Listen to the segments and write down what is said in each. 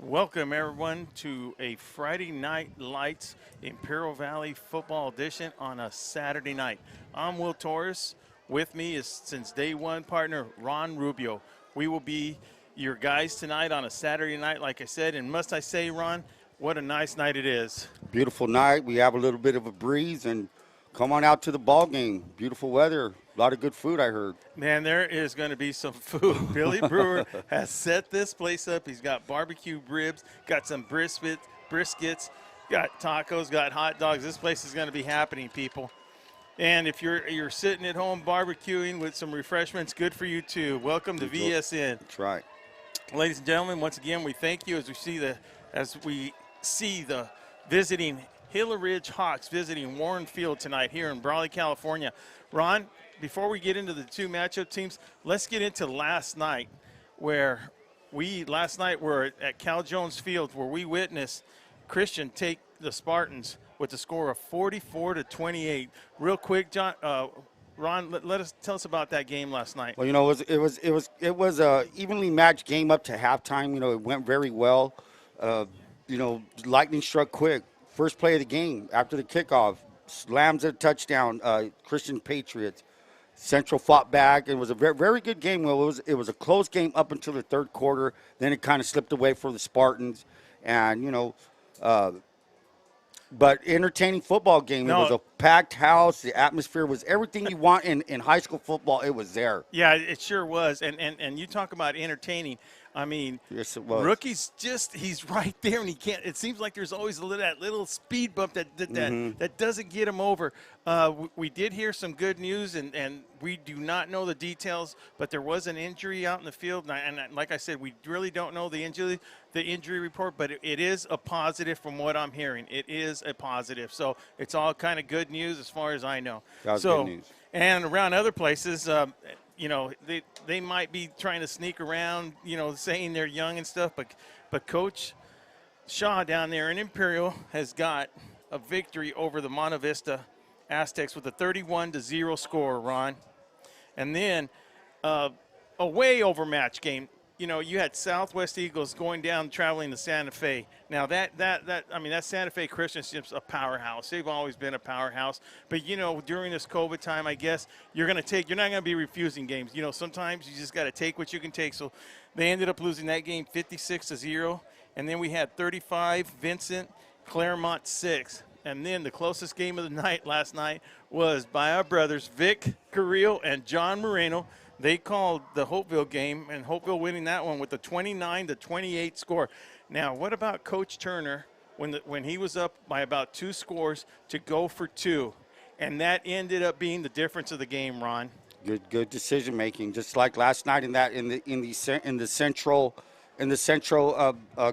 Welcome, everyone, to a Friday Night Lights Imperial Valley Football Edition on a Saturday night. I'm Will Torrez. With me is, since day one, partner Ron Rubio. We will be your guys tonight on a Saturday night, like I said. And must I say, Ron, what a nice night it is. Beautiful night. We have a little bit of a breeze, and come on out to the ball game. Beautiful weather. A lot of good food, I heard. Man, there is going to be some food. Billy Brewer has set this place up. He's got barbecue ribs, got some briskets, got tacos, got hot dogs. This place is going to be happening, people. And if you're sitting at home barbecuing with some refreshments, good for you too. Welcome to VSN. That's right. Ladies and gentlemen, once again, we thank you as we see the visiting Gila Ridge Hawks visiting Warne Field tonight here in Brawley, California. Ron, before we get into the two matchup teams, let's get into last night, where last night were at Cal Jones Field, where we witnessed Christian take the Spartans with a score of 44-28. Real quick, John, Ron, tell us about that game last night. Well, it was a evenly matched game up to halftime. It went very well. Lightning struck quick. First play of the game after the kickoff, slams a touchdown. Christian Patriots. Central fought back. It was a very, very good game. Well, it was a close game up until the third quarter. Then it kind of slipped away for the Spartans, and but entertaining football game. No. It was a packed house. The atmosphere was everything you want in high school football. It was there. Yeah, it sure was. And you talk about entertaining. I mean, yes, it was. Rookie's he's right there, and he can't. It seems like there's always that little speed bump that doesn't get him over. We did hear some good news, and we do not know the details, but there was an injury out in the field, and like I said, we really don't know the injury report, but it is a positive from what I'm hearing. It is a positive, so it's all kind of good news as far as I know. That was good news. And around other places. They might be trying to sneak around, saying they're young and stuff, but Coach Shaw down there in Imperial has got a victory over the Monte Vista Aztecs with a 31-0 score, Ron. And then a way overmatched game. You had Southwest Eagles going down, traveling to Santa Fe. Now, that Santa Fe Christianship's a powerhouse. They've always been a powerhouse. But, during this COVID time, I guess, you're not going to be refusing games. Sometimes you just got to take what you can take. So they ended up losing that game 56-0. And then we had 35, Vincent, Claremont 6. And then the closest game of the night last night was by our brothers, Vic Carrillo and John Moreno. They called the Hopeville game, and Hopeville winning that one with a 29-28 score. Now, what about Coach Turner when he was up by about 2 scores to go for 2, and that ended up being the difference of the game, Ron? Good decision making, just like last night in the Central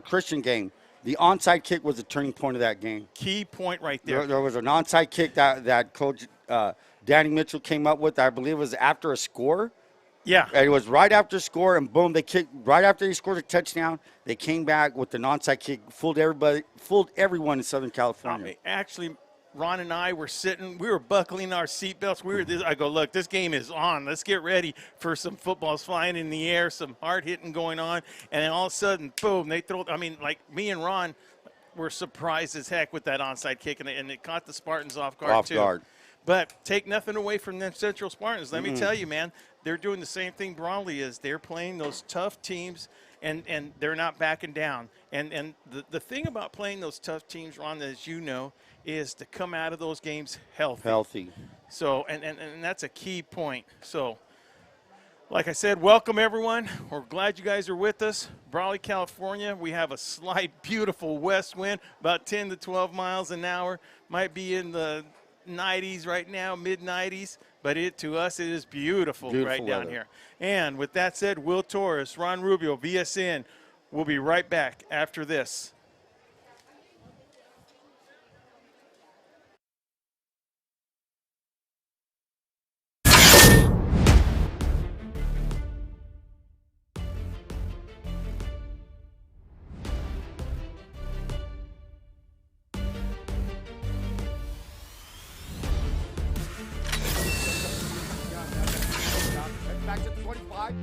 Christian game. The onside kick was the turning point of that game. Key point right there. There was an onside kick that Coach Danny Mitchell came up with. I believe it was after a score. Yeah. And it was right after score, and boom, they kicked right after they scored a touchdown. They came back with an onside kick, fooled everyone in Southern California. Actually, Ron and I were we were buckling our seatbelts. I go, look, this game is on. Let's get ready for some footballs flying in the air, some hard hitting going on. And then all of a sudden, boom, they throw. Like me and Ron were surprised as heck with that onside kick, and it caught the Spartans off guard. But take nothing away from them Central Spartans. Let me tell you, man, they're doing the same thing Brawley is. They're playing those tough teams, and they're not backing down. And the thing about playing those tough teams, Ron, as you know, is to come out of those games healthy. So, and that's a key point. So, like I said, welcome, everyone. We're glad you guys are with us. Brawley, California, we have a slight, beautiful west wind, about 10 to 12 miles an hour. Might be in the 90s right now, mid-90s, but to us it is beautiful right down here. And with that said, Will Torrez, Ron Rubio, VSN, we'll be right back after this. Back to the 25,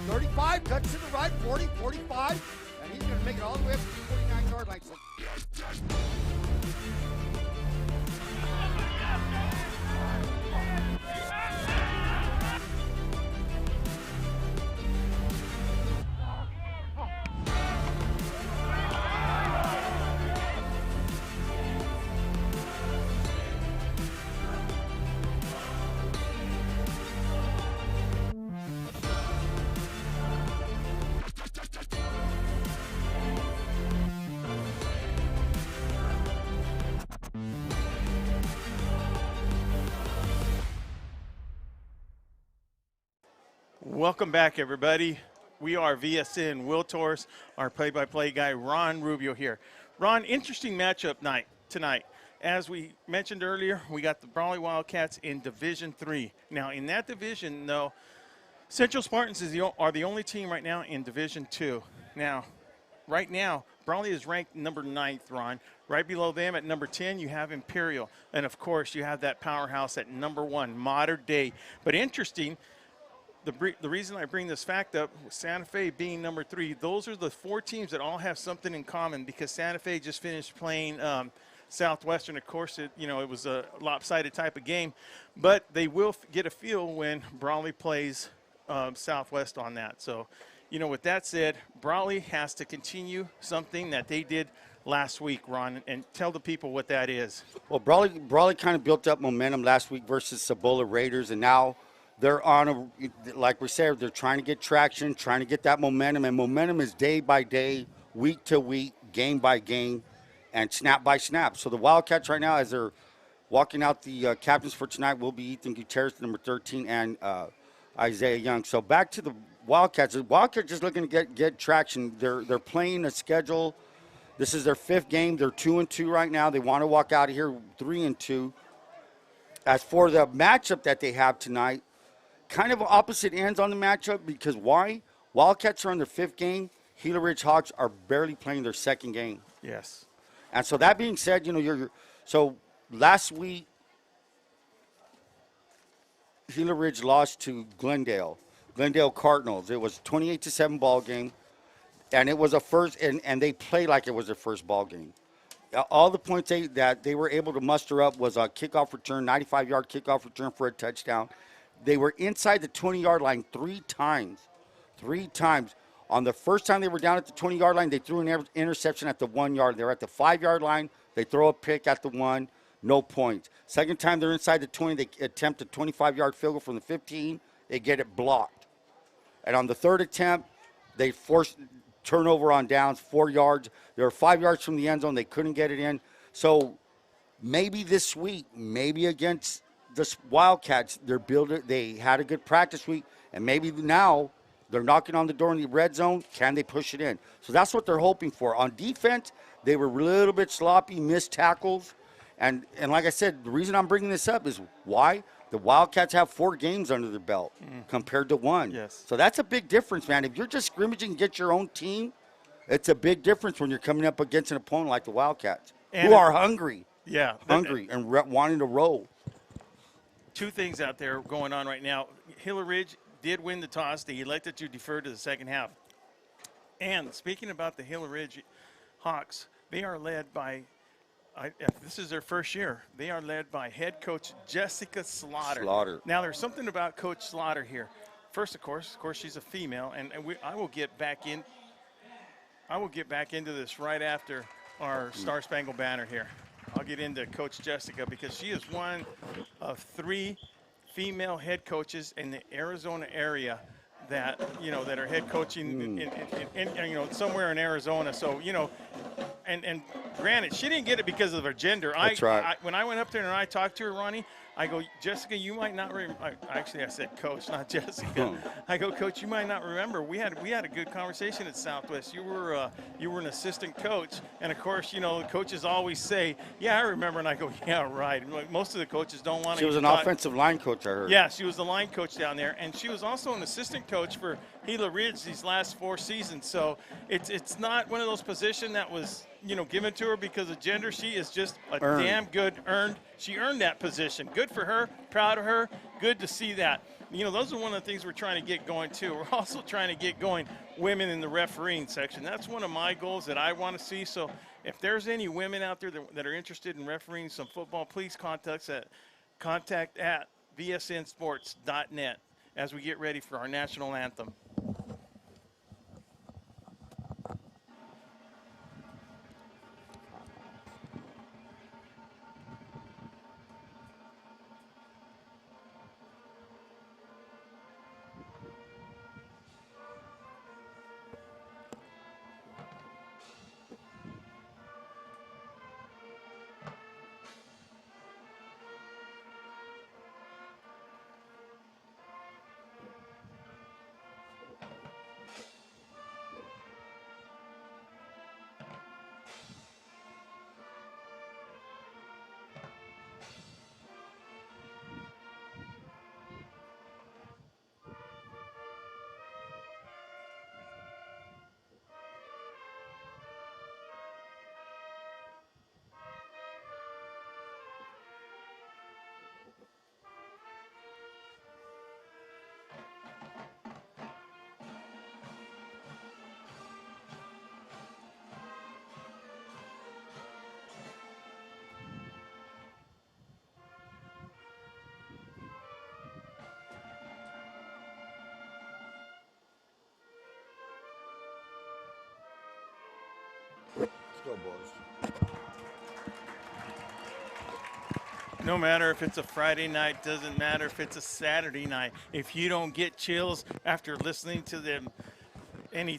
35, cuts to the right, 40, 45, and he's going to make it all the way up to the 49-yard line. So Welcome back, everybody. We are VSN. Will Torrez, our play-by-play guy, Ron Rubio here. Ron, interesting matchup tonight. As we mentioned earlier, we got the Brawley Wildcats in Division III. Now, in that division, though, Central Spartans are the only team right now in Division II. Now, right now, Brawley is ranked number 9th, Ron. Right below them at number 10, you have Imperial. And, of course, you have that powerhouse at number 1, Modern Day. But interesting, the reason I bring this fact up, Santa Fe being number 3, those are the 4 teams that all have something in common because Santa Fe just finished playing Southwestern. Of course, it was a lopsided type of game, but they will get a feel when Brawley plays Southwest on that. So, with that said, Brawley has to continue something that they did last week, Ron, and tell the people what that is. Well, Brawley kind of built up momentum last week versus Cibola Raiders, and now they're on like we said, they're trying to get traction, trying to get that momentum, and momentum is day by day, week to week, game by game, and snap by snap. So the Wildcats right now, as they're walking out, the captains for tonight will be Ethan Gutierrez, number 13, and Isaiah Young. So back to the Wildcats. The Wildcats just looking to get traction. They're playing a schedule. This is their 5th game. They're 2-2 right now. They want to walk out of here 3-2. As for the matchup that they have tonight, kind of opposite ends on the matchup because why? Wildcats are on their 5th game. Gila Ridge Hawks are barely playing their 2nd game. Yes. And so that being said, so last week, Gila Ridge lost to Glendale Cardinals. It was a 28-7 ball game, and it was a first, and they played like it was their first ball game. All the points that they were able to muster up was a kickoff return, 95-yard kickoff return for a touchdown. They were inside the 20-yard line 3 times. 3 times. On the first time they were down at the 20-yard line, they threw an interception at the 1-yard. They're at the 5-yard line. They throw a pick at the 1, no points. Second time they're inside the 20, they attempt a 25-yard field goal from the 15. They get it blocked. And on the 3rd attempt, they forced turnover on downs, 4 yards. They were 5 yards from the end zone. They couldn't get it in. So maybe this week, maybe against the Wildcats, they had a good practice week, and maybe now they're knocking on the door in the red zone. Can they push it in? So that's what they're hoping for. On defense, they were a little bit sloppy, missed tackles. And like I said, the reason I'm bringing this up is why? The Wildcats have 4 games under their belt compared to 1. Yes. So that's a big difference, man. If you're just scrimmaging and get your own team, it's a big difference when you're coming up against an opponent like the Wildcats, who are hungry. Yeah. Hungry and wanting to roll. 2 things out there going on right now. Gila Ridge did win the toss. They elected to defer to the second half. And speaking about the Gila Ridge Hawks, they are led by, this is their first year, they are led by head coach Jessica Slaughter. Now, there's something about Coach Slaughter here. First, of course, she's a female, and I will get back into this right after our Star Spangled Banner here. I'll get into Coach Jessica because she is one of 3 female head coaches in the Arizona area that are head coaching in somewhere in Arizona. So and granted, she didn't get it because of her gender. That's right. When I went up there and I talked to her, Ronnie, I go, Jessica, you might not remember. Actually, I said Coach, not Jessica. I go, Coach, you might not remember. We had a good conversation at Southwest. You were an assistant coach, and of course, the coaches always say, "Yeah, I remember." And I go, "Yeah, right." Like, most of the coaches don't want to. She was an offensive line coach, I heard. Yeah, she was the line coach down there, and she was also an assistant coach for Gila Ridge these last 4 seasons. So it's not one of those positions that was given to her because of gender. She is just a damn good earned. She earned that position. Good for her. Proud of her. good to see that. You know, those are one of the things we're trying to get going too. We're also trying to get going women in the refereeing section. That's one of my goals that I want to see. So if there's any women out there that are interested in refereeing some football, please contact at vsnsports.net as we get ready for our national anthem. Let's go, boys. No matter if it's a Friday night, doesn't matter if it's a Saturday night. If you don't get chills after listening to them, any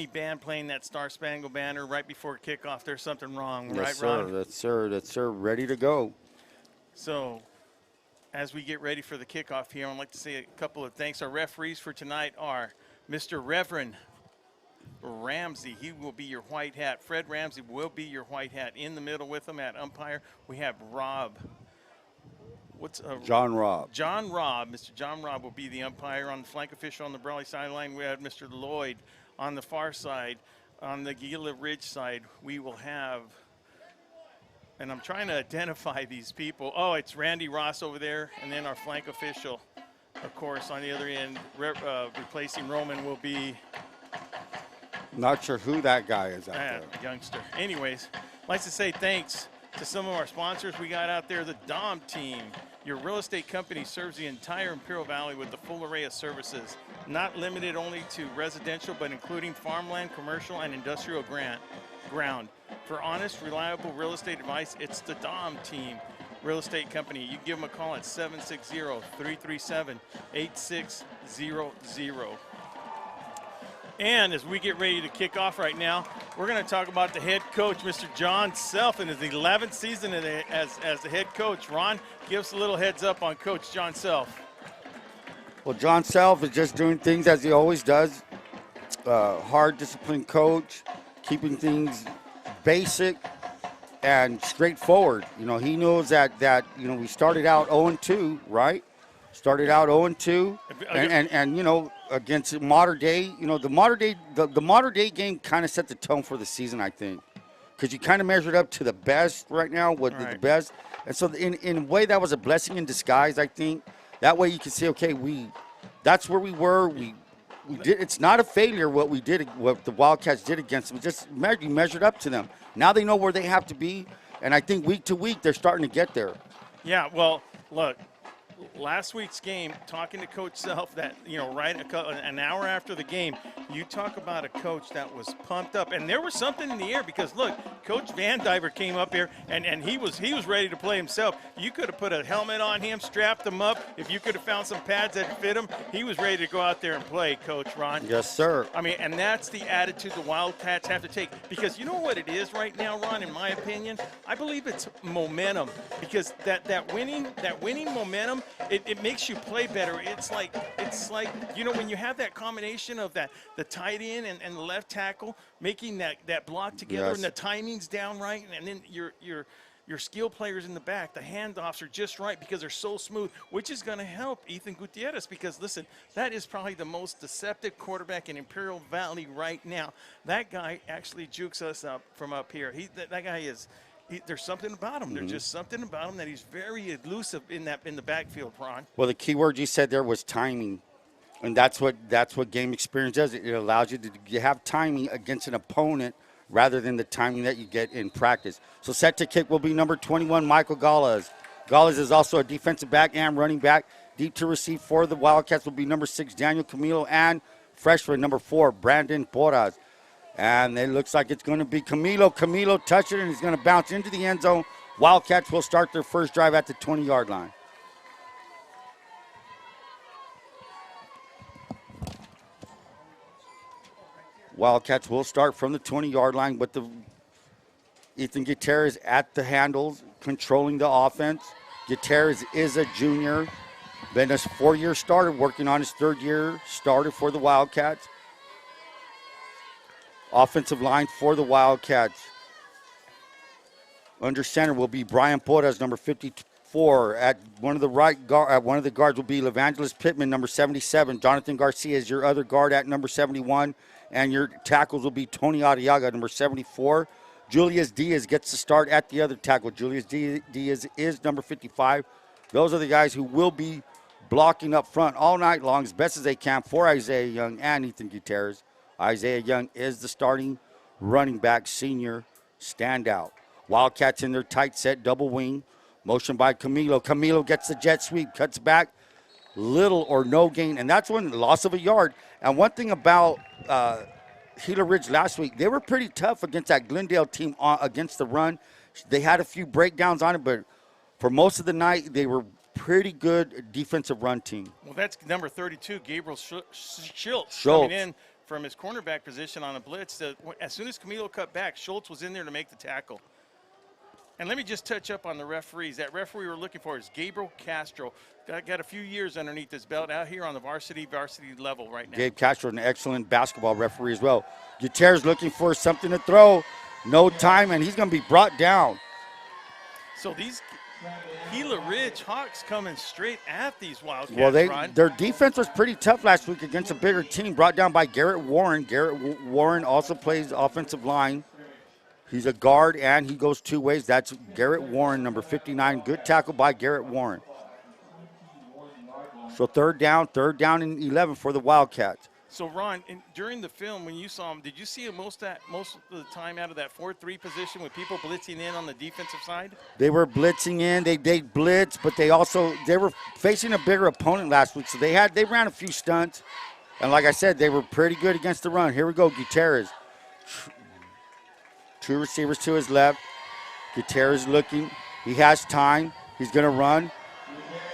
band playing that Star Spangled Banner right before kickoff, there's something wrong, right, Yes, Ron? sir. That's sir. Ready to go. So, as we get ready for the kickoff here, I'd like to say a couple of thanks. Our referees for tonight are Mr. Reverend Ramsey. He will be your white hat. Fred Ramsey will be your white hat. In the middle with him at umpire, we have Rob. John Robb. John Robb. Mr. John Robb will be the umpire. On the flank official on the Brawley sideline, we have Mr. Lloyd. On the far side, on the Gila Ridge side, we will have, and I'm trying to identify these people. Oh, it's Randy Ross over there, and then our flank official, of course, on the other end, replacing Roman will be. Not sure who that guy is out there. Youngster. Anyways, I'd like to say thanks to some of our sponsors we got out there. The Dom Team, your real estate company, serves the entire Imperial Valley with a full array of services, not limited only to residential, but including farmland, commercial, and industrial ground. For honest, reliable real estate advice, it's the Dom Team Real Estate Company. You give them a call at 760-337-8600. And as we get ready to kick off right now, we're going to talk about the head coach, Mr. John Self, in his 11th season as the head coach. Ron, give us a little heads up on Coach John Self. Well, John Self is just doing things as he always does. Hard, disciplined coach, keeping things basic and straightforward. You know, he knows that we started out 0-2, right? Started out 0-2, and you know, against modern day, you know, the modern day game kind of set the tone for the season, I think, because you kind of measured up to the best right now, the best, and so in a way that was a blessing in disguise, I think. That way you can say, okay, that's where we were. We did. It's not a failure what we did, what the Wildcats did against them. Just you measured up to them. Now they know where they have to be, and I think week to week they're starting to get there. Yeah. Well, look. Last week's game, talking to Coach Self, that, you know, right an hour after the game, you talk about a coach that was pumped up, and there was something in the air because look, Coach Van Diver came up here and he was ready to play himself. You could have put a helmet on him, strapped him up. If you could have found some pads that fit him, he was ready to go out there and play, Coach Ron. Yes, sir. I mean, and that's the attitude the Wildcats have to take, because you know what it is right now, Ron, in my opinion? I believe it's momentum, because that winning momentum, it makes you play better. It's like, you know, when you have that combination of the tight end and the left tackle making that block together, yes, and the timing's down right, and then your skill players in the back, the handoffs are just right because they're so smooth, which is going to help Ethan Gutierrez, because listen, that is probably the most deceptive quarterback in Imperial Valley right now. That guy actually jukes us up from up here. That guy is there's something about him. There's just something about him that he's very elusive in the backfield, Ron. Well, the key word you said there was timing. And that's what game experience does. It allows you to have timing against an opponent rather than the timing that you get in practice. So set to kick will be number 21, Michael Gallas. Gallas is also a defensive back and running back. Deep to receive for the Wildcats will be number 6, Daniel Camilo, and freshman number 4, Brandon Porras. And it looks like it's going to be Camilo. Camilo touched it, and he's going to bounce into the end zone. Wildcats will start their first drive at the 20-yard line. Wildcats will start from the 20-yard line with Ethan Gutierrez at the handles, controlling the offense. Gutierrez is a junior, been a 4-year starter, working on his 3rd year starter for the Wildcats. Offensive line for the Wildcats. Under center will be Brian Porras, number 54. At one of the guards will be Levangelis Pittman, number 77. Jonathan Garcia is your other guard at number 71. And your tackles will be Tony Arriaga, number 74. Julius Diaz gets the start at the other tackle. Julius Diaz is number 55. Those are the guys who will be blocking up front all night long as best as they can for Isaiah Young and Ethan Gutierrez. Isaiah Young is the starting running back, senior standout. Wildcats in their tight set, double wing. Motion by Camilo. Camilo gets the jet sweep, cuts back. Little or no gain, and that's one loss of a yard. And one thing about Gila Ridge last week, they were pretty tough against that Glendale team against the run. They had a few breakdowns on it, but for most of the night, they were pretty good defensive run team. Well, that's number 32, Gabriel Schultz coming in from his cornerback position on a blitz. As soon as Camilo cut back, Schultz was in there to make the tackle. And let me just touch up on the referees. That referee we're looking for is Gabriel Castro. Got a few years underneath his belt out here on the varsity level right now. Gabe Castro, an excellent basketball referee as well. Gutierrez looking for something to throw. No time, and he's going to be brought down. So these Gila Ridge Hawks coming straight at these Wildcats, well, their defense was pretty tough last week against a bigger team, brought down by Garrett Warren. Garrett Warren also plays offensive line. He's a guard, and he goes 2 ways. That's Garrett Warren, number 59. Good tackle by Garrett Warren. So third down and 11 for the Wildcats. So, Ron, during the film, when you saw him, did you see him most of the time out of that 4-3 position with people blitzing in on the defensive side? They were blitzing in. They blitzed, but they were facing a bigger opponent last week, so they ran a few stunts. And like I said, they were pretty good against the run. Here we go, Gutierrez. 2 receivers to his left. Gutierrez looking. He has time. He's going to run.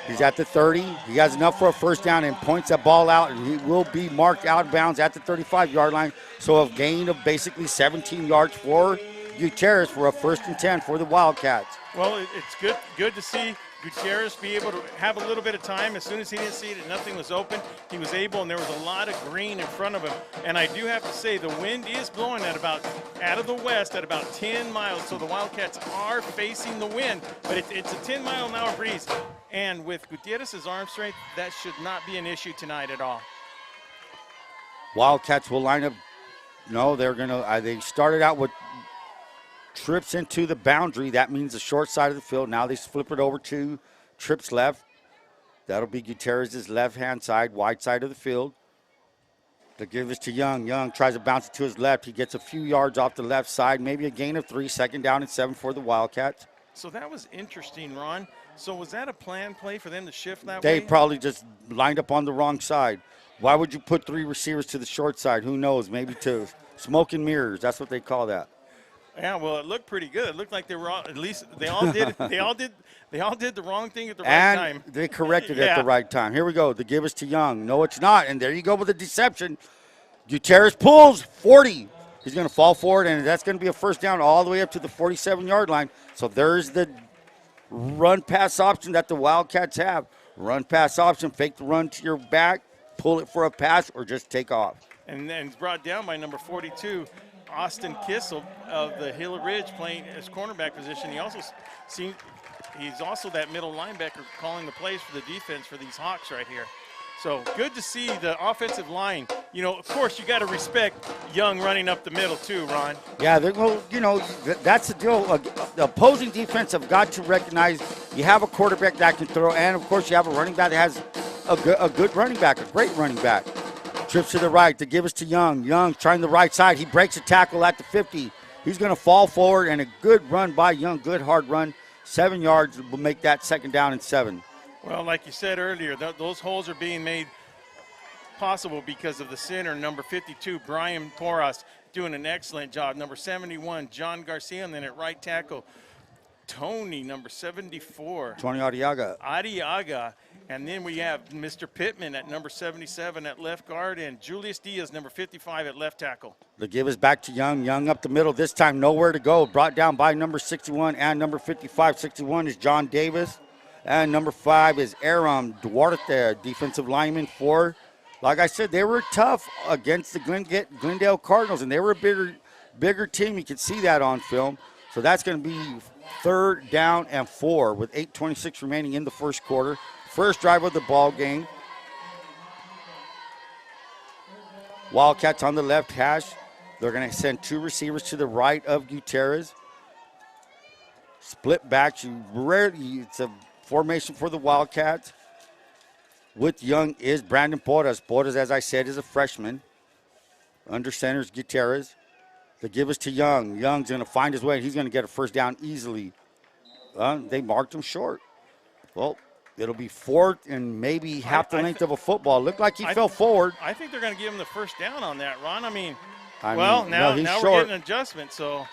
He's at the 30. He has enough for a first down and points that ball out, and he will be marked out of bounds at the 35-yard line. So a gain of basically 17 yards for Gutierrez for a 1st and 10 for the Wildcats. Well, it's good to see Gutierrez be able to have a little bit of time. As soon as he didn't see it and nothing was open, he was able, and there was a lot of green in front of him. And I do have to say, the wind is blowing out of the west at about 10 miles. So the Wildcats are facing the wind, but it's a 10-mile-an-hour breeze. And with Gutierrez's arm strength, that should not be an issue tonight at all. Wildcats will line up. No, they're going to. They started out with trips into the boundary. That means the short side of the field. Now they flip it over to trips left. That'll be Gutierrez's left-hand side, wide side of the field. They give this to Young. Young tries to bounce it to his left. He gets a few yards off the left side, maybe a gain of 3, 2nd down and 7 for the Wildcats. So that was interesting, Ron. So was that a planned play for them to shift that way? They probably just lined up on the wrong side. Why would you put 3 receivers to the short side? Who knows? Maybe 2. Smoke and mirrors. That's what they call that. Yeah, well, it looked pretty good. It looked like they were all, at least they all did they all did the wrong thing at the right time. And they corrected it at the right time. Here we go. The give is to Young. No, it's not. And there you go with the deception. Gutierrez pulls 40. He's going to fall forward, and that's going to be a first down all the way up to the 47-yard line. So there's the run-pass option that the Wildcats have. Run-pass option, fake the run to your back, pull it for a pass, or just take off. And then it's brought down by number 42, Austin Kissel of the Gila Ridge, playing his cornerback position. He's also that middle linebacker calling the plays for the defense for these Hawks right here. So good to see the offensive line. You know, of course, you got to respect Young running up the middle too, Ron. Yeah, well, you know, that's the deal. The opposing defense have got to recognize you have a quarterback that can throw, and, of course, you have a running back that has a good running back, a great running back. Trips to the right to give us to Young. Young's trying the right side. He breaks a tackle at the 50. He's going to fall forward, and a good run by Young, good hard run. 7 yards will make that 2nd down and 7. Well, like you said earlier, those holes are being made possible because of the center, number 52, Brian Torrez, doing an excellent job. Number 71, John Garcia, and then at right tackle, Tony, number 74. Tony Arriaga. Arriaga. And then we have Mr. Pittman at number 77 at left guard, and Julius Diaz, number 55 at left tackle. The give is back to Young. Young up the middle. This time nowhere to go. Brought down by number 61 and number 55. 61 is John Davis. And number 5 is Aram Duarte, defensive lineman for, like I said, they were tough against the Glendale Cardinals, and they were a bigger team. You can see that on film. So that's going to be 3rd down and 4 with 8:26 remaining in the first quarter. First drive of the ball game. Wildcats on the left hash. They're going to send 2 receivers to the right of Gutierrez. Split back. It's a formation for the Wildcats. With Young is Brandon Porras. Porras, as I said, is a freshman. Under center is Gutierrez. The give is to Young. Young's going to find his way. He's going to get a 1st down easily. They marked him short. Well, it'll be 4th and maybe half the length of a football. Looked like he fell forward. I think they're going to give him the 1st down on that, Ron. Now no, we're short. getting an adjustment. So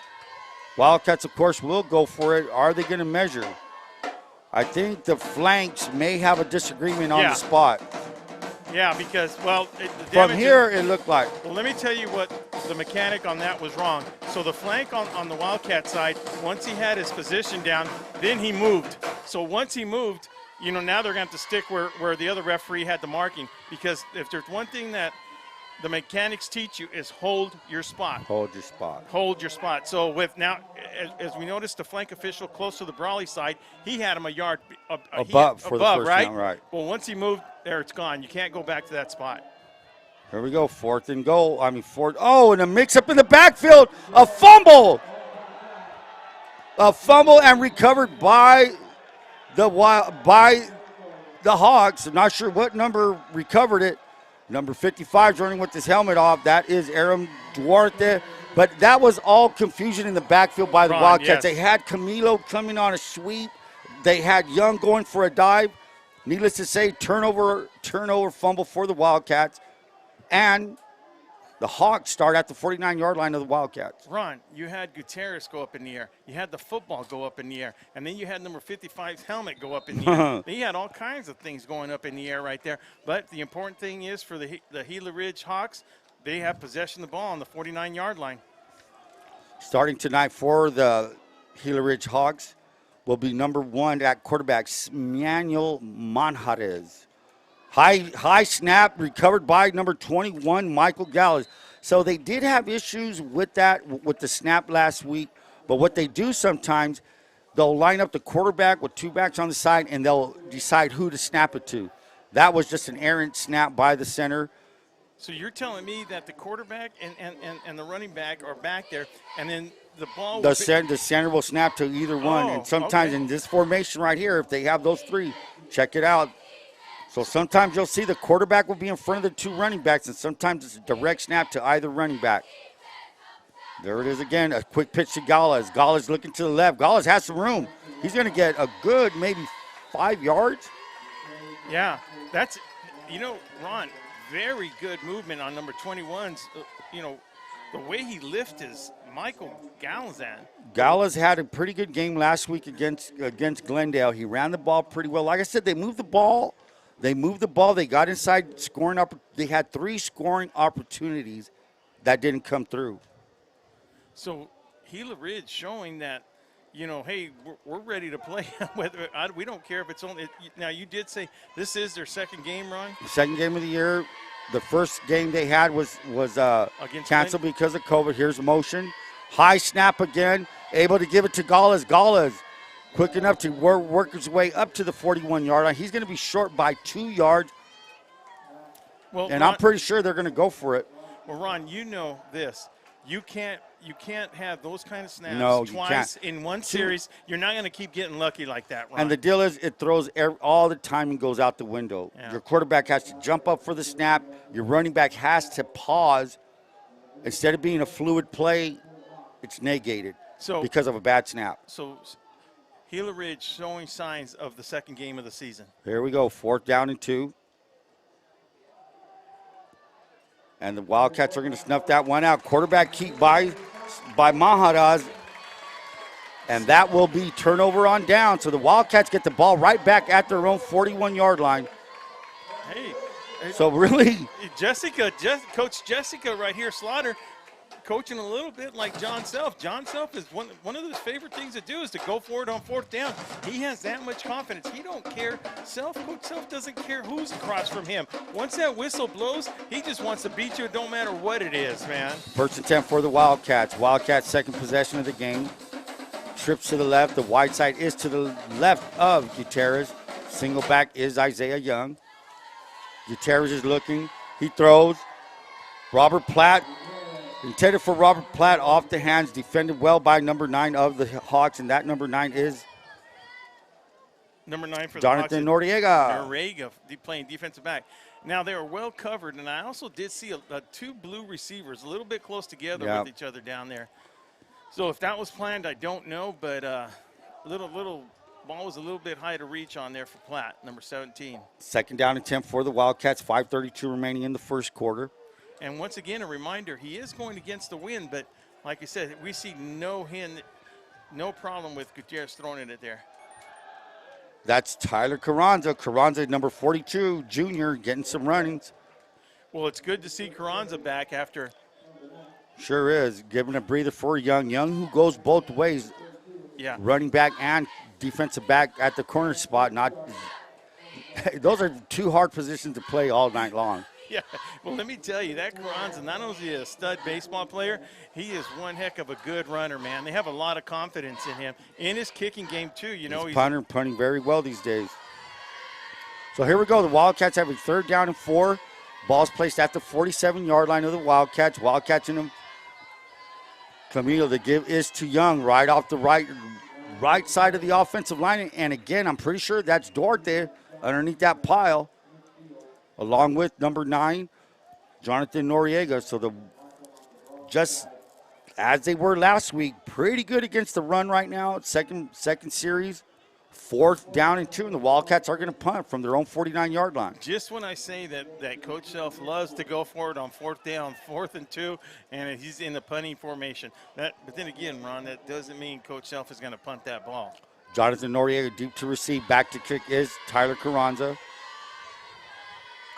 Wildcats, of course, will go for it. Are they going to measure? I think the flanks may have a disagreement on the spot. Yeah, because, well, from here it looked like. Well, let me tell you what the mechanic on that was wrong. So the flank on the Wildcat side, once he had his position down, then he moved. So once he moved, you know, now they're going to have to stick where the other referee had the marking, because if there's one thing that the mechanics teach you is hold your spot. Hold your spot. Hold your spot. So with now, as we noticed, the flank official close to the Brawley side, he had him a yard above for the first right? down, right. Well, once he moved, there it's gone. You can't go back to that spot. Here we go, 4th and goal. 4th. Oh, and a mix-up in the backfield. A fumble. A fumble and recovered by the Hawks. I'm not sure what number recovered it. Number 55 is running with his helmet off. That is Aram Duarte. But that was all confusion in the backfield by the Wildcats. Yes. They had Camilo coming on a sweep. They had Young going for a dive. Needless to say, turnover, fumble for the Wildcats. And the Hawks start at the 49-yard line of the Wildcats. Ron, you had Gutierrez go up in the air. You had the football go up in the air. And then you had number 55's helmet go up in the air. They had all kinds of things going up in the air right there. But the important thing is for the Gila Ridge Hawks, they have possession of the ball on the 49-yard line. Starting tonight for the Gila Ridge Hawks will be number 1 at quarterback, Manuel Manjarez. High snap recovered by number 21, Michael Gallas. So they did have issues with that, with the snap last week. But what they do sometimes, they'll line up the quarterback with 2 backs on the side, and they'll decide who to snap it to. That was just an errant snap by the center. So you're telling me that the quarterback and the running back are back there, and then the ball the center will snap to either one. And sometimes in this formation right here, if they have those 3, check it out. So sometimes you'll see the quarterback will be in front of the 2 running backs, and sometimes it's a direct snap to either running back. There it is again, a quick pitch to Gallas. Gallas looking to the left. Gallas has some room. He's going to get a good maybe 5 yards. Yeah, that's, Ron, very good movement on number 21's, the way he lifts Michael Galazan. Gallas had a pretty good game last week against Glendale. He ran the ball pretty well. Like I said, they moved the ball. They got inside scoring up. They had 3 scoring opportunities that didn't come through. So Gila Ridge showing that, hey, we're ready to play. We don't care if it's only. Now, you did say this is their 2nd game, Ron? The 2nd game of the year. The first game they had was canceled because of COVID. Here's motion. High snap again. Able to give it to Gallas. Gallas quick enough to work his way up to the 41-yard line. He's going to be short by 2 yards. Well, and Ron, I'm pretty sure they're going to go for it. Well, Ron, you know this. You can't have those kind of snaps No, twice you can't. in one series. You're not going to keep getting lucky like that, Ron. And the deal is, it throws all the timing goes out the window. Yeah. Your quarterback has to jump up for the snap. Your running back has to pause. Instead of being a fluid play, it's negated because of a bad snap. So Gila Ridge showing signs of the second game of the season. Here we go, 4th down and 2. And the Wildcats are going to snuff that one out. Quarterback keep by Maharaj. And that will be turnover on down. So the Wildcats get the ball right back at their own 41-yard line. Hey. So really. Coach Jessica right here, Slaughter, coaching a little bit like John Self. John Self is one of his favorite things to do is to go for it on 4th down. He has that much confidence. He don't care. Coach Self doesn't care who's across from him. Once that whistle blows, he just wants to beat you. It don't matter what it is, man. 1st and 10 for the Wildcats. Wildcats second possession of the game. Trips to the left. The wide side is to the left of Gutierrez. Single back is Isaiah Young. Gutierrez is looking. He throws. Robert Platt. Intended for Robert Platt, off the hands, defended well by number 9 of the Hawks, and that number 9 is number 9 for Jonathan the Hawks. Noriega. Playing defensive back. Now, they were well covered, and I also did see 2 blue receivers a little bit close together with each other down there. So if that was planned, I don't know, but little ball was a little bit high to reach on there for Platt, number 17. 2nd down and 10 for the Wildcats, 5:32 remaining in the first quarter. And once again, a reminder, he is going against the wind, but like I said, we see no problem with Gutierrez throwing it there. That's Tyler Carranza. Carranza, number 42, junior, getting some runnings. Well, it's good to see Carranza back after. Sure is. Giving a breather for Young. Young, who goes both ways. Yeah. Running back and defensive back at the corner spot. Those are 2 hard positions to play all night long. Yeah, well, let me tell you, that Carranza, not only is he a stud baseball player, he is one heck of a good runner, man. They have a lot of confidence in him. In his kicking game, too. You know, he's punting very well these days. So here we go. The Wildcats have a 3rd down and 4. Ball's placed at the 47-yard line of the Wildcats. Wildcats in them. Camilo, the give is to Young, right off the right side of the offensive line. And again, I'm pretty sure that's Duarte underneath that pile, along with number 9, Jonathan Noriega. So just as they were last week, pretty good against the run right now. Second series, 4th down and 2, and the Wildcats are going to punt from their own 49-yard line. Just when I say that Coach Self loves to go for it on 4th down, 4th and 2, and he's in the punting formation. But then again, Ron, that doesn't mean Coach Self is going to punt that ball. Jonathan Noriega deep to receive. Back to kick is Tyler Carranza.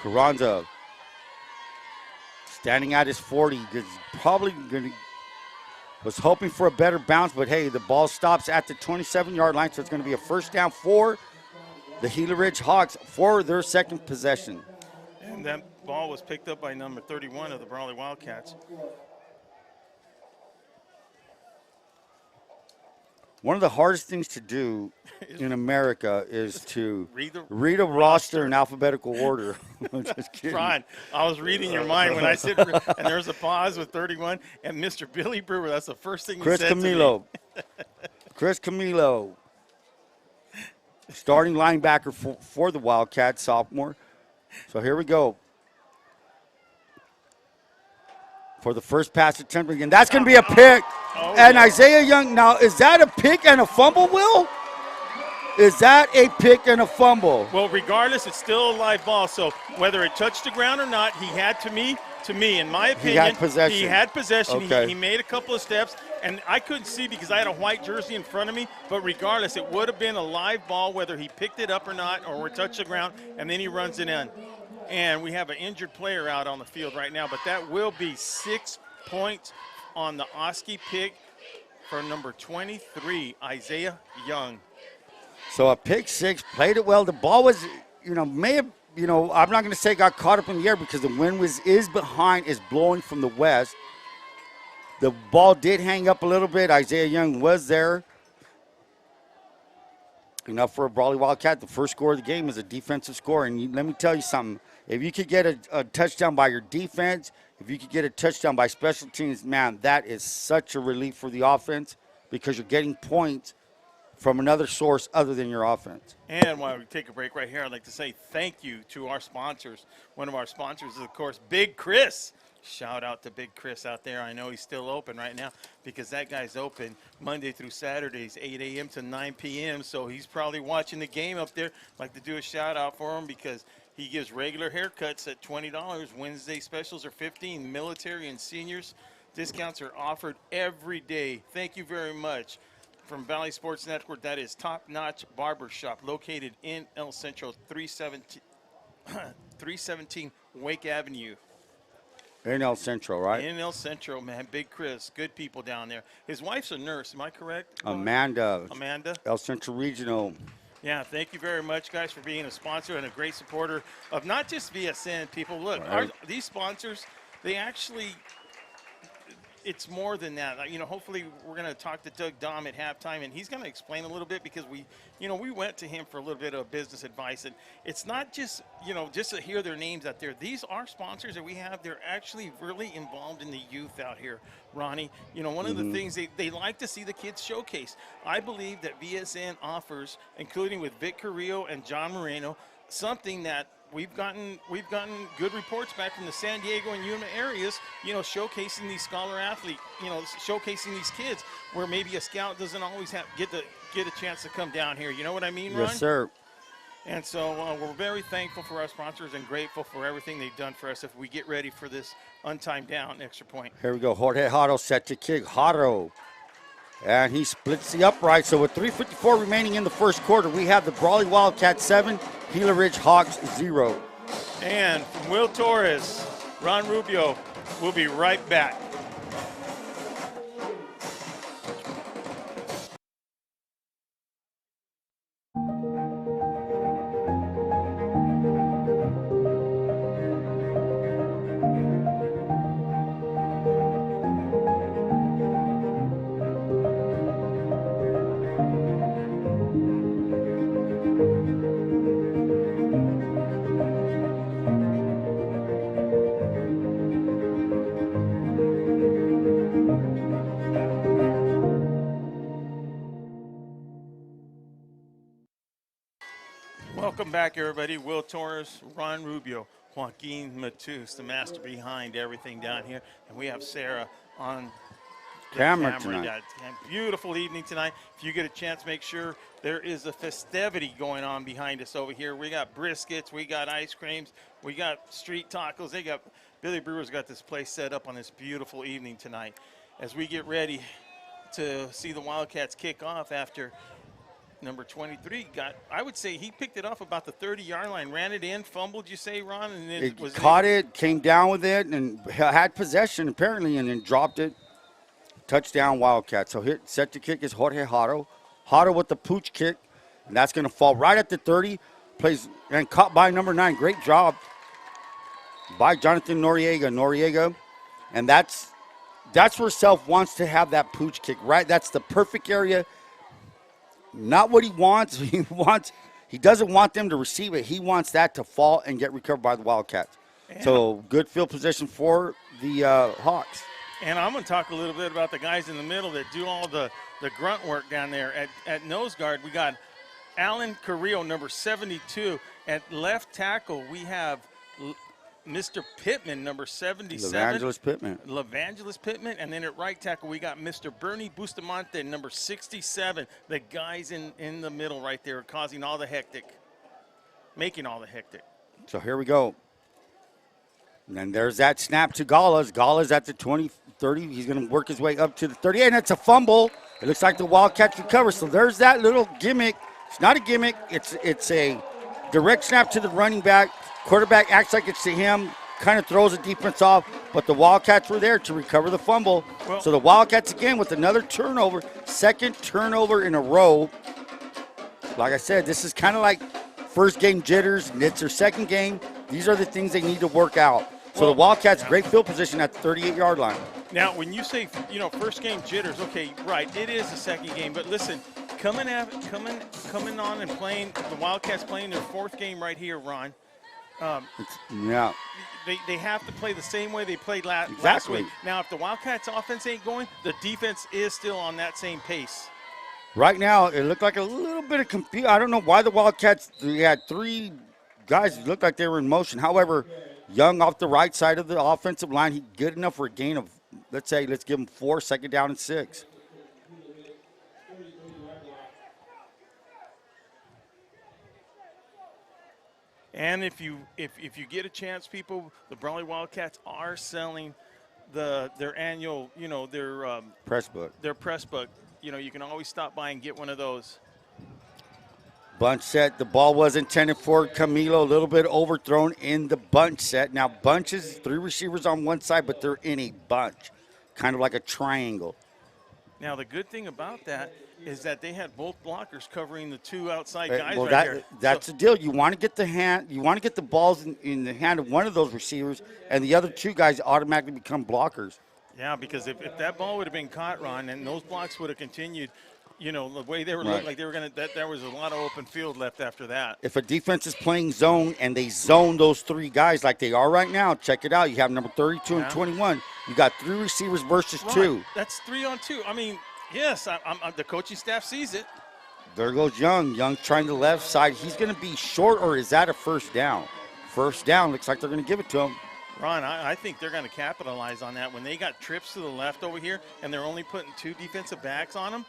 Carranza standing at his 40. Probably was hoping for a better bounce, but hey, the ball stops at the 27-yard line, so it's going to be a 1st down for the Gila Ridge Hawks for their second possession. And that ball was picked up by number 31 of the Brawley Wildcats. One of the hardest things to do in America is to read a roster in alphabetical order. Just kidding. Ron, I was reading your mind when I said, and there was a pause with 31, and Mr. Billy Brewer, that's the first thing he said to me. Chris Camilo, starting linebacker for the Wildcats, sophomore. So here we go. For the first pass attempt again. That's going to be a pick. And Isaiah Young, now is that a pick and a fumble, Will? Is that a pick and a fumble? Well, regardless, it's still a live ball. So whether it touched the ground or not, he had to me, in my opinion, he had possession. Okay. He made a couple of steps, and I couldn't see because I had a white jersey in front of me. But regardless, it would have been a live ball, whether he picked it up or not, or it touched the ground, and then he runs it in. And we have an injured player out on the field right now, but that will be 6 points on the Oski pick for number 23, Isaiah Young. So a pick 6, played it well. The ball was, may have, I'm not going to say got caught up in the air because the wind is blowing from the west. The ball did hang up a little bit. Isaiah Young was there. enough for a Brawley Wildcat. The first score of the game is a defensive score. And let me tell you something. If you could get a touchdown by your defense, if you could get a touchdown by special teams, man, that is such a relief for the offense because you're getting points from another source other than your offense. And while we take a break right here, I'd like to say thank you to our sponsors. One of our sponsors is, of course, Big Chris. Shout out to Big Chris out there. I know he's still open right now because that guy's open Monday through Saturdays, 8 a.m. to 9 p.m. So he's probably watching the game up there. I'd like to do a shout out for him because he gives regular haircuts at $20. Wednesday specials are $15. Military and seniors discounts are offered every day. Thank you very much. From Valley Sports Network, that is Top Notch Barber Shop located in El Centro, 317 Wake Avenue. In El Centro, right? In El Centro, man. Big Chris. Good people down there. His wife's a nurse. Am I correct? Amanda. El Centro Regional. Yeah, thank you very much, guys, for being a sponsor and a great supporter of not just VSN. People, look, these sponsors, they actually – it's more than that. You know, hopefully we're going to talk to Doug Dom at halftime, and he's going to explain a little bit because we went to him for a little bit of business advice. And it's not just, just to hear their names out there. These are sponsors that we have. They're actually really involved in the youth out here, Ronnie. One of the things they like to see the kids showcase. I believe that VSN offers, including with Vic Carrillo and John Moreno, something that we've gotten good reports back from the San Diego and Yuma areas, showcasing these scholar athletes, showcasing these kids where maybe a scout doesn't always get a chance to come down here. You know what I mean, Ron? Yes, sir. And so we're very thankful for our sponsors and grateful for everything they've done for us if we get ready for this untimed down extra point. Here we go. Jorge Haro set to kick. Haro. And he splits the upright. So with 3:54 remaining in the first quarter, we have the Brawley Wildcats 7, Gila Ridge Hawks 0. And from Will Torrez, Ron Rubio, we'll be right back. Welcome back, everybody. Will Torres, Ron Rubio, Joaquin Matus, the master behind everything down here. And we have Sarah on the camera tonight. Beautiful evening tonight. If you get a chance, make sure there is a festivity going on behind us over here. We got briskets, we got ice creams, we got street tacos. Billy Brewer's got this place set up on this beautiful evening tonight as we get ready to see the Wildcats kick off after number 23 I would say he picked it off about the 30-yard line, ran it in, fumbled, you say, Ron? And then it caught it, came down with it, and had possession apparently, and then dropped it. Touchdown Wildcats. So here, set to kick is Jorge Haro. Haro with the pooch kick, and that's going to fall right at the 30. Plays and caught by number 9. Great job by Jonathan Noriega. And that's where Self wants to have that pooch kick, right? That's the perfect area. Not what he wants. He doesn't want them to receive it. He wants that to fall and get recovered by the Wildcats. So good field position for the Hawks. And I'm going to talk a little bit about the guys in the middle that do all the grunt work down there. At nose guard, we got Alan Carrillo, number 72. At left tackle, we have Mr. Pittman, number 77. Levangelis Pittman. And then at right tackle, we got Mr. Bernie Bustamante, number 67. The guys in the middle right there causing all the hectic, making all the hectic. So here we go. And then there's that snap to Gallas. Gallas at the 20, 30. He's going to work his way up to the 30. And it's a fumble. It looks like the Wildcats recover. So there's that little gimmick. It's not a gimmick. It's a direct snap to the running back. Quarterback acts like it's to him, kind of throws the defense off, but the Wildcats were there to recover the fumble. So the Wildcats again with another turnover, second turnover in a row. Like I said, this is kind of like first game jitters, and it's their second game. These are the things they need to work out. So the Wildcats, great field position at the 38-yard line. Now, when you say, first game jitters, okay, right, it is the second game, but listen, coming on and playing, the Wildcats playing their 4th game right here, Ron. Yeah. They have to play the same way they played last week. Now, if the Wildcats offense ain't going, the defense is still on that same pace. Right now, it looked like a little bit of confusion. I don't know why the Wildcats, they had 3 guys who looked like they were in motion. However, Young off the right side of the offensive line, he good enough for a gain of, let's give him 4, 2nd down and 6. And if you get a chance, people, the Brawley Wildcats are selling their annual, their press book. Their press book. You can always stop by and get one of those. Bunch set. The ball was intended for Camilo. A little bit overthrown in the bunch set. Now, bunches, 3 receivers on one side, but they're in a bunch, kind of like a triangle. Now, the good thing about that is that they had both blockers covering the 2 outside guys here. That's the deal. You want to get the balls in the hand of one of those receivers, and the other 2 guys automatically become blockers. Yeah, because if that ball would have been caught, Ron, and those blocks would have continued, the way they were looking like they were going to, there was a lot of open field left after that. If a defense is playing zone and they zone those 3 guys like they are right now, check it out. You have number 32 and 21. You got 3 receivers versus 2. That's 3 on 2. I mean, yes, the coaching staff sees it. There goes Young. Young's trying the left side. He's going to be short, or is that a 1st down? 1st down. Looks like they're going to give it to him. Ron, I think they're going to capitalize on that. When they got trips to the left over here and they're only putting 2 defensive backs on them,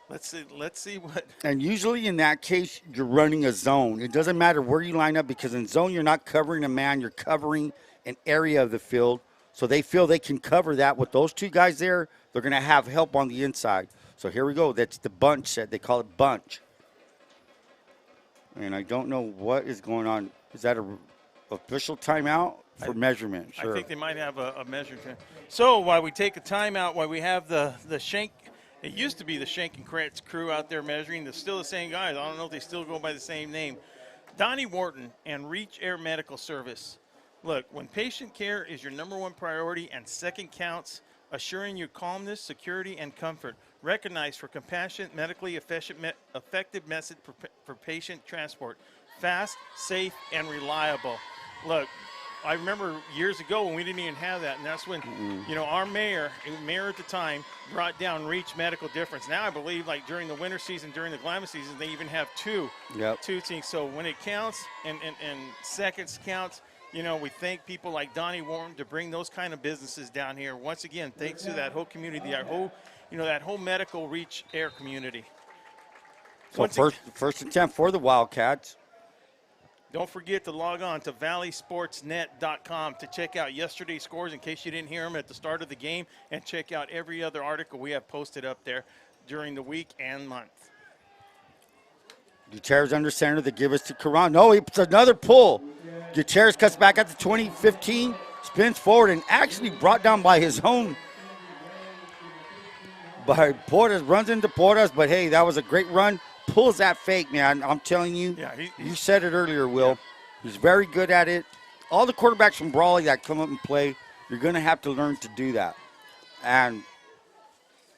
let's see what. And usually in that case, you're running a zone. It doesn't matter where you line up, because in zone you're not covering a man. You're covering an area of the field. So they feel they can cover that with those 2 guys there. They're going to have help on the inside. So here we go. That's the bunch set. They call it bunch. And I don't know what is going on. Is that a official timeout? For measurement, sure. I think they might have a measurement. So while we take a timeout, while we have the Shank, it used to be the Shank and Kretz crew out there measuring. They're still the same guys. I don't know if they still go by the same name. Donnie Wharton and Reach Air Medical Service. Look, when patient care is your number 1 priority and second counts, assuring you calmness, security, and comfort. Recognized for compassionate, medically effective method for patient transport. Fast, safe, and reliable. Look, I remember years ago when we didn't even have that, and that's when, our mayor at the time, brought down Reach Medical Difference. Now I believe, like during the winter season, during the Glamis season, they even have 2 teams. So when it counts and seconds counts, we thank people like Donnie Warren to bring those kind of businesses down here. Once again, thanks to that whole community, that whole medical Reach Air community. So first and 10 for the Wildcats. Don't forget to log on to valleysportsnet.com to check out yesterday's scores in case you didn't hear them at the start of the game, and check out every other article we have posted up there during the week and month. Gutierrez under center to give us to Caron. No, it's another pull. Gutierrez cuts back at the 20-15, spins forward, and actually brought down by his own. By Porras, runs into Porras, but hey, that was a great run. Pulls that fake, man. I'm telling you, you said it earlier, Will. Yeah. He's very good at it. All the quarterbacks from Brawley that come up and play, you're going to have to learn to do that. And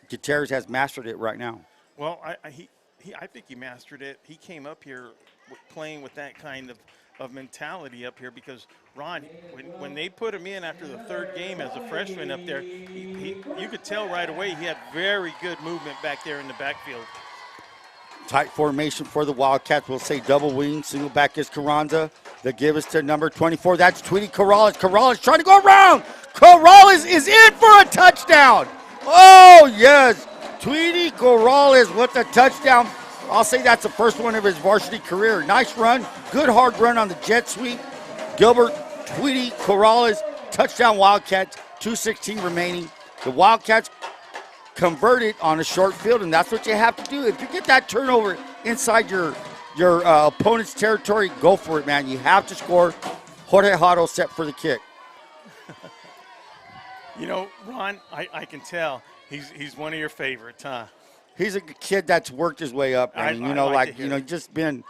Gutierrez has mastered it right now. Well, I think he mastered it. He came up here playing with that kind of mentality up here because, Ron, when they put him in after the 3rd game as a freshman up there, you could tell right away he had very good movement back there in the backfield. Tight formation for the Wildcats. We'll say double wing. Single back is Carranza. They give us to number 24. That's Tweety Corrales. Corrales trying to go around. Corrales is in for a touchdown. Oh, yes. Tweety Corrales with the touchdown. I'll say that's the first one of his varsity career. Nice run. Good hard run on the jet sweep. Gilbert, Tweety Corrales, touchdown Wildcats. 2:16 remaining. The Wildcats converted on a short field, and that's what you have to do. If you get that turnover inside your opponent's territory, go for it, man. You have to score. Jorge Hado set for the kick. Ron, I can tell he's one of your favorites, huh? He's a kid that's worked his way up, and just been.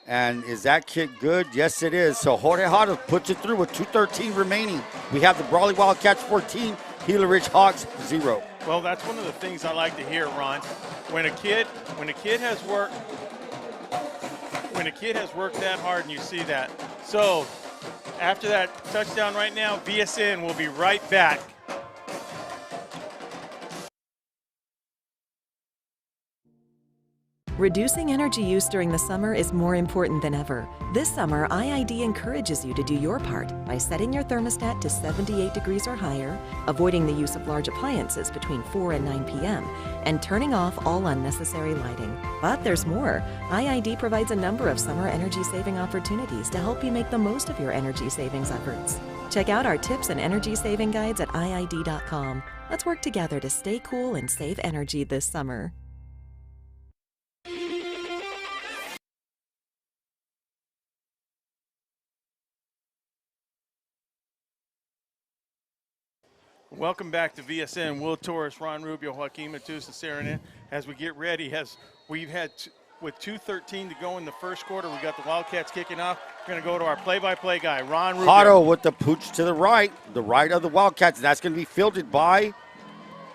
And is that kid good? Yes, it is. So Jorge Hado puts it through with 2:13 remaining. We have the Brawley Wildcats 14, Gila Ridge Hawks 0. Well, that's one of the things I like to hear, Ron. when a kid has worked that hard, and you see that. So after that touchdown right now, VSN will be right back. Reducing energy use during the summer is more important than ever. This summer, IID encourages you to do your part by setting your thermostat to 78 degrees or higher, avoiding the use of large appliances between 4 and 9 p.m., and turning off all unnecessary lighting. But there's more. IID provides a number of summer energy-saving opportunities to help you make the most of your energy savings efforts. Check out our tips and energy saving guides at IID.com. Let's work together to stay cool and save energy this summer. Welcome back to VSN. Will Torrez, Ron Rubio, Joaquin Matusa, Saranin. As we get ready, we've had with 2:13 to go in the first quarter, we got the Wildcats kicking off. We're going to go to our play-by-play guy, Ron Rubio. Hotto with the pooch to the right of the Wildcats. That's going to be fielded by,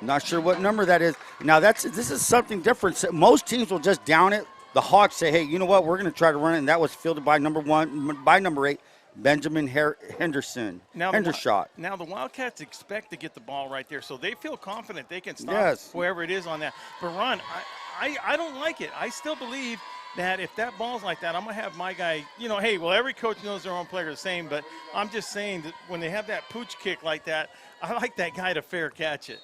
not sure what number that is. Now this is something different. Most teams will just down it. The Hawks say, hey, you know what? We're going to try to run it, and that was fielded by number 8. Benjamin Henderson. Now the Wildcats expect to get the ball right there, so they feel confident they can stop whoever it is on that. But, Ron, I don't like it. I still believe that if that ball's like that, I'm going to have my guy, hey, well, every coach knows their own player the same, but I'm just saying that when they have that pooch kick like that, I like that guy to fair catch it.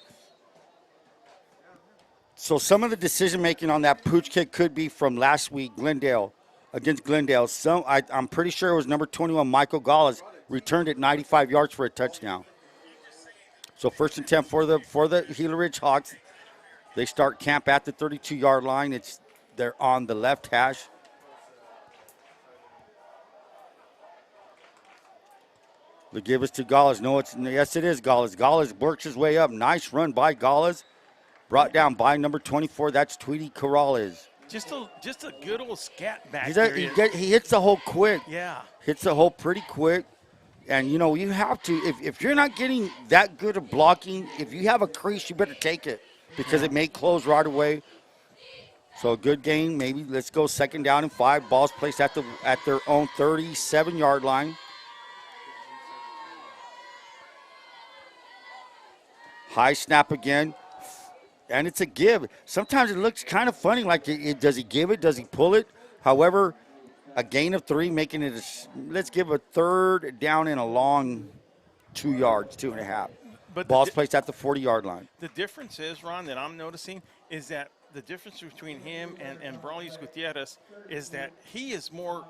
So some of the decision-making on that pooch kick could be from last week, against Glendale. I'm pretty sure it was number 21, Michael Gallas, returned it 95 yards for a touchdown. So first and 10 for the Gila Ridge Hawks. They start camp at the 32-yard line. They're on the left hash. The give is to Gallas. Yes, it is Gallas. Gallas works his way up. Nice run by Gallas. Brought down by number 24. That's Tweety Corrales. Just a good old scat back he hits the hole quick. Yeah. Hits the hole pretty quick. And, you have to, if you're not getting that good of blocking, if you have a crease, you better take it because it may close right away. So a good game. Maybe let's go 2nd down and 5. Ball's placed at their own 37-yard line. High snap again. And it's a give. Sometimes it looks kind of funny, like does he give it? Does he pull it? However, a gain of 3, making it let's give a 3rd down and a long 2 yards, 2.5. But ball's placed at the 40-yard line. The difference is, Ron, that I'm noticing is that the difference between him and Brawley's Gutierrez is that he is more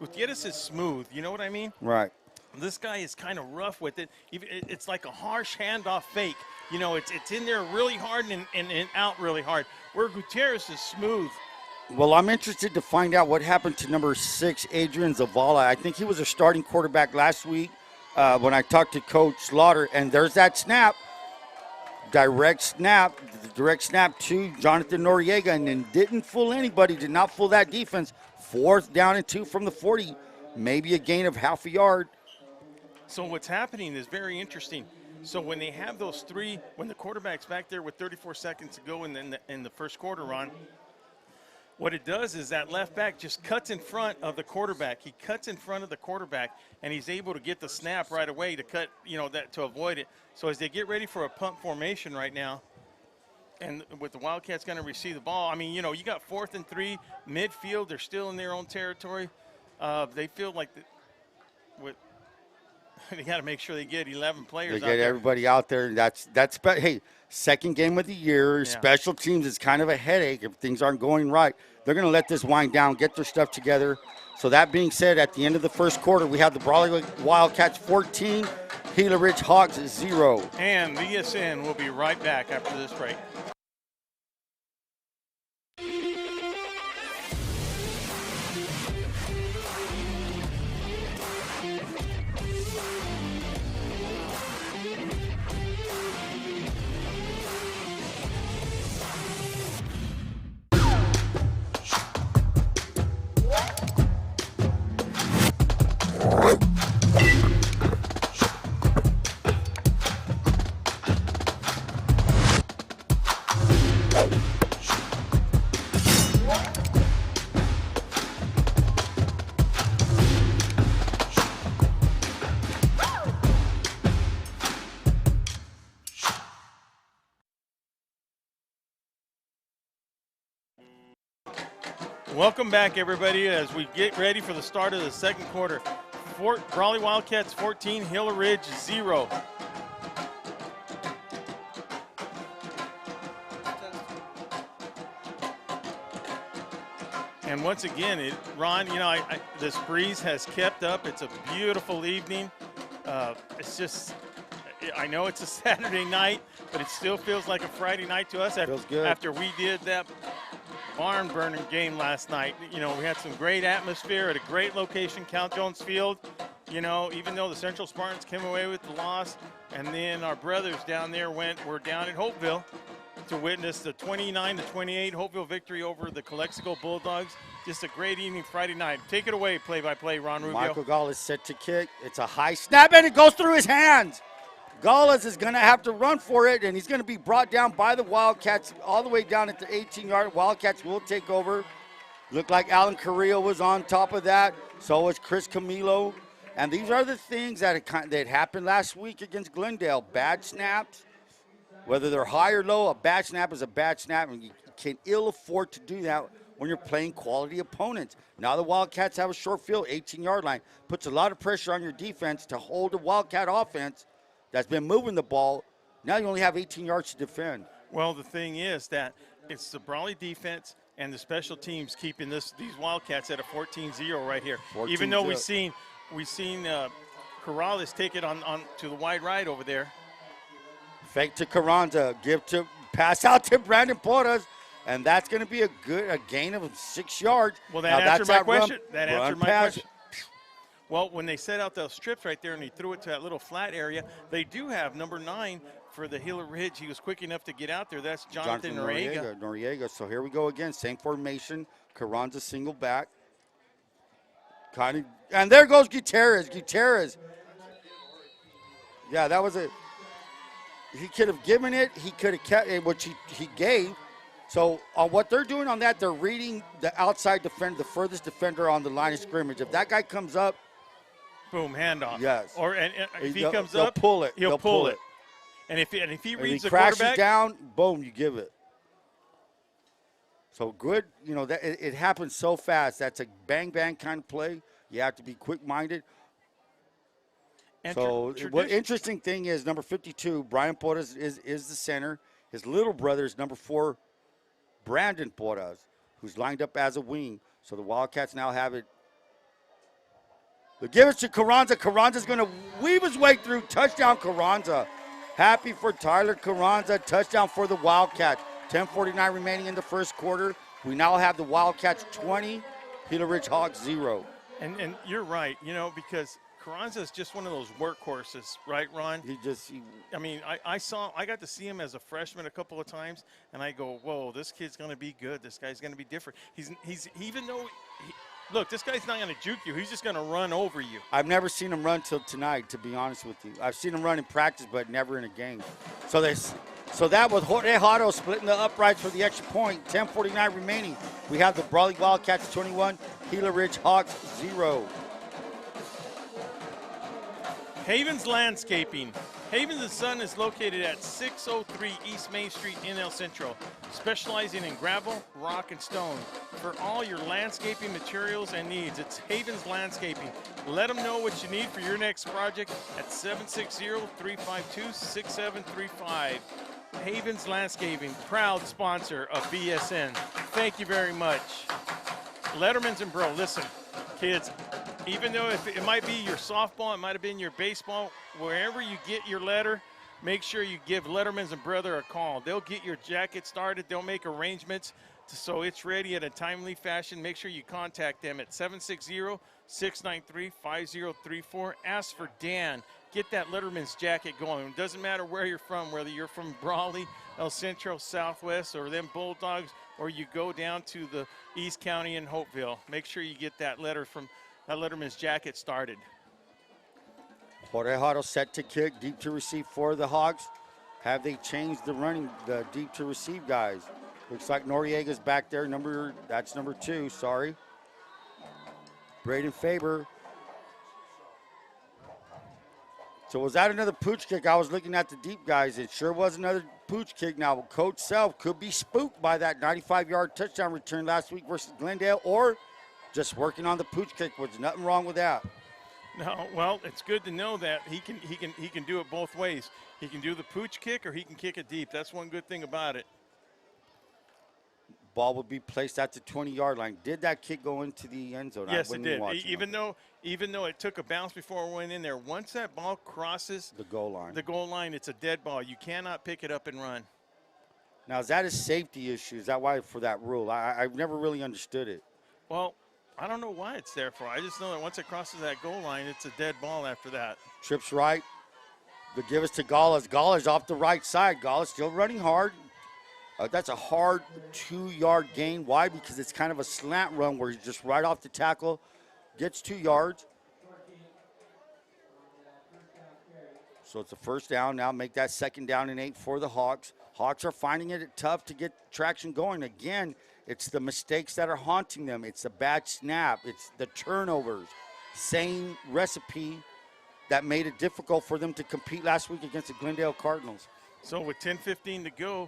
Gutierrez is smooth. You know what I mean? Right. This guy is kind of rough with it. It's like a harsh handoff fake. It's in there really hard and out really hard. Where Gutierrez is smooth. Well, I'm interested to find out what happened to number 6, Adrian Zavala. I think he was a starting quarterback last week when I talked to Coach Slaughter. And there's that snap. Direct snap to Jonathan Noriega, and then didn't fool anybody, did not fool that defense. 4th down and 2 from the 40. Maybe a gain of half a yard. So what's happening is very interesting. So when they have those 3, when the quarterback's back there with 34 seconds to go in the first quarter, Ron, what it does is that left back just cuts in front of the quarterback. He cuts in front of the quarterback, and he's able to get the snap right away to cut, that to avoid it. So as they get ready for a punt formation right now, and with the Wildcats going to receive the ball, you got 4th and 3, midfield, they're still in their own territory. They feel like they got to make sure they get 11 players. They get everybody out there. Hey, second game of the year. Yeah. Special teams is kind of a headache if things aren't going right. They're going to let this wind down, get their stuff together. So that being said, at the end of the first quarter, we have the Brawley Wildcats 14, Gila Ridge Hawks 0. And VSN will be right back after this break. Welcome back, everybody, as we get ready for the start of the second quarter. Brawley Wildcats 14, Gila Ridge 0. And once again, Ron, you know, this breeze has kept up. It's a beautiful evening. It's just, I know it's a Saturday night, but it still feels like a Friday night to us after we did that barn burning game last night. You know, we had some great atmosphere at a great location, Count Jones Field. You know, even though the Central Spartans came away with the loss, and then our brothers down there were down in Hopeville to witness the 29-28 Hopeville victory over the Calexico Bulldogs. Just a great evening Friday night. Take it away, play-by-play, Ron Rubio. Michael Gall is set to kick. It's a high snap, and it goes through his hands. Gullis is going to have to run for it, and he's going to be brought down by the Wildcats all the way down at the 18-yard. Wildcats will take over. Looked like Alan Carrillo was on top of that. So was Chris Camilo. And these are the things that happened last week against Glendale. Bad snaps, whether they're high or low, a bad snap is a bad snap, and you can ill afford to do that when you're playing quality opponents. Now the Wildcats have a short field, 18-yard line. Puts a lot of pressure on your defense to hold the Wildcat offense that's been moving the ball. Now you only have 18 yards to defend. Well, the thing is that it's the Brawley defense and the special teams keeping these Wildcats at a 14-0 right here. 14-0. Even though we've seen Corrales take it on to the wide right over there. Fake to Carranza, pass out to Brandon Porras, and that's going to be a gain of 6 yards. Well, that answered my question. That answered my question. Well, when they set out those strips right there and he threw it to that little flat area, they do have number 9 for the Gila Ridge. He was quick enough to get out there. That's Jonathan Noriega. So here we go again. Same formation. Carranza single back. And there goes Gutierrez. Yeah, that was he could have given it. He could have kept it, which he gave. So what they're doing on that, they're reading the outside defender, the furthest defender on the line of scrimmage. If that guy comes up, boom, handoff. Yes. Or if he comes up, pull it. He'll pull it. And if he reads the quarterback, crashes down, boom, you give it. So good, you know, that it happens so fast. That's a bang kind of play. You have to be quick-minded. And so what interesting thing is number 52, Brian Porras is the center. His little brother is number 4, Brandon Porras, who's lined up as a wing. So the Wildcats now have it. They give it to Carranza. Carranza's going to weave his way through. Touchdown, Carranza. Happy for Tyler Carranza. Touchdown for the Wildcats. 10:49 remaining in the first quarter. We now have the Wildcats 20, Gila Ridge Hawks 0. And you're right, you know, because Carranza is just one of those workhorses, right, Ron? I got to see him as a freshman a couple of times, and I go, whoa, this kid's going to be good. This guy's going to be different. Look, this guy's not going to juke you. He's just going to run over you. I've never seen him run till tonight, to be honest with you. I've seen him run in practice, but never in a game. So that was Jorge Haro splitting the uprights for the extra point. 10:49 remaining. We have the Brawley Wildcats 21, Gila Ridge Hawks 0. Havens Landscaping. Havens & Son is located at 603 East Main Street in El Centro, specializing in gravel, rock, and stone. For all your landscaping materials and needs, it's Havens Landscaping. Let them know what you need for your next project at 760-352-6735. Havens Landscaping, proud sponsor of VSN. Thank you very much. Letterman's and Bro, listen, kids, even though if it might be your softball, it might have been your baseball, wherever you get your letter, make sure you give Letterman's and Brother a call. They'll get your jacket started. They'll make arrangements so it's ready at a timely fashion. Make sure you contact them at 760-693-5034. Ask for Dan. Get that Letterman's jacket going. It doesn't matter where you're from, whether you're from Brawley, El Centro, Southwest, or them Bulldogs, or you go down to the East County in Hopeville. Make sure you get that Letterman's jacket started. Jorge Haro set to kick, deep to receive for the Hawks. Have they changed the deep to receive guys? Looks like Noriega's back there. That's number 2, sorry. Braden Faber. So was that another pooch kick? I was looking at the deep guys. It sure was another pooch kick. Now, Coach Self could be spooked by that 95-yard touchdown return last week versus Glendale, or just working on the pooch kick. There's nothing wrong with that. No, well, it's good to know that he can do it both ways. He can do the pooch kick or he can kick it deep. That's one good thing about it. Ball would be placed at the 20-yard line. Did that kick go into the end zone? Yes, it did. Even though it took a bounce before it went in there, once that ball crosses the goal line, it's a dead ball. You cannot pick it up and run. Now, is that a safety issue? Is that why for that rule? I've never really understood it. Well, I don't know why it's there for. I just know that once it crosses that goal line, it's a dead ball after that. Trips right. The give us to Gallas. Gallas off the right side. Gallas still running hard. That's a hard 2-yard gain. Why? Because it's kind of a slant run where he's just right off the tackle, gets 2 yards. So it's a first down. Now make that 2nd down and 8 for the Hawks. Hawks are finding it tough to get traction going. Again, it's the mistakes that are haunting them. It's the bad snap. It's the turnovers. Same recipe that made it difficult for them to compete last week against the Glendale Cardinals. So with 10:15 to go,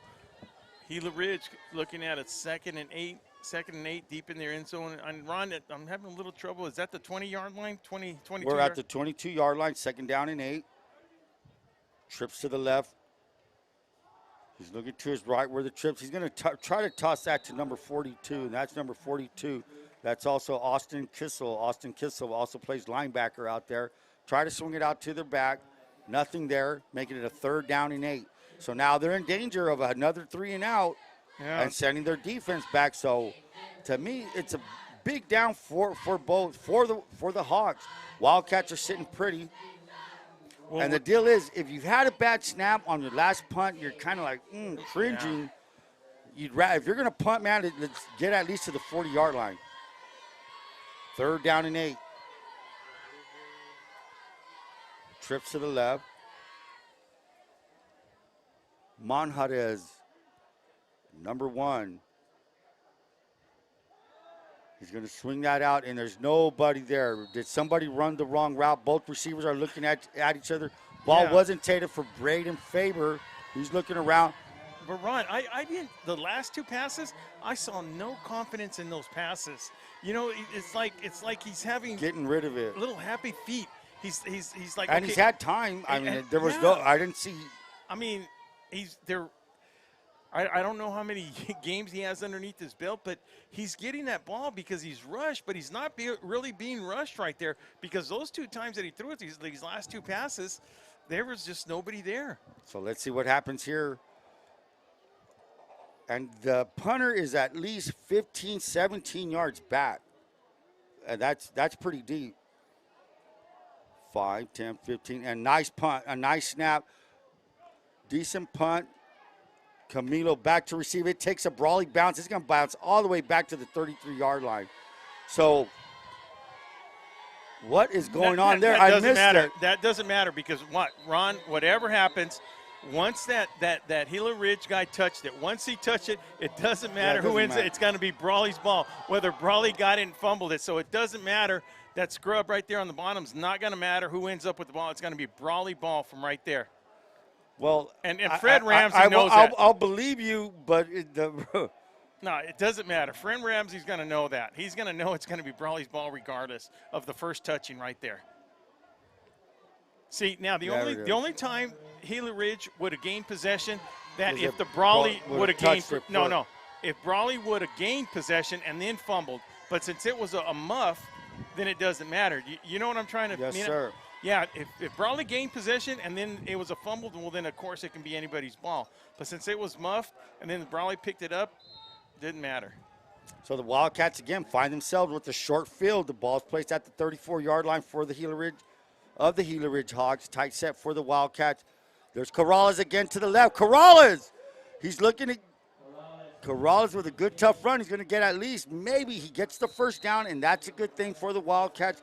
Gila Ridge looking at a 2nd and 8 deep in their end zone. And Ron, I'm having a little trouble. Is that the 20-yard line? 22? We're at the 22-yard line, 2nd down and 8. Trips to the left. He's looking to his right where the trips. He's going to try to toss that to number 42, and that's number 42. That's also Austin Kissel. Austin Kissel also plays linebacker out there. Try to swing it out to their back. Nothing there, making it a 3rd down and 8. So now they're in danger of another 3 and out and sending their defense back. So to me, it's a big down for the Hawks. Wildcats are sitting pretty. Well, and the deal is, if you've had a bad snap on your last punt, you're kind of like cringing. Yeah. If you're going to punt, man, let's get at least to the 40-yard line. 3rd down and 8. Trips to the left. Manjarez, number 1. He's going to swing that out, and there's nobody there. Did somebody run the wrong route? Both receivers are looking at each other. Ball wasn't taken for Braden Faber. He's looking around. But Ron, I didn't. The last 2 passes, I saw no confidence in those passes. You know, it's like he's getting rid of it. Little happy feet. He's like, and he's had time. I mean, there was no. I didn't see. I mean, he's there. I don't know how many games he has underneath his belt, but he's getting that ball because he's rushed, but he's not really being rushed right there, because those 2 times that he threw it, these last 2 passes, there was just nobody there. So let's see what happens here. And the punter is at least 15, 17 yards back. And that's pretty deep. 5, 10, 15, and nice punt, a nice snap. Decent punt. Camilo back to receive. It takes a Brawley bounce. It's going to bounce all the way back to the 33-yard line. So what is going on there? I missed it. That doesn't matter because Ron, whatever happens, once that Gila Ridge guy touched it, once he touched it, it doesn't matter who wins it. It's going to be Brawley's ball, whether Brawley got it and fumbled it. So it doesn't matter. That scrub right there on the bottom is not going to matter who ends up with the ball. It's going to be Brawley ball from right there. Well, and Fred Ramsey knows that. I'll believe you, but no, it doesn't matter. Fred Ramsey's going to know that. He's going to know it's going to be Brawley's ball regardless of the first touching right there. See, now the only time Gila Ridge would have gained possession, that if the Brawley would have gained if Brawley would have gained possession and then fumbled, but since it was a muff, then it doesn't matter. You know what I'm trying to Yes, sir. Yeah, if Brawley gained possession and then it was a fumble, well, then, of course, it can be anybody's ball. But since it was muffed and then Brawley picked it up, didn't matter. So the Wildcats, again, find themselves with a short field. The ball's placed at the 34-yard line for the Gila Ridge Hawks. Tight set for the Wildcats. There's Corrales again to the left. Corrales! He's looking at Corrales with a good, tough run. He's going to get at least, maybe he gets the first down, and that's a good thing for the Wildcats.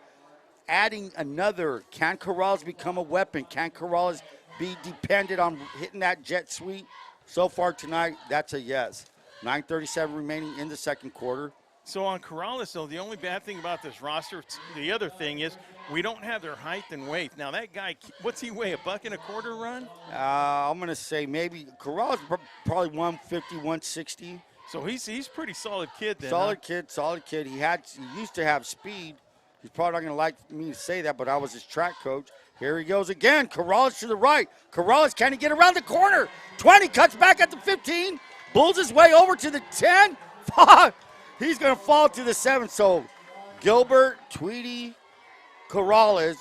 Adding another, can Corrales become a weapon? Can Corrales be dependent on hitting that jet sweep? So far tonight, that's a yes. 9:37 remaining in the 2nd quarter. So on Corrales, though, the only bad thing about this roster, the other thing is we don't have their height and weight. Now that guy, what's he weigh? $1.25 run? I'm gonna say maybe Corrales probably 150, 160. So he's pretty solid kid then. Solid kid. He used to have speed. He's probably not gonna like me to say that, but I was his track coach. Here he goes again. Corrales to the right. Corrales, can he get around the corner? 20, cuts back at the 15. Bulls his way over to the 10. 5. He's going to fall to the 7. So Gilbert, Tweedy, Corrales,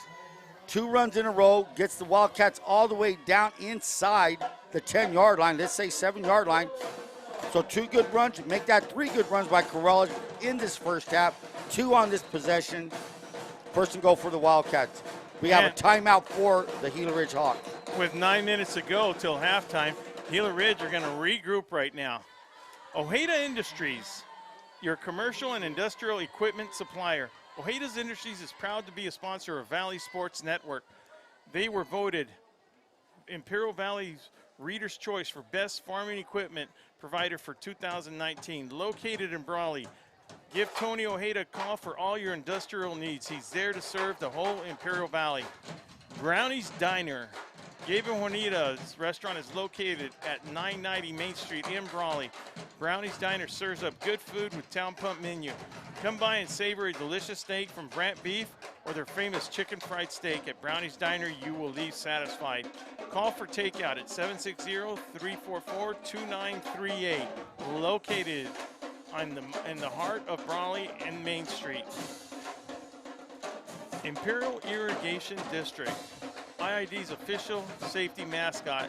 2 runs in a row, gets the Wildcats all the way down inside the 10-yard line. Let's say 7-yard line. So 2 good runs. Make that 3 good runs by Corrales in this first half. 2 on this possession. First and goal for the Wildcats. We have a timeout for the Gila Ridge Hawks. With 9 minutes to go till halftime, Gila Ridge are going to regroup right now. Ojeda Industries, your commercial and industrial equipment supplier. Ojeda's Industries is proud to be a sponsor of Valley Sports Network. They were voted Imperial Valley's Reader's Choice for Best Farming Equipment Provider for 2019. Located in Brawley. Give Tony Ojeda a call for all your industrial needs. He's there to serve the whole Imperial Valley. Brownie's Diner. Gabe and Juanita's restaurant is located at 990 Main Street in Brawley. Brownie's Diner serves up good food with Town Pump menu. Come by and savor a delicious steak from Brant Beef or their famous chicken fried steak. At Brownie's Diner, you will leave satisfied. Call for takeout at 760-344-2938. Located in the heart of Brawley and Main Street. Imperial Irrigation District, IID's official safety mascot,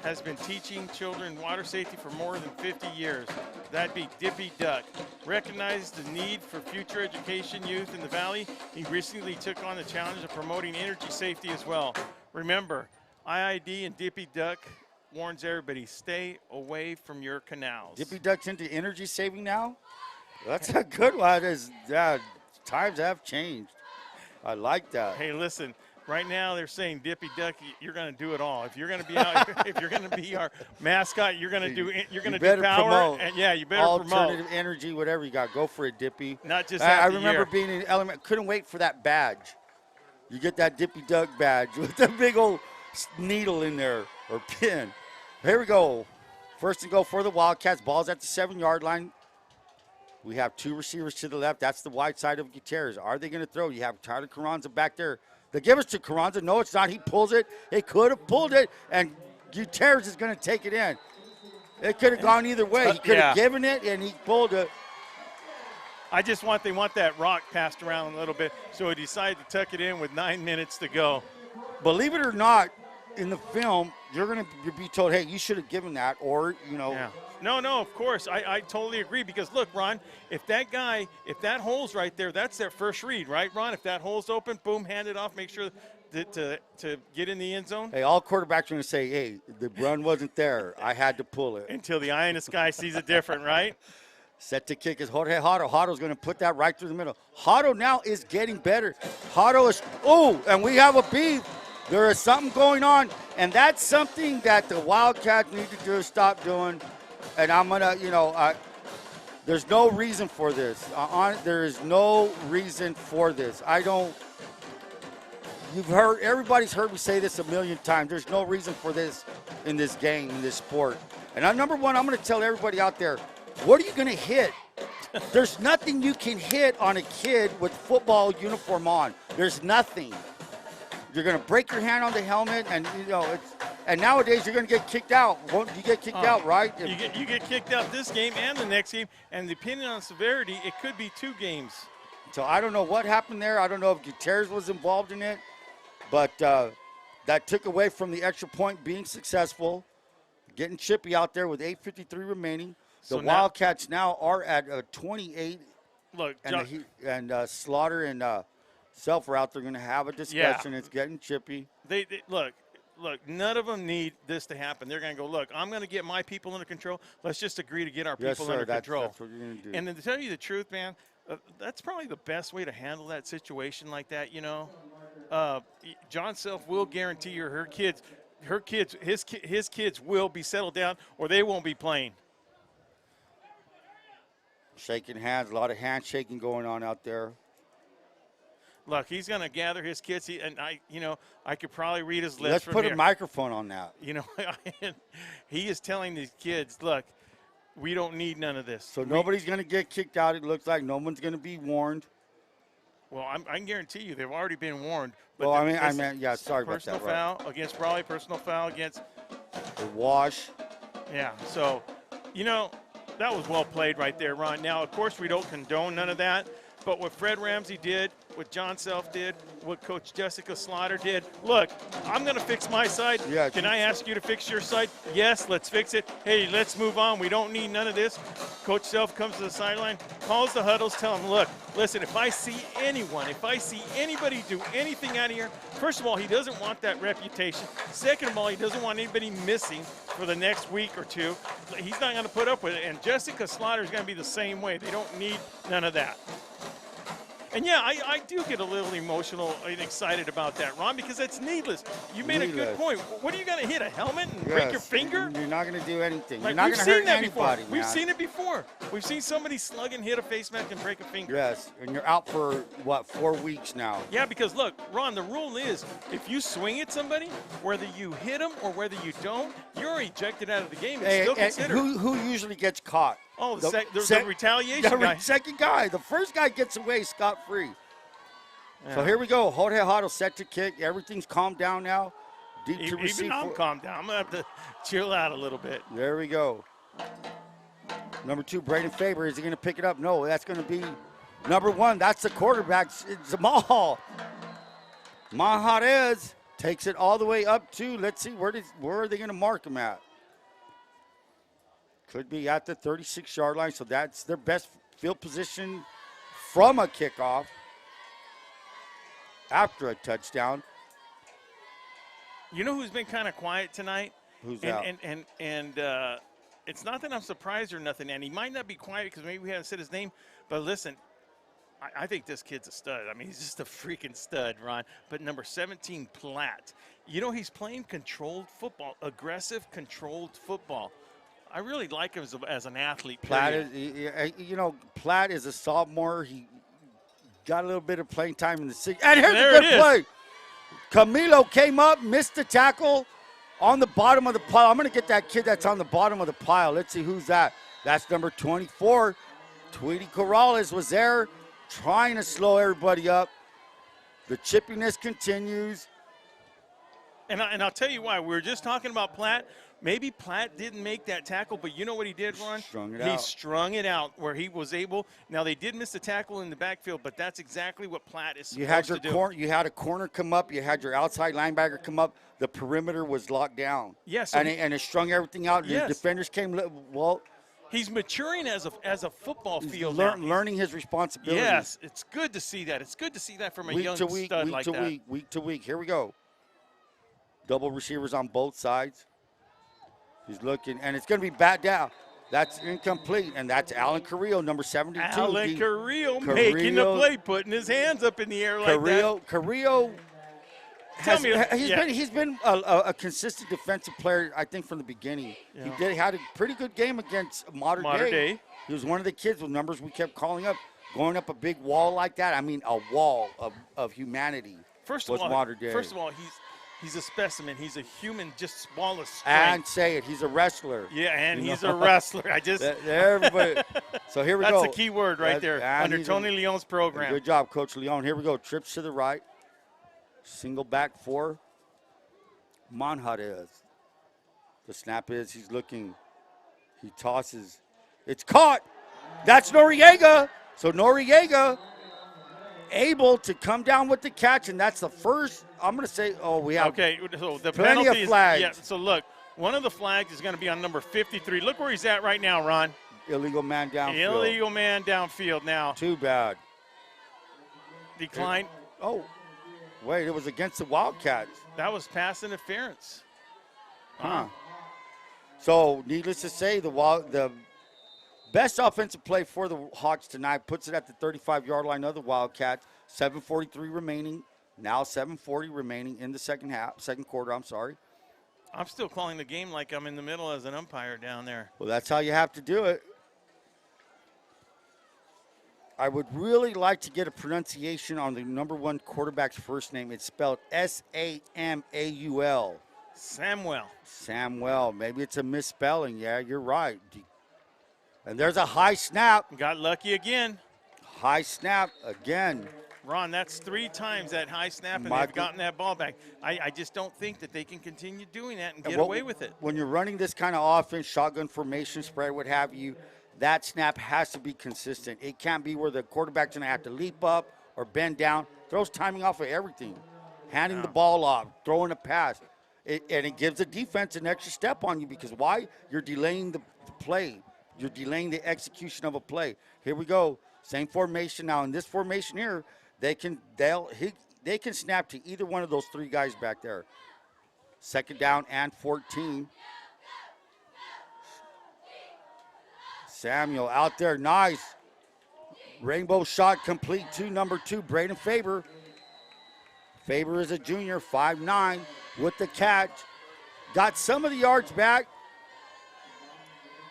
has been teaching children water safety for more than 50 years. That'd be Dippy Duck. Recognized the need for future education youth in the Valley, he recently took on the challenge of promoting energy safety as well. Remember, IID and Dippy Duck warns everybody, stay away from your canals. Dippy Duck's into energy saving now? That's a good one. Times have changed. I like that. Hey, listen, right now they're saying, Dippy Duck, you're going to do it all. If you're going to be out, if you're going to be our mascot, you're going to do power. Promote and yeah, you better alternative promote. energy, whatever you got. Go for it, Dippy. Not just I remember being in element. Couldn't wait for that badge. You get that Dippy Duck badge with the big old needle in there or pin. Here we go. First and goal for the Wildcats. Ball's at the 7-yard line. We have 2 receivers to the left. That's the wide side of Gutierrez. Are they going to throw? You have Tyler Carranza back there. They give us to Carranza. No, it's not. He pulls it. He could have pulled it, and Gutierrez is going to take it in. It could have gone either way. He could have given it, and he pulled it. They want that rock passed around a little bit, so he decided to tuck it in with 9 minutes to go. Believe it or not, in the film, you're going to be told, hey, you should have given that, or, Yeah. No, of course. I totally agree because, look, Ron, if that hole's right there, that's their first read, right, Ron? If that hole's open, boom, hand it off, make sure to get in the end zone. Hey, all quarterbacks are going to say, hey, the run wasn't there. I had to pull it. Until the eye in the sky sees it different, right? Set to kick is Jorge Hotto. Hotto's going to put that right through the middle. Hotto now is getting better. Hotto is, and we have a beef. There is something going on, and that's something that the Wildcats need to do, stop doing. And I'm going to, there's no reason for this. There is no reason for this. Everybody's heard me say this a million times. There's no reason for this in this game, in this sport. And number one, I'm going to tell everybody out there, what are you going to hit? There's nothing you can hit on a kid with football uniform on. There's nothing. You're going to break your hand on the helmet, and and nowadays you're going to get kicked out. Won't you get kicked out, right? You get kicked out this game and the next game, and depending on severity, it could be 2 games. So I don't know what happened there. I don't know if Gutierrez was involved in it, but that took away from the extra point being successful. Getting chippy out there with 8:53 remaining. The Wildcats now are at 28. Look, and Slaughter and Self are out there going to have a discussion. Yeah. It's getting chippy. They look, none of them need this to happen. They're going to go, look, I'm going to get my people under control. Let's just agree to get our people under control. That's what you're going to do. And then to tell you the truth, man, that's probably the best way to handle that situation like that, John Self will guarantee you his kids will be settled down or they won't be playing. Shaking hands, a lot of handshaking going on out there. Look, he's going to gather his kids, I could probably read his lips. Let's from put here. a microphone on that. He is telling these kids, look, we don't need none of this. So nobody's going to get kicked out. It looks like no one's going to be warned. Well, I can guarantee you they've already been warned. But Well, I meant, yeah, sorry about that. Personal foul against Brawley, personal foul against. The wash. Yeah, so, that was well played right there, Ron. Now, of course, we don't condone none of that, but what Fred Ramsey did, what John Self did, what Coach Jessica Slaughter did, look, I'm going to fix my side. Yeah, Can I ask you to fix your side? Yes, let's fix it. Hey, let's move on. We don't need none of this. Coach Self comes to the sideline, calls the huddles, tell them, look, listen, if I see anybody do anything out of here, first of all, he doesn't want that reputation. Second of all, he doesn't want anybody missing for the next week or two. He's not going to put up with it. And Jessica Slaughter is going to be the same way. They don't need none of that. And, yeah, I do get a little emotional and excited about that, Ron, because that's needless. You made a good point. What are you going to hit, a helmet and break your finger? You're not going to do anything. Like, You're not going to hurt anybody, man. We've seen it before. We've seen somebody slug and hit a face mask and break a finger. Yes, and you're out for, 4 weeks now. Yeah, because, look, Ron, the rule is if you swing at somebody, whether you hit them or whether you don't, you're ejected out of the game. It's still considered. Who usually gets caught? Oh, the retaliation guy. The second guy. The first guy gets away scot-free. Yeah. So here we go. Hold head huddle, set to kick. Everything's calmed down now. Deep to receive. Even I'm calmed down. I'm going to have to chill out a little bit. There we go. Number 2, Braden Faber. Is he going to pick it up? No, that's going to be number 1. That's the quarterback, Zamal. Maharez takes it all the way up to, let's see, where are they going to mark him at? Could be at the 36-yard line, so that's their best field position from a kickoff after a touchdown. You know who's been kind of quiet tonight? Who's that? And it's not that I'm surprised or nothing, and he might not be quiet because maybe we haven't said his name, but listen, I think this kid's a stud. I mean, he's just a freaking stud, Ron. But number 17, Platt. He's playing controlled football, aggressive, controlled football. I really like him as an athlete. Platt Platt is a sophomore. He got a little bit of playing time in the city. And here's a good play. Camilo came up, missed the tackle on the bottom of the pile. I'm going to get that kid that's on the bottom of the pile. Let's see who's that. That's number 24. Tweety Corrales was there trying to slow everybody up. The chippiness continues. And I'll tell you why. We were just talking about Platt. Maybe Platt didn't make that tackle, but you know what he did, Ron? He strung it out where he was able. Now, they did miss the tackle in the backfield, but that's exactly what Platt is supposed to do. You had a corner come up. You had your outside linebacker come up. The perimeter was locked down. Yes. And it strung everything out. Yes. The defenders came, well. He's maturing as a football field. Learning his responsibilities. Yes, it's good to see that. It's good to see that from a young stud like that. Week to week. Here we go. Double receivers on both sides. He's looking, and it's going to be bat down. That's incomplete, and that's Alan Carrillo, number 72. Alan Carrillo making the play, putting his hands up in the air like that. Carrillo he's been a consistent defensive player, I think, from the beginning. Yeah. He had a pretty good game against Modern Day. He was one of the kids with numbers we kept calling up, going up a big wall like that. I mean, a wall of humanity. First of all, he's a specimen. He's a human, just ball of strength. And say it. He's a wrestler. Yeah, and he's a wrestler. Everybody. So here we go. That's a key word right there under Tony Leon's program. Good job, Coach Leon. Here we go. Trips to the right. Single back 4. Manjarez. The snap is he's looking. He tosses. It's caught. That's Noriega. So Noriega able to come down with the catch, and that's the first. I'm going to say, we have so the plenty penalty of flags. Yeah, so look, one of the flags is going to be on number 53. Look where he's at right now, Ron. Illegal man downfield. Illegal man downfield now. Too bad. Decline. Wait, it was against the Wildcats. That was pass interference. Huh. So, needless to say, the best offensive play for the Hawks tonight puts it at the 35-yard line of the Wildcats. 7:43 remaining. Now 7:40 remaining in the second quarter. I'm still calling the game like I'm in the middle as an umpire down there. Well, that's how you have to do it. I would really like to get a pronunciation on the number one quarterback's first name. It's spelled Samaul. Samuel. Samuel. Maybe it's a misspelling. Yeah, you're right. And there's a high snap. Got lucky again. High snap again. Ron, that's 3 times that high snap, and they've gotten that ball back. I just don't think that they can continue doing that and get away with it. When you're running this kind of offense, shotgun formation, spread, what have you, that snap has to be consistent. It can't be where the quarterback's going to have to leap up or bend down. Throws timing off of everything. Handing the ball off, throwing a pass. And it gives the defense an extra step on you because why? You're delaying the play. You're delaying the execution of a play. Here we go. Same formation. Now, in this formation here, they can snap to either one of those 3 guys back there. 2nd down and 14. Samuel out there, nice. Rainbow shot complete to number 2, Braden Faber. Faber is a junior, 5'9", with the catch. Got some of the yards back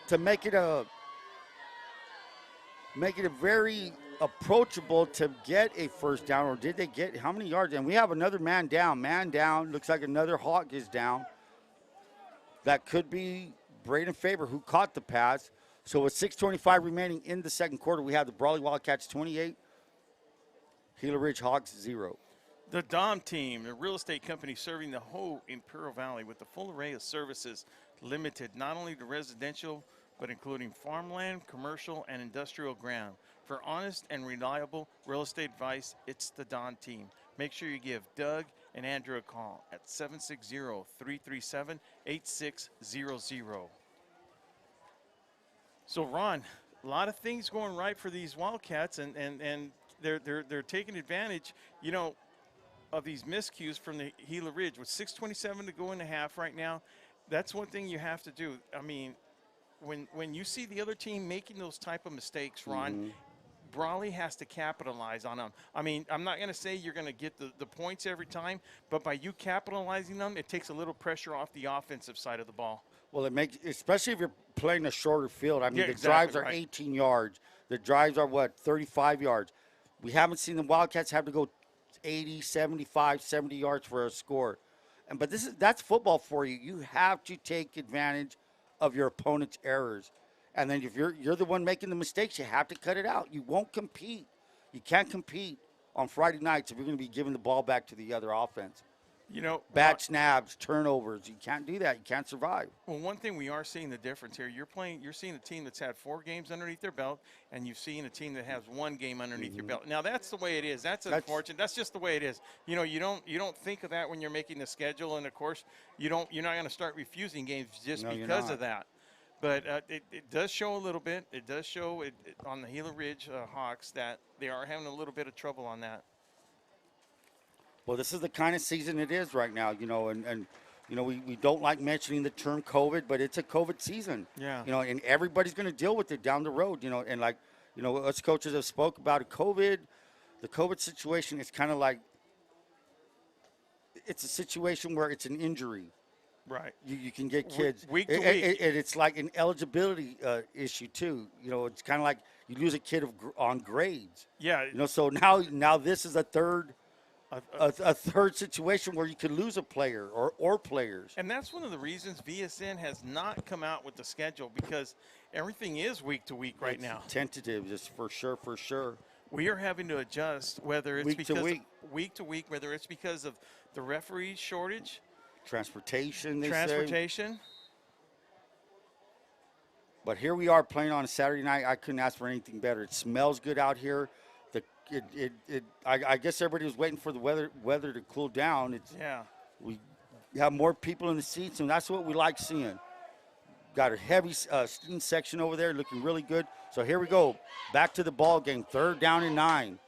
to make it a very approachable to get a first down. Or did they get how many yards? And we have another man down. Man down. Looks like another Hawk is down. That could be Braden Faber, who caught the pass. So with 6:25 remaining in the second quarter, we have the Brawley Wildcats 28, Gila Ridge Hawks 0. The Dom team, a real estate company serving the whole Imperial Valley with a full array of services limited not only to residential, but including farmland, commercial, and industrial ground. For honest and reliable real estate advice, it's the Dom team. Make sure you give Doug and Andrew a call at 760-337-8600. So, Ron, a lot of things going right for these Wildcats, and they're taking advantage, of these miscues from the Gila Ridge. With 6:27 to go in the half right now, that's one thing you have to do. I mean, when you see the other team making those type of mistakes, Ron, Brawley has to capitalize on them. I mean, I'm not going to say you're going to get the points every time, but by you capitalizing them, it takes a little pressure off the offensive side of the ball. Well, it makes, especially if you're playing a shorter field. I mean, Yeah, the exactly drives are right. 18 yards. The drives are, 35 yards. We haven't seen the Wildcats have to go 80, 75, 70 yards for a score. But that's football for you. You have to take advantage of your opponent's errors. And then if you're the one making the mistakes, you have to cut it out. You won't compete. You can't compete on Friday nights if you're going to be giving the ball back to the other offense. Bad snaps, turnovers. You can't do that. You can't survive. Well, one thing we are seeing the difference here. You're seeing a team that's had 4 games underneath their belt, and you've seen a team that has 1 game underneath your belt. Now that's the way it is. That's unfortunate. That's just the way it is. You don't think of that when you're making the schedule, and of course you're not going to start refusing games just because of that. But it does show a little bit. It does show on the Gila Ridge Hawks that they are having a little bit of trouble on that. Well, this is the kind of season it is right now, and we don't like mentioning the term COVID, but it's a COVID season. Yeah. And everybody's going to deal with it down the road, and us coaches have spoke about it. The COVID situation is kind of like, it's a situation where it's an injury. Right. You can get kids. Week to week. It's like an eligibility issue, too. It's kind of like you lose a kid on grades. Yeah. So now this is a third situation where you could lose a player or players. And that's one of the reasons VSN has not come out with the schedule, because everything is week to week right now. Tentative, just for sure. We are having to adjust whether it's week to week, whether it's because of the referee shortage, transportation. But here we are playing on a Saturday night. I couldn't ask for anything better. It smells good out here. I guess everybody was waiting for the weather to cool down. We have more people in the seats, and that's what we like seeing. Got a heavy student section over there looking really good. So here we go. Back to the ball game. 3rd down and 9.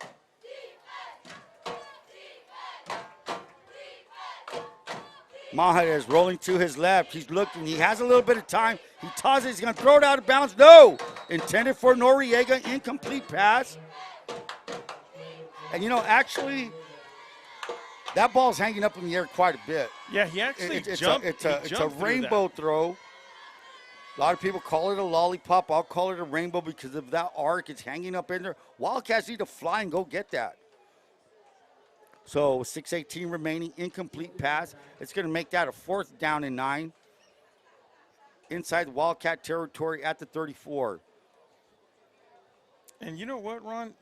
Maha is rolling to his left. He's looking. He has a little bit of time. He tosses. He's going to throw it out of bounds. No! Intended for Noriega. Incomplete pass. And, actually, that ball's hanging up in the air quite a bit. Yeah, he actually It's jumped. a rainbow throw. A lot of people call it a lollipop. I'll call it a rainbow because of that arc. It's hanging up in there. Wildcats need to fly and go get that. So 6:18 remaining, incomplete pass. It's going to make that a 4th down and 9. Inside Wildcat territory at the 34. And you know what, Ron?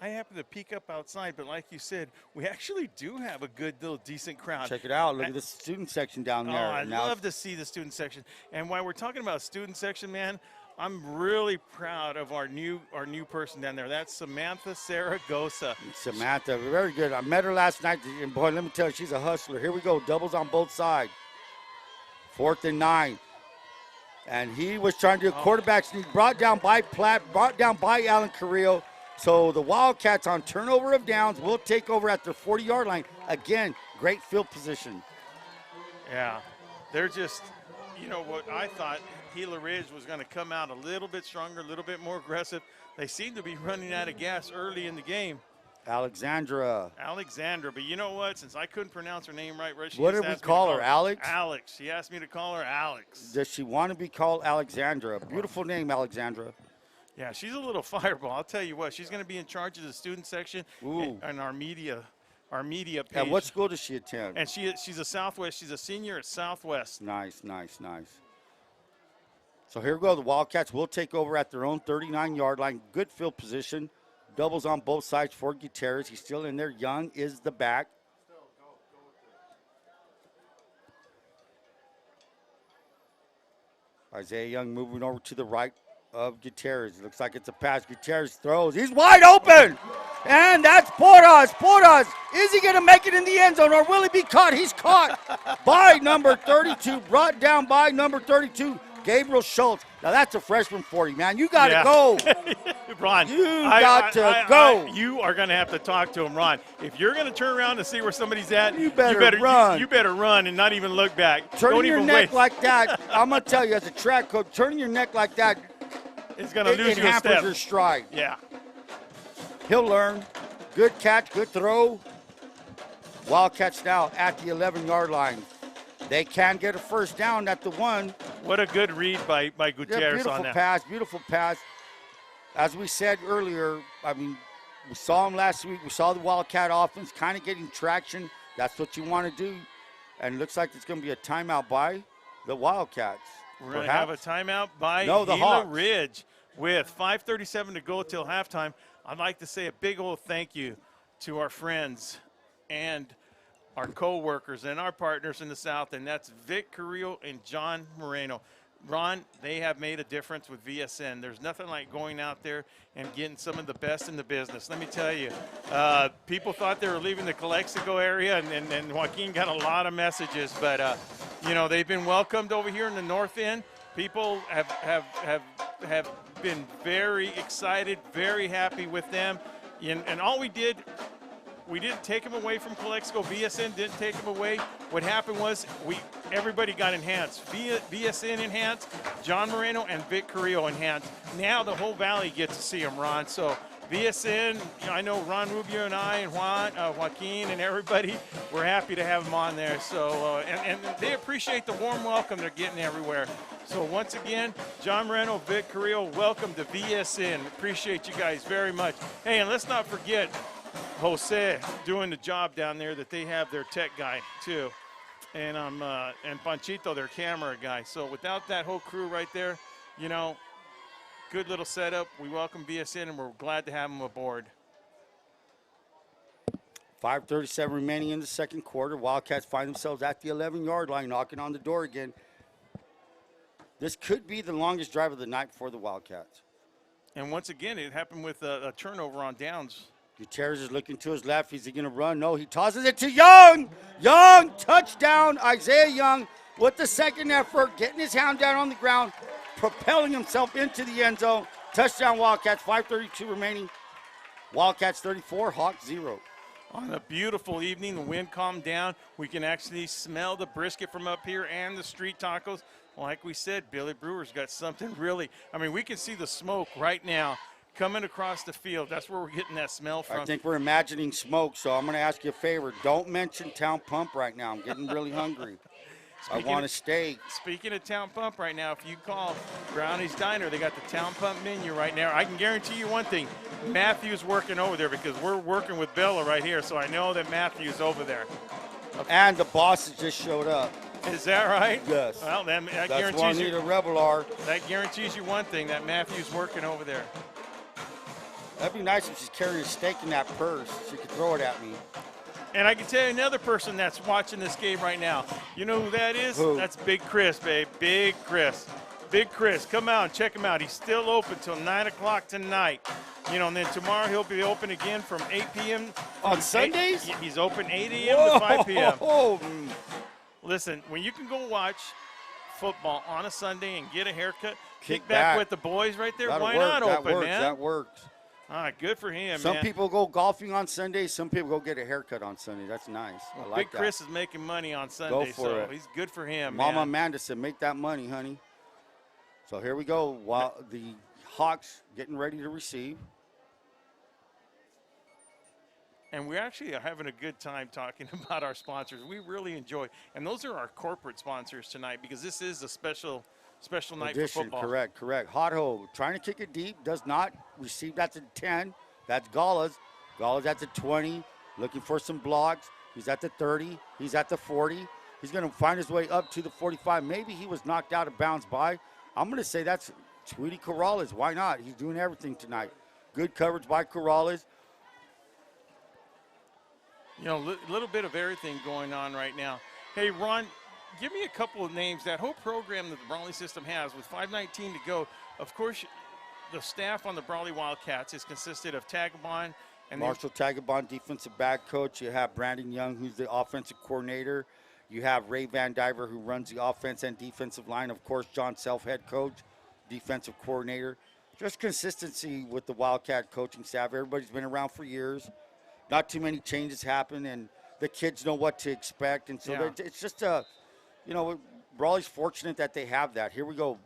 I happen to peek up outside, but like you said, we actually do have a good little decent crowd. Check it out. Look at the student section down there. I love to see the student section. And while we're talking about student section, man, I'm really proud of our new person down there. That's Samantha Saragosa. Samantha, very good. I met her last night, and boy, let me tell you, she's a hustler. Here we go, doubles on both sides. 4th and 9. And he was trying to do a quarterback sneak, brought down by Platt, brought down by Alan Carrillo. So the Wildcats on turnover of downs will take over at their 40-yard line. Again, great field position. Yeah, they're just, you know what, I thought Gila Ridge was going to come out a little bit stronger, a little bit more aggressive. They seem to be running out of gas early in the game. Alexandra, but you know what? Since I couldn't pronounce her name right, what did we call her, Alex? Alex. She asked me to call her Alex. Does she want to be called Alexandra? Beautiful name, Alexandra. Yeah, she's a little fireball. I'll tell you what, she's going to be in charge of the student section and our media page. And what school does she attend? And she's a Southwest. She's a senior at Southwest. Nice. So here we go. The Wildcats will take over at their own 39-yard line. Good field position. Doubles on both sides for Gutierrez. He's still in there. Young is the back. Isaiah Young moving over to the right of Gutierrez. Looks like it's a pass. Gutierrez throws. He's wide open. And that's Porras. Is he going to make it in the end zone or will he be caught? He's caught by number 32. Brought down by number 32. Gabriel Schultz. Now that's a freshman for you, man. You got to go. Ron, you got to go. You are going to have to talk to him, Ron. If you're going to turn around to see where somebody's at, you better run. You better run and not even look back. Turning your neck like that, I'm going to tell you as a track coach, turning your neck like that, it's going to lose you a step. It hampers your stride. Yeah. He'll learn. Good catch, good throw. Wildcats now at the 11-yard line. They can get a first down at the 1. What a good read by Gutierrez on that. Beautiful pass. As we said earlier, I mean, we saw him last week. We saw the Wildcat offense kind of getting traction. That's what you want to do. And it looks like it's going to be a timeout by the Wildcats. We're going to have a timeout by the Gila Ridge with 5:37 to go till halftime. I'd like to say a big old thank you to our friends and our co-workers and our partners in the South, and that's Vic Carrillo and John Moreno. Ron, they have made a difference with VSN. There's nothing like going out there and getting some of the best in the business. Let me tell you, people thought they were leaving the Calexico area, and Joaquin got a lot of messages, but you know, they've been welcomed over here in the North End. People have been very excited, very happy with them, and all we didn't take them away from Calexico. VSN didn't take them away. What happened was everybody got enhanced. VSN enhanced, John Moreno and Vic Carrillo enhanced. Now the whole valley gets to see them, Ron. So VSN, I know Ron Rubio and I and Joaquin and everybody, we're happy to have them on there. So and they appreciate the warm welcome they're getting everywhere. So once again, John Moreno, Vic Carrillo, welcome to VSN. Appreciate you guys very much. Hey, and let's not forget Jose doing the job down there, that they have their tech guy too, and Panchito, their camera guy. So without that whole crew right there, you know, good little setup. We welcome VSN and we're glad to have them aboard. 5:37 remaining in the second quarter. Wildcats find themselves at the 11-yard line, knocking on the door again. This could be the longest drive of the night for the Wildcats. And once again, it happened with a turnover on downs. Gutierrez is looking to his left. Is he going to run? No, he tosses it to Young. Young, touchdown. Isaiah Young with the second effort, getting his hand down on the ground, propelling himself into the end zone. Touchdown Wildcats, 5:32 remaining. Wildcats 34, Hawks 0. On a beautiful evening, the wind calmed down. We can actually smell the brisket from up here and the street tacos. Like we said, Billy Brewer's got something really, I mean, we can see the smoke right now coming across the field. That's where we're getting that smell from. I think we're imagining smoke, so I'm going to ask you a favor. Don't mention Town Pump right now. I'm getting really hungry. I want a steak. Speaking of Town Pump right now, if you call Brownie's Diner, they got the Town Pump menu right now. I can guarantee you one thing. Matthew's working over there because we're working with Bella right here, so I know that Matthew's over there. And the bosses just showed up. Is that right? Yes. Well, that That's guarantees Juanita you. Revelar. That guarantees you one thing, that Matthew's working over there. That'd be nice if she's carrying a steak in that purse. She could throw it at me. And I can tell you another person that's watching this game right now. You know who that is? Who? That's Big Chris, babe. Big Chris. Big Chris. Come out and check him out. He's still open till 9 o'clock tonight. You know, and then tomorrow he'll be open again from 8 p.m. On Sundays? He's open 8 a.m. to 5 p.m. Whoa. Listen, when you can go watch football on a Sunday and get a haircut, kick back. back with the boys right there, That'll why work. not That open, works. man? That works. All right, good for him, Some man. people go golfing on Sunday. Some people go get a haircut on Sunday. That's nice. I like Big that. Chris is making money on Sunday, for so it. he's good for him, Mama man. Amanda said, make that money, honey. So here we go. While the Hawks getting ready to receive. And we actually are having a good time talking about our sponsors. We really enjoy, and those are our corporate sponsors tonight because this is a special night Edition, for football. correct. Hot Ho trying to kick it deep, does not. Receive at the 10. That's Gala's. Gala's at the 20, looking for some blocks. He's at the 30. He's at the 40. He's going to find his way up to the 45. Maybe he was knocked out of bounds by. I'm going to say that's Tweety Corrales. Why not? He's doing everything tonight. Good coverage by Corrales. You know, a little bit of everything going on right now. Hey, Ron, give me a couple of names. That whole program that the Brawley system has with 5:19 to go. Of course, the staff on the Brawley Wildcats is consisted of Tagabon and Marshall Tagabon, defensive back coach. You have Brandon Young, who's the offensive coordinator. You have Ray Van Diver, who runs the offense and defensive line. Of course, John Self, head coach, defensive coordinator. Just consistency with the Wildcat coaching staff. Everybody's been around for years. Not too many changes happen, and the kids know what to expect. And so it's just Brawley's fortunate that they have that. Here we go.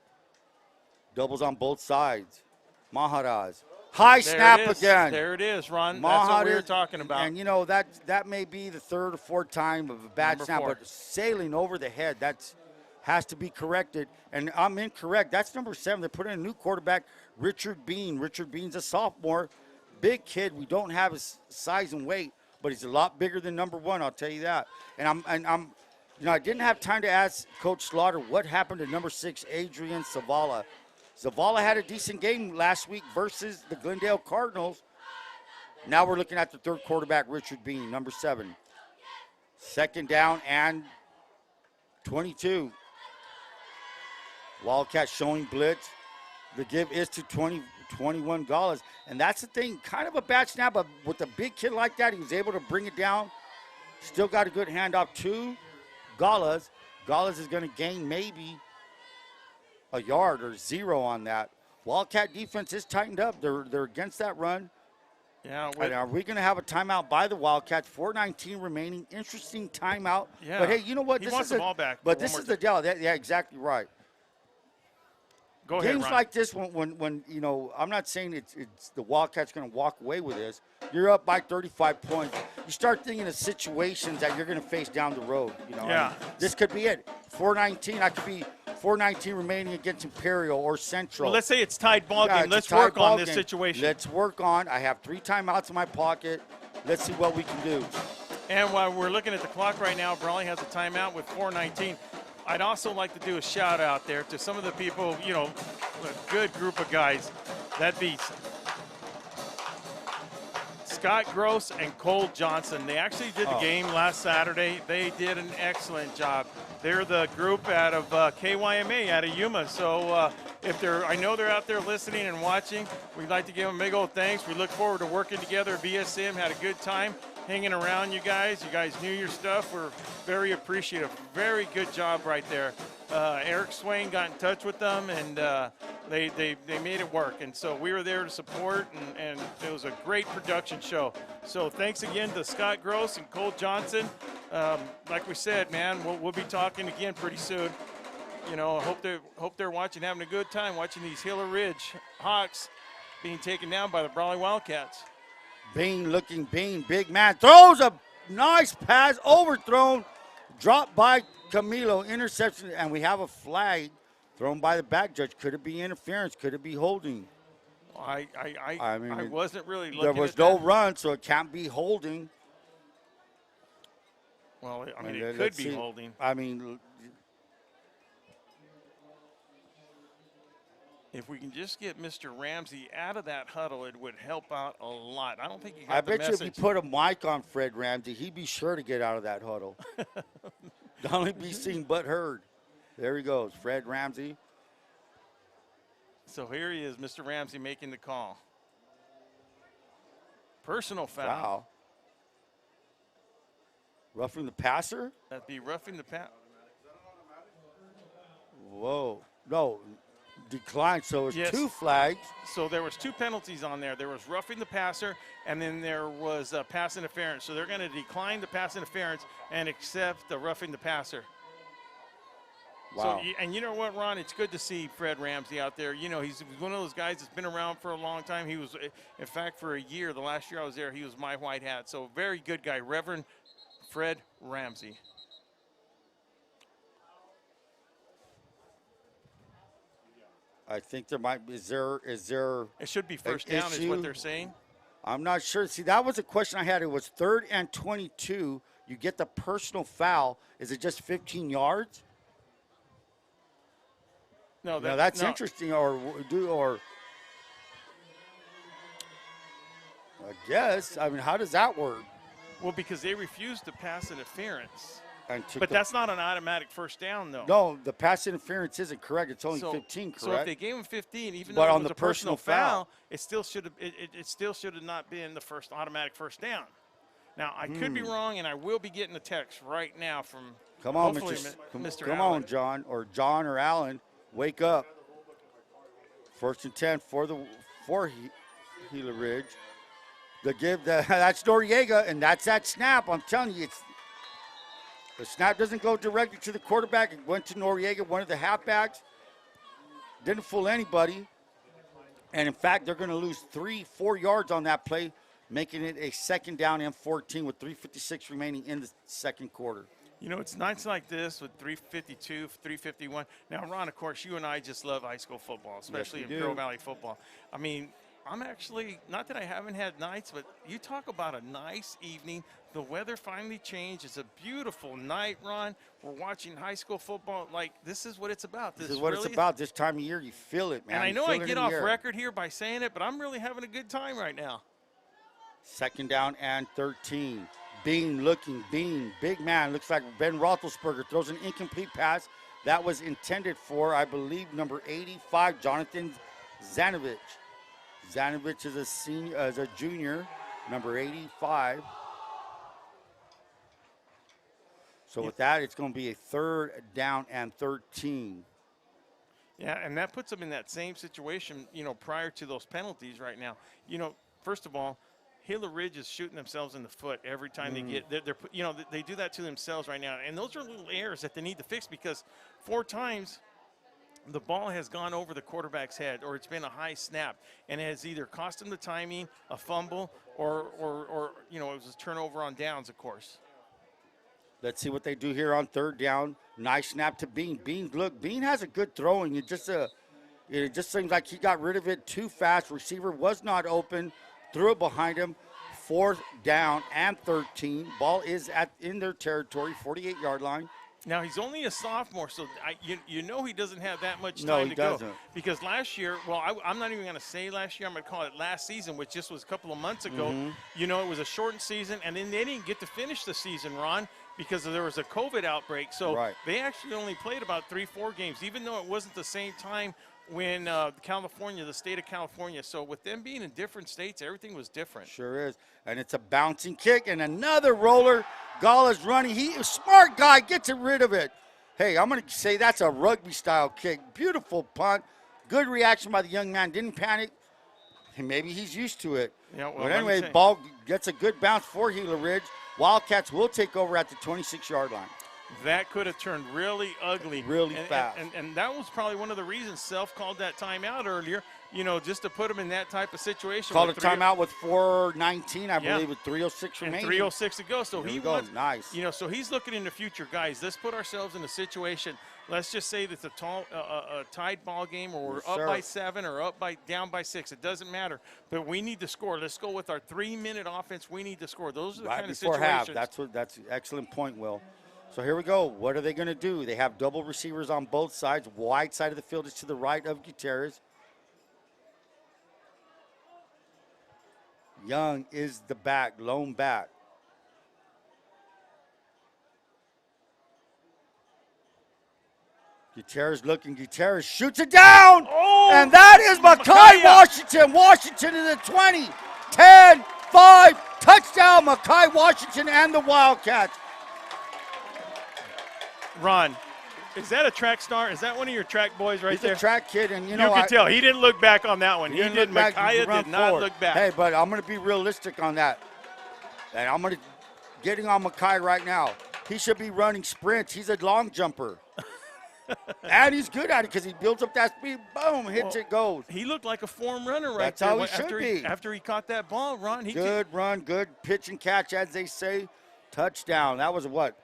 Doubles on both sides. Maharaj. High snap again. There it is, Ron. That's what we were talking about. And, that may be the third or fourth time of a bad snap, but sailing over the head, has to be corrected. And I'm incorrect. That's number 7. They put in a new quarterback, Richard Bean. Richard Bean's a sophomore. Big kid. We don't have his size and weight, but he's a lot bigger than number 1, I'll tell you that. And I'm I didn't have time to ask Coach Slaughter what happened to number 6, Adrian Zavala. Zavala had a decent game last week versus the Glendale Cardinals. Now we're looking at the third quarterback, Richard Bean, number 7. Second down and 22. Wildcats showing blitz. The give is to 21 Gallus. And that's the thing, kind of a bad snap, but with a big kid like that, he was able to bring it down. Still got a good handoff to Gallus. Gallus is going to gain maybe a yard or 0 on that. Wildcat defense is tightened up. They're against that run. Yeah. And are we going to have a timeout by the Wildcats? 4:19 remaining. Interesting timeout. Yeah. But hey, you know what? He wants the ball back. But this is the deal. Yeah, exactly right. Go ahead, Games Ron. like this, when I'm not saying it's the Wildcats going to walk away with this. You're up by 35 points. You start thinking of situations that you're going to face down the road. Yeah. This could be it. 4:19. I could be 4:19 remaining against Imperial or Central. Well, let's say it's tied ball game. it's a Let's tied work ball on this game. situation. Let's work on. I have 3 timeouts in my pocket. Let's see what we can do. And while we're looking at the clock right now, Brawley has a timeout with 4:19. I'd also like to do a shout out there to some of the people, a good group of guys. That'd be Scott Gross and Cole Johnson. They actually did the game last Saturday. They did an excellent job. They're the group out of KYMA, out of Yuma. So I know they're out there listening and watching. We'd like to give them a big old thanks. We look forward to working together at VSN. Had a good time hanging around you guys. You guys knew your stuff. We're very appreciative. Very good job right there. Eric Swain got in touch with them, and they made it work. And so we were there to support, and it was a great production show. So thanks again to Scott Gross and Cole Johnson. Like we said, man, we'll be talking again pretty soon. I hope they're watching, having a good time watching these Gila Ridge Hawks being taken down by the Brawley Wildcats. Bean, big man, throws a nice pass, overthrown, dropped by Camilo, interception, and we have a flag thrown by the back judge. Could it be interference? Could it be holding? I mean, wasn't really looking There was at no that. run, so it can't be holding. Well, I mean, And it could let's be see. holding. I mean, If we can just get Mr. Ramsey out of that huddle, it would help out a lot. I don't think he got I the bet you if message. you put a mic on Fred Ramsey, he'd be sure to get out of that huddle. Not only be seen but heard. There he goes, Fred Ramsey. So here he is, Mr. Ramsey making the call. Personal foul. Wow. Roughing the passer? That'd be roughing the pass. Whoa. No, decline. So it's Yes. 2 flags. So there was 2 penalties on there. There was roughing the passer, and then there was pass interference. So they're going to decline the pass interference and accept the roughing the passer. Wow. So, and you know what, Ron? It's good to see Fred Ramsey out there. You know, he's one of those guys that's been around for a long time. He was, in fact, for a year, the last year I was there, he was my white hat. So very good guy, Reverend Fred Ramsey. I think there might be, is there It should be first down is issue? what they're saying. I'm not sure. See, that was a question I had. It was 3rd and 22. You get the personal foul. Is it just 15 yards? No, Now that's no. interesting. Or I guess. I mean, how does that work? Well, because they refused to pass interference. And took But the- that's not an automatic first down, though. no, the pass interference isn't correct. It's only So- 15, correct? So if they gave him 15, even But though it on was the a personal personal foul, foul. it still should have it still should have not been the first automatic first down. Now I could be wrong, and I will be getting a text right now from Come on, hopefully Mr. Mr. Come Allen. on, John or Allen, wake up. 1st and 10 for Gila Ridge. That's Noriega, and that's that snap. I'm telling you, the snap doesn't go directly to the quarterback. It went to Noriega, one of the halfbacks. Didn't fool anybody. And in fact, they're going to lose 3-4 yards on that play, making it a 2nd down and 14 with 3:56 remaining in the 2nd quarter. You know, it's nights like this with 352, 351. Now, Ron, of course, you and I just love high school football, especially we in do. Pearl Valley football. I mean, I'm actually, not that I haven't had nights, but you talk about a nice evening. The weather finally changed. It's a beautiful night, Ron. We're watching high school football. Like, this is what it's about. This is what it's about. This time of year, you feel it, man. And I You know feel I it in get the off air. record here by saying it, but I'm really having a good time right now. 2nd down and 13. Bean, big man. Looks like Ben Roethlisberger throws an incomplete pass. That was intended for, I believe, number 85, Jonathan Zanovich. Zanovich is a junior, number 85. So with that, it's going to be a 3rd down and 13. Yeah, and that puts them in that same situation, you know, prior to those penalties right now. You know, first of all, Gila Ridge is shooting themselves in the foot every time they get, you know, they do that to themselves right now. And those are little errors that they need to fix because 4 times the ball has gone over the quarterback's head or it's been a high snap and it has either cost them the timing, a fumble, or you know, it was a turnover on downs, of course. Let's see what they do here on 3rd down. Nice snap to Bean. Bean has a good throwing. It just seems like he got rid of it too fast. Receiver was not open. Threw it behind him. 4th down and 13. Ball is in their territory, 48-yard line. Now, he's only a sophomore, so you know he doesn't have that much No, time he to go. doesn't. Because last year, well, I'm not even going to say last year. I'm going to call it last season, which just was a couple of months ago. You know, it was a shortened season, and then they didn't get to finish the season, Ron, because there was a COVID outbreak. So Right. they actually only played about 3-4 games, even though it wasn't the same time when the state of California. So with them being in different states, everything was different. Sure is. And it's a bouncing kick and another roller. Gala's running. He a smart guy, gets rid of it. Hey, I'm going to say that's a rugby-style kick. Beautiful punt. Good reaction by the young man. Didn't panic. And maybe he's used to it. Yeah, well, but let me anyway, tell you. ball gets a good bounce for Gila Ridge. Wildcats will take over at the 26-yard line. That could have turned really ugly. Really fast. And that was probably one of the reasons Self called that timeout earlier, just to put him in that type of situation. Called a timeout with 4:19, I believe, with 3:06 and remaining. 3:06 to go. So he wants, nice. So he's looking in the future, guys. Let's put ourselves in a situation. Let's just say that it's a tied ball game, or we're up by 7 or down by 6. It doesn't matter. But we need to score. Let's go with our 3-minute offense. We need to score. Those are the kind of situations. Half. That's an excellent point, Will. So here we go. What are they going to do? They have double receivers on both sides. Wide side of the field is to the right of Gutierrez. Young is the back, lone back. Gutierrez looking. Gutierrez shoots it down. Oh, and that is Mekhi Washington. Washington to the 20. 10, 5, touchdown, Mekhi Washington and the Wildcats. Ron, is that a track star? Is that one of your track boys right there? He's a track kid, and you can tell. He didn't look back on that one. He did. Mekhi did not look back. Hey, but I'm going to be realistic on that. And I'm going to getting on Mekhi right now. He should be running sprints. He's a long jumper. And he's good at it because he builds up that speed. Boom, hits it, goes. He looked like a form runner right That's there. how he should be. After he caught that ball, Ron. Good run, good pitch and catch, as they say. Touchdown. That was a what?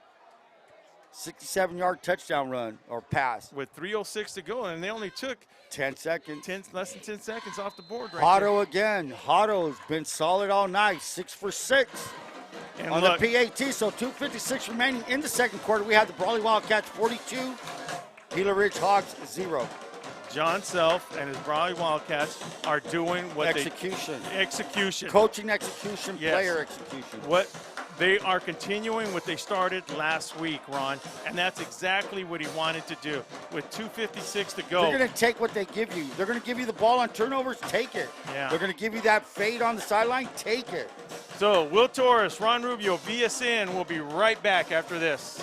67-yard touchdown run or pass. With 3:06 to go, and they only took 10 seconds. Less than 10 seconds off the board right Hotto again. Hotto's been solid all night, 6 for 6 and on the PAT. So 2:56 remaining in the second quarter. We have the Brawley Wildcats 42, Gila Ridge Hawks 0. John Self and his Brawley Wildcats are doing what execution. Coaching execution, yes. Player execution. They are continuing what they started last week, Ron, and that's exactly what he wanted to do. With 2:56 to go. They're going to take what they give you. They're going to give you the ball on turnovers, take it. Yeah. They're going to give you that fade on the sideline, take it. So, Will Torrez, Ron Rubio, VSN will be right back after this.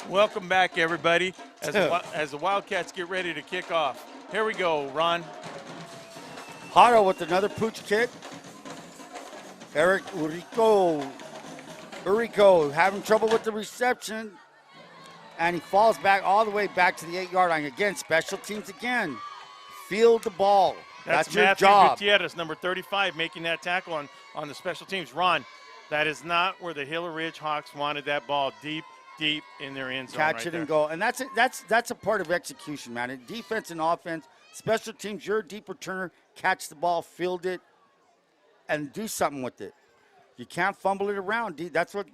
Welcome back, everybody, as the Wildcats get ready to kick off. Here we go, Ron. Hotto with another pooch kick. Eric Urico having trouble with the reception. And he falls back all the way back to the 8-yard line. Again, special teams again. Field the ball. That's your job. Gutierrez, number 35, making that tackle on the special teams. Ron, that is not where the Gila Ridge Hawks wanted that ball, deep in their end zone. Catch it and go. And that's a part of execution, man. In defense and offense, special teams, you're a deep returner. Catch the ball, field it, and do something with it. You can't fumble it around. That's what.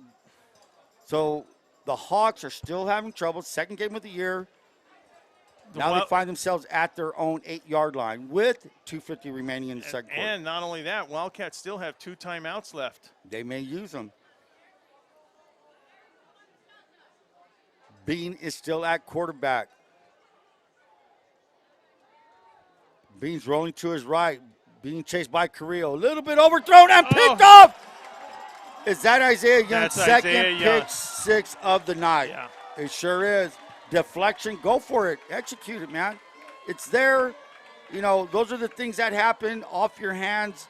So the Hawks are still having trouble. Second game of the year. Now they find themselves at their own 8-yard line with 2:50 remaining in the second quarter. And not only that, Wildcats still have 2 timeouts left. They may use them. Bean is still at quarterback. Bean's rolling to his right. Being chased by Carrillo. A little bit overthrown and picked off. Is that Isaiah Young's second pick six of the night? Yeah. It sure is. Deflection, go for it. Execute it, man. It's there. You know, those are the things that happen off your hands.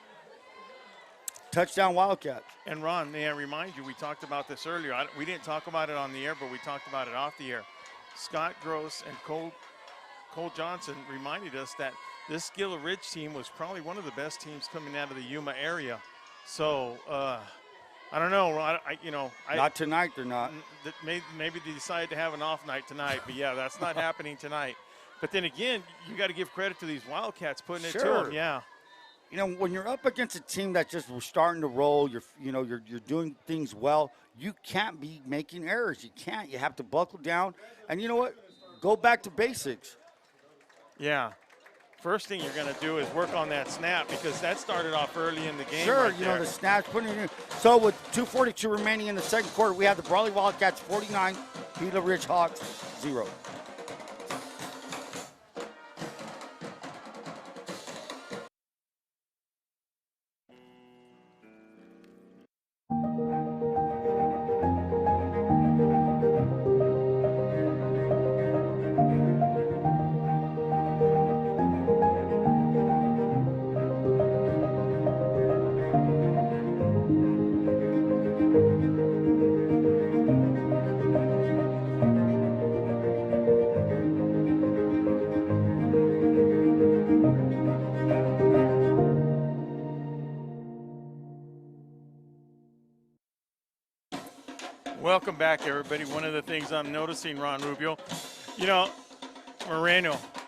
Touchdown Wildcats. And Ron, may I remind you, we talked about this earlier. We didn't talk about it on the air, but we talked about it off the air. Scott Gross and Cole Johnson reminded us that this Gila Ridge team was probably one of the best teams coming out of the Yuma area. So, I don't know, Ron. Not tonight, they're not. Maybe they decided to have an off night tonight, but yeah, that's not happening tonight. But then again, you got to give credit to these Wildcats putting it to them. Yeah. You know, when you're up against a team that's just starting to roll, you're doing things well. You can't be making errors. You can't. You have to buckle down. And you know what? Go back to basics. Yeah. first thing you're going to do is work on that snap because that started off early in the game. Sure, right you there. know, the snaps, putting it in. So with 2:42 remaining in the second quarter, we have the Brawley Wildcats 49, Gila Ridge Hawks 0. Welcome back, everybody. One of the things I'm noticing, Ron Rubio, you know,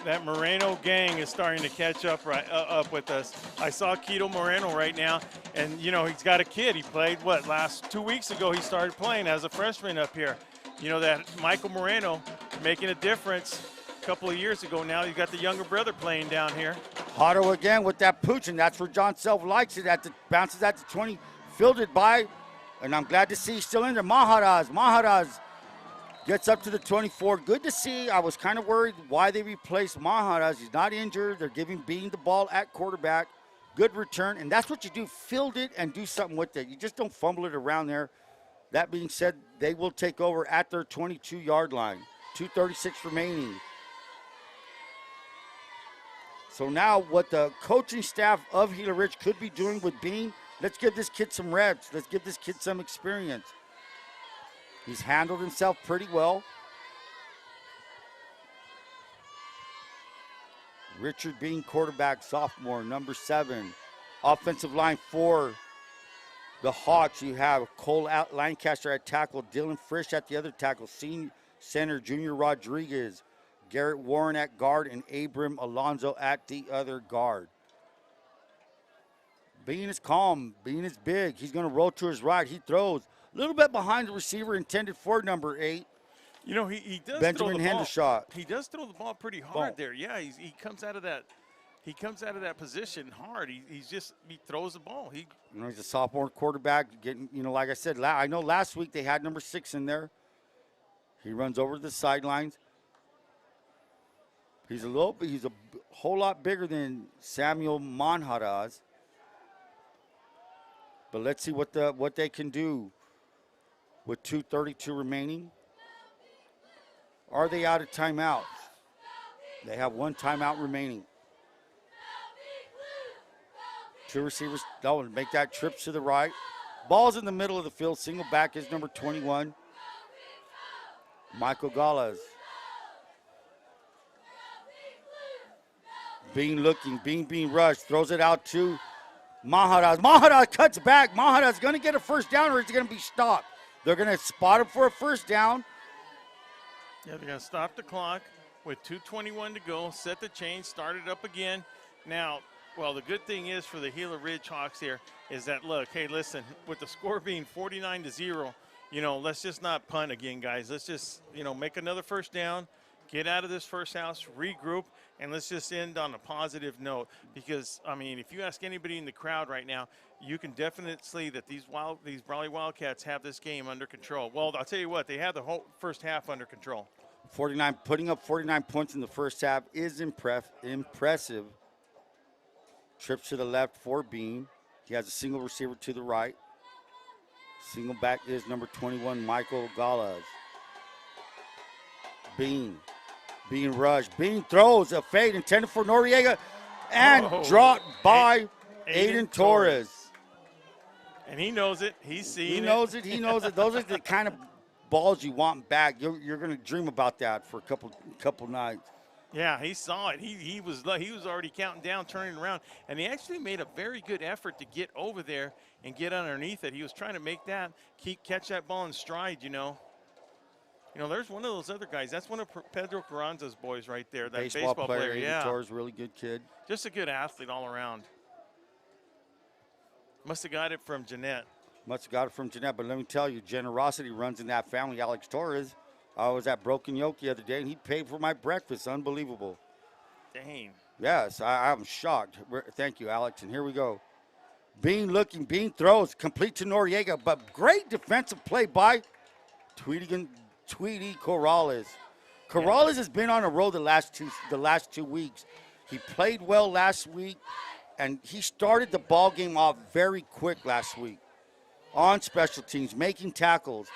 that Moreno gang is starting to catch up up with us. I saw Quito Moreno right now, and, you know, he's got a kid. He played, last 2 weeks ago he started playing as a freshman up here. You know, that Michael Moreno making a difference a couple of years ago. Now he's got the younger brother playing down here. Hotto again with that pooch, and that's where John Self likes it. Bounces at the 20, fielded by, and I'm glad to see he's still in there. Maharaj gets up to the 24. Good to see. I was kind of worried why they replaced Maharaj. He's not injured. They're giving Bean the ball at quarterback. Good return, and that's what you do. Field it and do something with it. You just don't fumble it around there. That being said, they will take over at their 22-yard line. 2:36 remaining. So now what the coaching staff of Gila Ridge could be doing with Bean, let's give this kid some reps. Let's give this kid some experience. He's handled himself pretty well. Richard Bean, quarterback, sophomore, number 7. Offensive line for the Hawks, you have Cole Lancaster at tackle, Dylan Frisch at the other tackle, senior center Junior Rodriguez, Garrett Warren at guard, and Abram Alonzo at the other guard. Bean is calm. Bean is big. He's going to roll to his right. He throws a little bit behind the receiver intended for number 8. You know, he does Benjamin throw the Hendershot. ball. He does throw the ball pretty hard there. Yeah, he comes out of that. He comes out of that position hard. He throws the ball. You know, he's a sophomore quarterback. Getting, you know, like I said, I know last week they had number 6 in there. He runs over to the sidelines. He's a whole lot bigger than Samuel Manharaz. But let's see what they can do with 2:32 remaining. Are they out of timeouts? They have 1 timeout remaining. 2 receivers don't make that trip to the right. Ball's in the middle of the field. Single back is number 21, Michael Galaz. Bean looking, Bean rushed, throws it out to Maharaj. Maharaj cuts back. Maharaj's going to get a first down, or is he going to be stopped? They're going to spot him for a first down. Yeah, they're going to stop the clock with 2:21 to go, set the chain, start it up again. Now, well, the good thing is for the Gila Ridge Hawks here is that, look, hey, listen, with the score being 49-0, you know, let's just not punt again, guys. Let's just, you know, make another first down, get out of this first house, regroup, and let's just end on a positive note. Because, I mean, if you ask anybody in the crowd right now, you can definitely see that these Brawley Wildcats have this game under control. Well, I'll tell you what, they have the whole first half under control. Putting up 49 points in the first half is impressive. Trips to the left for Bean. He has a single receiver to the right. Single back is number 21, Michael Galaz. Bean rush. Bean throws a fade intended for Noriega and dropped by Aiden Torrez. And he knows it. He's seeing it. He knows it. Those are the kind of balls you want back. You're going to dream about that for a couple nights. Yeah, he saw it. He was already counting down, turning around, and he actually made a very good effort to get over there and get underneath it. He was trying to catch that ball in stride, you know. You know, there's one of those other guys. That's one of Pedro Carranza's boys right there, that baseball player. Yeah. Torres, really good kid. Just a good athlete all around. Must have got it from Jeanette. But let me tell you, generosity runs in that family. Alex Torres. I was at Broken Yoke the other day, and he paid for my breakfast. Unbelievable. Dang. Yes, I'm shocked. Thank you, Alex. And here we go. Bean throws, complete to Noriega, but great defensive play by Tweedy Corrales. Corrales has been on a roll the last 2 weeks. He played well last week, and he started the ball game off very quick last week on special teams, making tackles,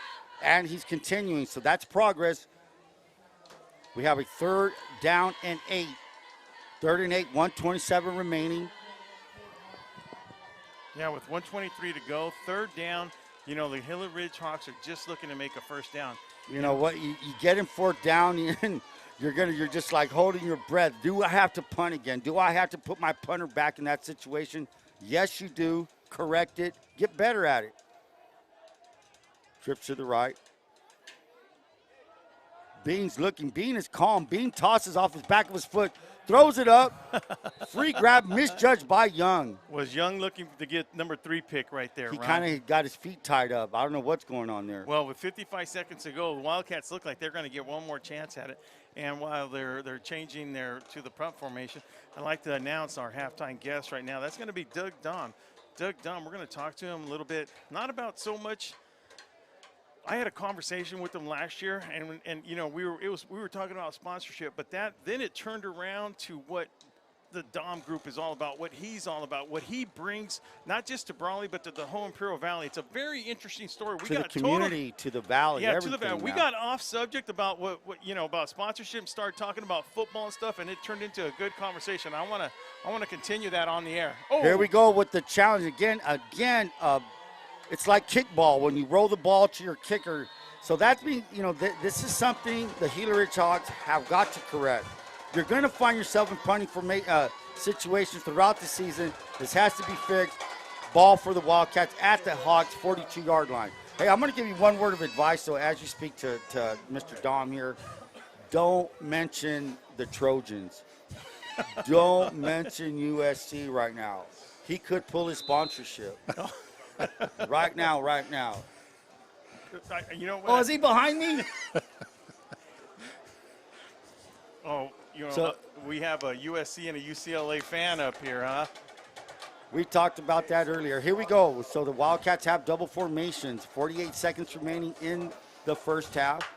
and he's continuing. So that's progress. We have a 3rd down and 8. 3rd and 8, 1:27 remaining. Yeah, with 1:23 to go, 3rd down. You know, the Gila Ridge Hawks are just looking to make a 1st down. You know what? You get him 4th down, and you're just like holding your breath. Do I have to punt again? Do I have to put my punter back in that situation? Yes, you do. Correct it. Get better at it. Trips to the right. Bean's looking. Bean is calm. Bean tosses off his back of his foot, throws it up. Free grab, misjudged by Young. Was Young looking to get number 3 pick right there, He Ron? kind of got his feet tied up. I don't know what's going on there. Well, with 55 seconds to go, the Wildcats look like they're going to get one more chance at it. And while they're changing to the punt formation, I'd like to announce our halftime guest right now. That's going to be Doug Dom. Doug Dom, we're going to talk to him a little bit, not about so much. I had a conversation with him last year, and you know we were talking about sponsorship, but then it turned around to what the Dom group is all about, what he's all about, what he brings not just to Brawley but to the whole Imperial Valley. It's a very interesting story. To the community, to the valley, yeah, everything. to the valley. We got off subject about what you know about sponsorship, and started talking about football and stuff, and it turned into a good conversation. I want to continue that on the air. Oh, Here we go with the challenge again. It's like kickball when you roll the ball to your kicker. So that's being, you know, this is something the Gila Ridge Hawks have got to correct. You're going to find yourself in punting for situations throughout the season. This has to be fixed. Ball for the Wildcats at the Hawks 42-yard line. Hey, I'm going to give you one word of advice. So as you speak to Mr. Dom here, don't mention the Trojans. Don't mention USC right now. He could pull his sponsorship. Right now. you know what? Oh, is he behind me? Oh, you know, So- we have a USC and a UCLA fan up here, huh? We talked about that earlier. Here we go. So the Wildcats have double formations. 48 seconds remaining in the first half.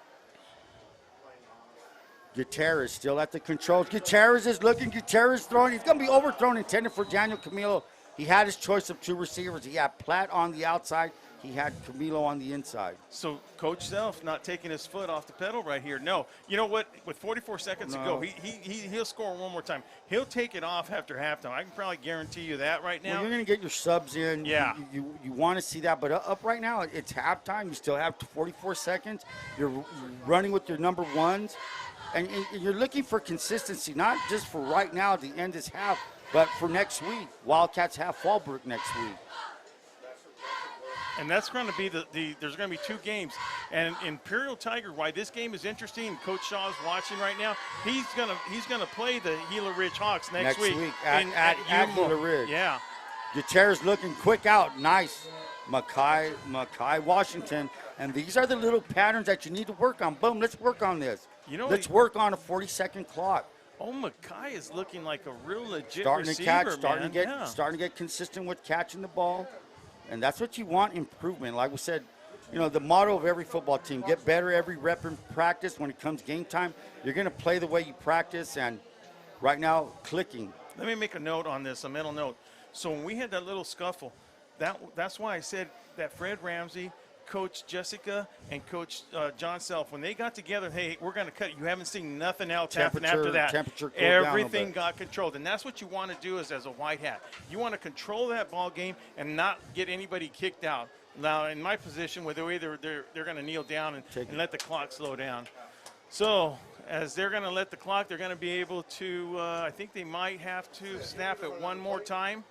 Gutierrez still at the controls. Gutierrez is looking. Gutierrez throwing. He's going to be overthrown, intended for Daniel Camilo. He had his choice of 2 receivers. He had Platt on the outside. He had Camilo on the inside. So Coach Self not taking his foot off the pedal right here. No, you know what? With 44 seconds to go, he'll score one more time. He'll take it off after halftime. I can probably guarantee you that right now. Well, you're going to get your subs in. Yeah. You want to see that. But up right now, it's halftime. You still have 44 seconds. You're running with your number ones. And you're looking for consistency, not just for right now at the end of this half, but for next week. Wildcats have Fallbrook next week. And that's going to be there's going to be 2 games. And Imperial Tiger, why this game is interesting, Coach Shaw's watching right now, he's gonna play the Gila Ridge Hawks next week at Gila Ridge. Yeah. Gutierrez looking quick out. Nice. Mackay Washington. And these are the little patterns that you need to work on. Boom, let's work on this. You know, let's work on a 40-second clock. Oh, Mackay is looking like a real legit Starting receiver, to catch, man. starting to get consistent with catching the ball. And that's what you want, improvement. Like we said, you know, the motto of every football team, get better every rep in practice. When it comes game time, you're going to play the way you practice. And right now, clicking. Let me make a note on this, a mental note. So when we had that little scuffle, that's why I said that Fred Ramsey, Coach Jessica, and Coach John Self, when they got together, hey, we're going to cut. You haven't seen nothing else happen after that. Temperature cooled down Everything got controlled, and that's what you want to do as a white hat. You want to control that ball game and not get anybody kicked out. Now, in my position, where they're going to kneel down and let the clock slow down. So as they're going to let the clock, they're going to be able to. I think they might have to snap it one more time,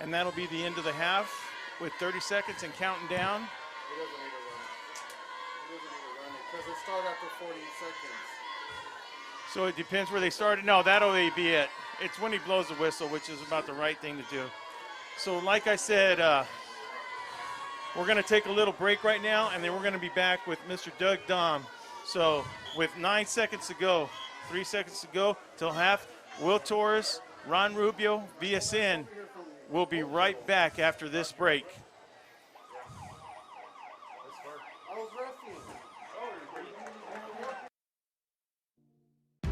and that'll be the end of the half with 30 seconds and counting down. He doesn't need to run it. He doesn't need to run it because it started after 40 seconds. So it depends where they started. No, that'll be it. It's when he blows the whistle, which is about the right thing to do. So like I said, we're going to take a little break right now, and then we're going to be back with Mr. Doug Dom. So with 9 seconds to go, 3 seconds to go till half, Will Torrez, Ron Rubio, VSN. We'll be right back after this break.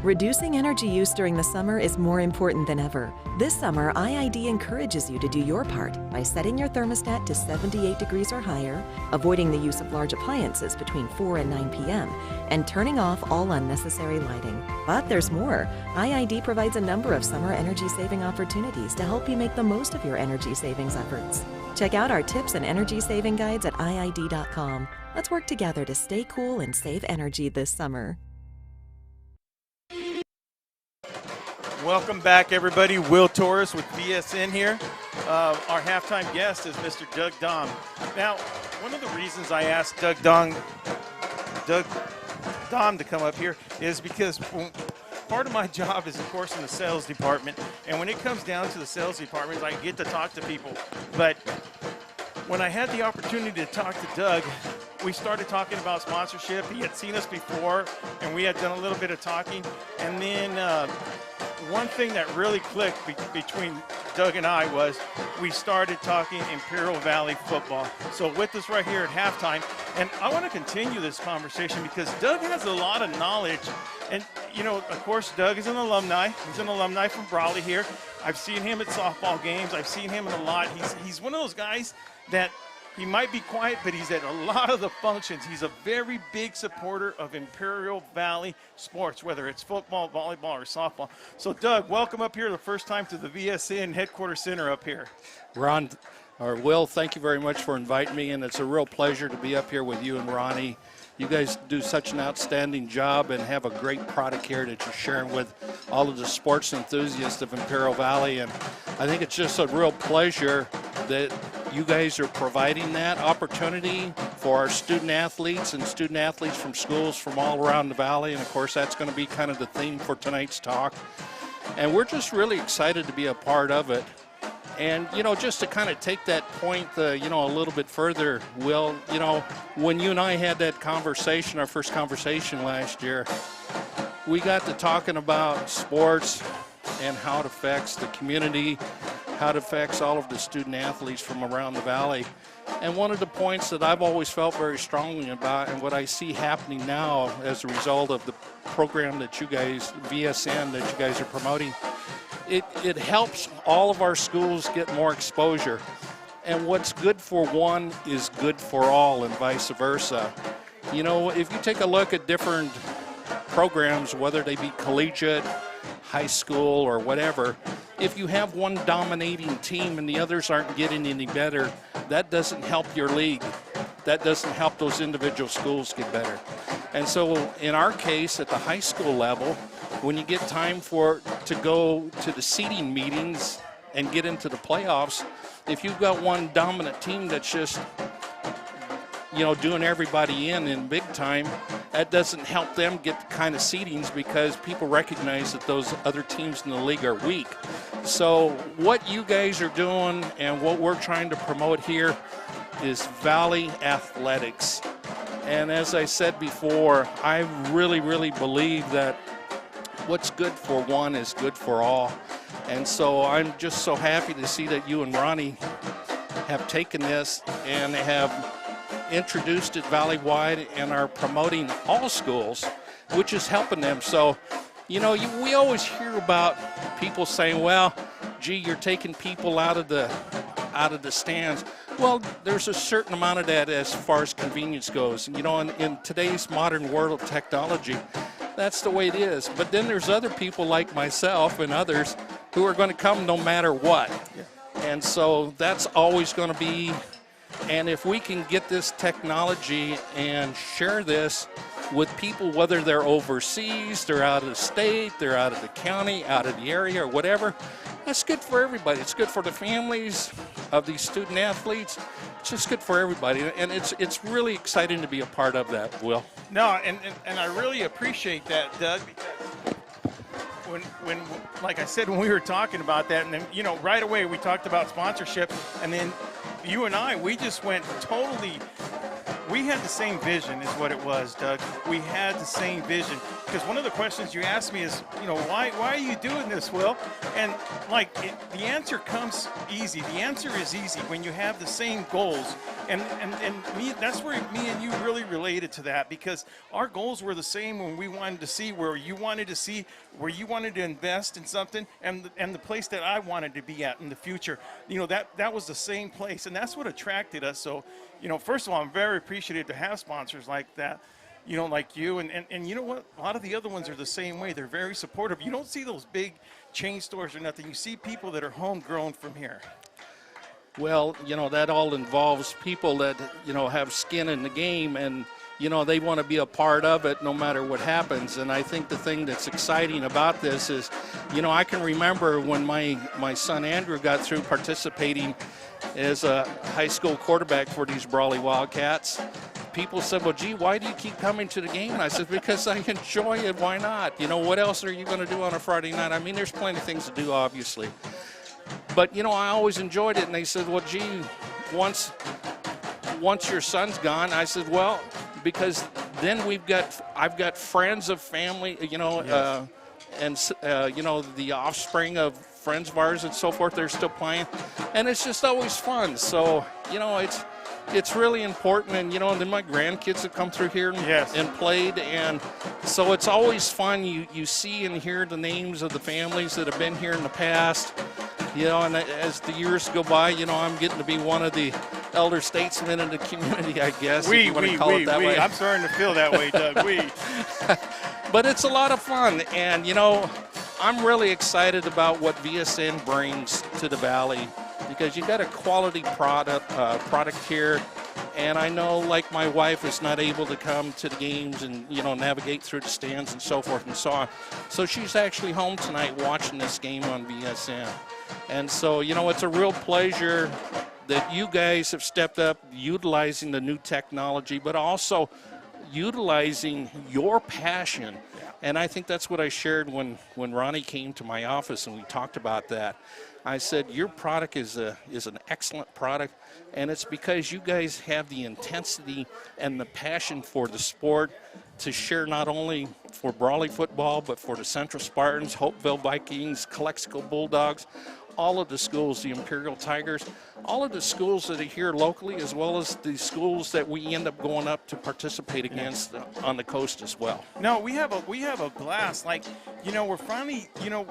Reducing energy use during the summer is more important than ever. This summer, IID encourages you to do your part by setting your thermostat to 78 degrees or higher, avoiding the use of large appliances between 4 and 9 p.m., and turning off all unnecessary lighting. But there's more. IID provides a number of summer energy-saving opportunities to help you make the most of your energy savings efforts. Check out our tips and energy saving guides at IID.com. Let's work together to stay cool and save energy this summer. Welcome back, everybody. Will Torrez with VSN here. Our halftime guest is Mr. Doug Dom. Now, one of the reasons I asked Doug Dom to come up here is because part of my job is, of course, in the sales department. And when it comes down to the sales department, I get to talk to people. But when I had the opportunity to talk to Doug, we started talking about sponsorship. He had seen us before, and we had done a little bit of talking. And then one thing that really clicked between Doug and I was we started talking Imperial Valley football. So with us right here at halftime, and I want to continue this conversation because Doug has a lot of knowledge. And, you know, of course, Doug is an alumni. He's an alumni from Brawley here. I've seen him at softball games. I've seen him in a lot. He's one of those guys that he might be quiet, but he's at a lot of the functions. He's a very big supporter of Imperial Valley sports, whether it's football, volleyball, or softball. So, Doug, welcome up here the first time to the VSN Headquarters Center up here. Ron, or Will, thank you very much for inviting me, and it's a real pleasure to be up here with you and Ronnie. You guys do such an outstanding job and have a great product here that you're sharing with all of the sports enthusiasts of Imperial Valley. And I think it's just a real pleasure that you guys are providing that opportunity for our student athletes and student athletes from schools from all around the valley. And of course, that's going to be kind of the theme for tonight's talk. And we're just really excited to be a part of it. And, you know, just to kind of take that point, you know, a little bit further, Will, you know, when you and I had that conversation, our first conversation last year, we got to talking about sports and how it affects the community, how it affects all of the student athletes from around the valley. And one of the points that I've always felt very strongly about and what I see happening now as a result of the program that you guys, VSN, that you guys are promoting, it helps all of our schools get more exposure. And what's good for one is good for all and vice versa. You know, if you take a look at different programs, whether they be collegiate, high school, or whatever, if you have one dominating team and the others aren't getting any better, that doesn't help your league. That doesn't help those individual schools get better. And so in our case, at the high school level, when you get time to go to the seeding meetings and get into the playoffs, if you've got one dominant team that's just, you know, doing everybody in big time, that doesn't help them get the kind of seedings because people recognize that those other teams in the league are weak. So what you guys are doing and what we're trying to promote here is Valley Athletics. And as I said before, I really, really believe that what's good for one is good for all. And so I'm just so happy to see that you and Ronnie have taken this and have introduced it valley-wide and are promoting all schools, which is helping them. So, you know, we always hear about people saying, well, gee, you're taking people out of the stands. Well, there's a certain amount of that as far as convenience goes. You know, in today's modern world of technology, that's the way it is. But then there's other people like myself and others who are going to come no matter what. Yeah. And so that's always going to be, and if we can get this technology and share this with people, whether they're overseas, they're out of the state, they're out of the county, out of the area, or whatever, that's good for everybody. It's good for the families of these student athletes. It's just good for everybody, and it's really exciting to be a part of that, Will. No, and I really appreciate that, Doug, because when like I said, when we were talking about that, and then, you know, right away we talked about sponsorship, and then you and I, we just went totally, we had the same vision is what it was, Doug. We had the same vision because one of the questions you asked me is, you know, why are you doing this, Will? And like the answer comes easy. The answer is easy when you have the same goals. And me, that's where me and you really related to that, because our goals were the same when we wanted to see where you wanted to see, where you wanted to invest in something, and the place that I wanted to be at in the future. You know, that was the same place, and that's what attracted us. So, you know, first of all, I'm very appreciative to have sponsors like that, you know, like you, and you know what? A lot of the other ones are the same way. They're very supportive. You don't see those big chain stores or nothing. You see people that are homegrown from here. Well, you know, that all involves people that, you know, have skin in the game, and, you know, they want to be a part of it no matter what happens. And I think the thing that's exciting about this is, you know, I can remember when my son Andrew got through participating as a high school quarterback for these Brawley Wildcats. People said, well, gee, why do you keep coming to the game? And I said, because I enjoy it. Why not? You know, what else are you going to do on a Friday night? I mean, there's plenty of things to do, obviously. But, you know, I always enjoyed it. And they said, well, gee, once your son's gone, I said, well, because then I've got friends of family, you know, Yes. You know, the offspring of friends of ours and so forth, they're still playing. And it's just always fun. So, you know, it's really important. And, you know, and then my grandkids have come through here and played. And so it's always fun. You see and hear the names of the families that have been here in the past. You know, and as the years go by, you know, I'm getting to be one of the elder statesmen in the community, I guess. We. I'm starting to feel that way, Doug. But it's a lot of fun, and, you know, I'm really excited about what VSN brings to the Valley, because you got a quality product here. And I know, like, my wife is not able to come to the games and, you know, navigate through the stands and so forth and so on. So she's actually home tonight watching this game on VSN. And so, you know, it's a real pleasure that you guys have stepped up, utilizing the new technology, but also utilizing your passion. And I think that's what I shared when Ronnie came to my office and we talked about that. I said, your product is an excellent product, and it's because you guys have the intensity and the passion for the sport to share, not only for Brawley football, but for the Central Spartans, Hopeville Vikings, Calexico Bulldogs, all of the schools, the Imperial Tigers, all of the schools that are here locally, as well as the schools that we end up going up to participate against on the coast as well. No, we have a blast. Like, you know, we're finally, you know,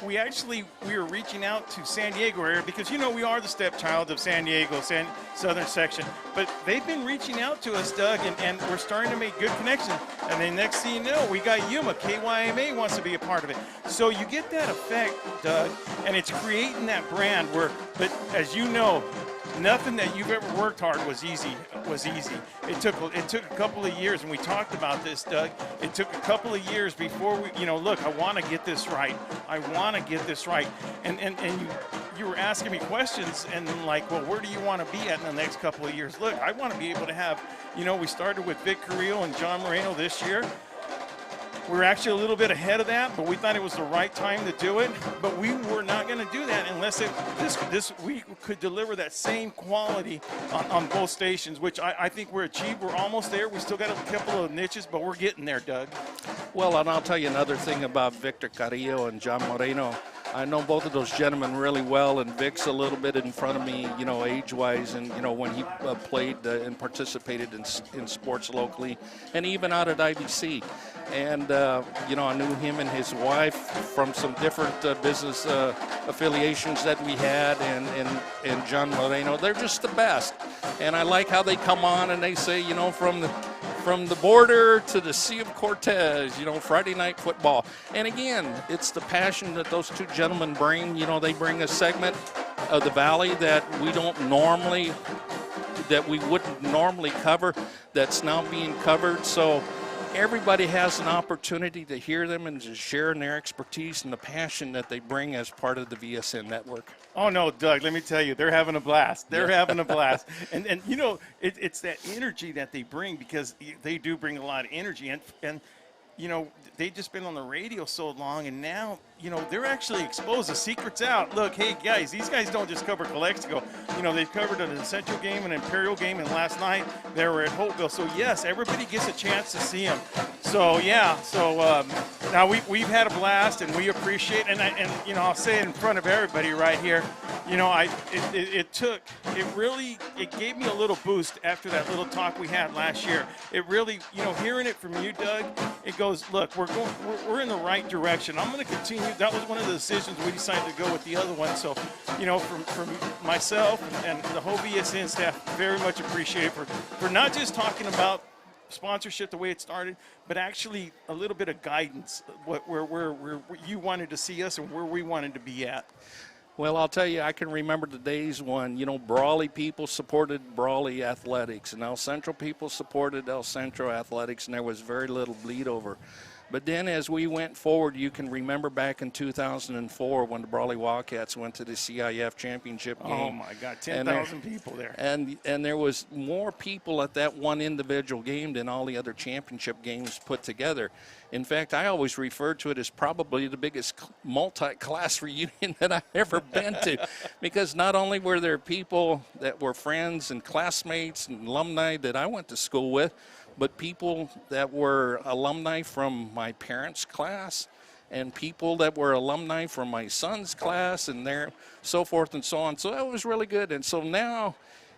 we were reaching out to San Diego area, because, you know, we are the stepchild of San Diego, Southern section. But they've been reaching out to us, Doug, and we're starting to make good connections. And then next thing you know, we got Yuma. KYMA wants to be a part of it. So you get that effect, Doug, and it's creating that brand where, but as you know, nothing that you've ever worked hard was easy. It took a couple of years, and we talked about this, Doug. It took a couple of years before we, you know, look, I want to get this right. And you were asking me questions, and like, well, where do you want to be at in the next couple of years? Look, I want to be able to have, you know, we started with Vic Carrillo and John Moreno this year. We're actually a little bit ahead of that, but we thought it was the right time to do it. But we were not going to do that unless we could deliver that same quality on both stations, which I think we're achieved. We're almost there. We still got a couple of niches, but we're getting there, Doug. Well, and I'll tell you another thing about Victor Carrillo and John Moreno. I know both of those gentlemen really well, and Vic's a little bit in front of me, you know, age-wise, and, you know, when he played and participated in sports locally, and even out at IBC. And, you know, I knew him and his wife from some different business affiliations that we had, and John Moreno. They're just the best. And I like how they come on and they say, you know, from the border to the Sea of Cortez, you know, Friday night football. And again, it's the passion that those two gentlemen bring. You know, they bring a segment of the Valley that we wouldn't normally cover, that's now being covered. So everybody has an opportunity to hear them and to share in their expertise and the passion that they bring as part of the VSN network. Oh, no, Doug, let me tell you, they're having a blast. They're having a blast. And you know, it's that energy that they bring, because they do bring a lot of energy. And you know, they've just been on the radio so long, and now, you know, they're actually exposed. The secret's out. Look, hey, guys, these guys don't just cover Calexico. You know, they've covered an Central game, an Imperial game, and last night they were at Hopeville. So, yes, everybody gets a chance to see them. So yeah, now we've had a blast, and we appreciate, and you know, I'll say it in front of everybody right here. You know, it gave me a little boost after that little talk we had last year. It really, you know, hearing it from you, Doug, it goes, look, we're in the right direction. I'm going to continue. That was one of the decisions we decided to go with the other one. So, you know, from myself and the whole VSN staff, very much appreciate for not just talking about sponsorship the way it started, but actually a little bit of guidance where you wanted to see us and where we wanted to be at. Well, I'll tell you, I can remember the days when, you know, Brawley people supported Brawley athletics, and El Centro people supported El Centro athletics, and there was very little bleed over. But then as we went forward, you can remember back in 2004 when the Brawley Wildcats went to the CIF championship game. Oh, my God, 10,000 people there. And there was more people at that one individual game than all the other championship games put together. In fact, I always refer to it as probably the biggest multi-class reunion that I've ever been to, because not only were there people that were friends and classmates and alumni that I went to school with, but people that were alumni from my parents' class and people that were alumni from my son's class and there, so forth and so on. So that was really good. And so now,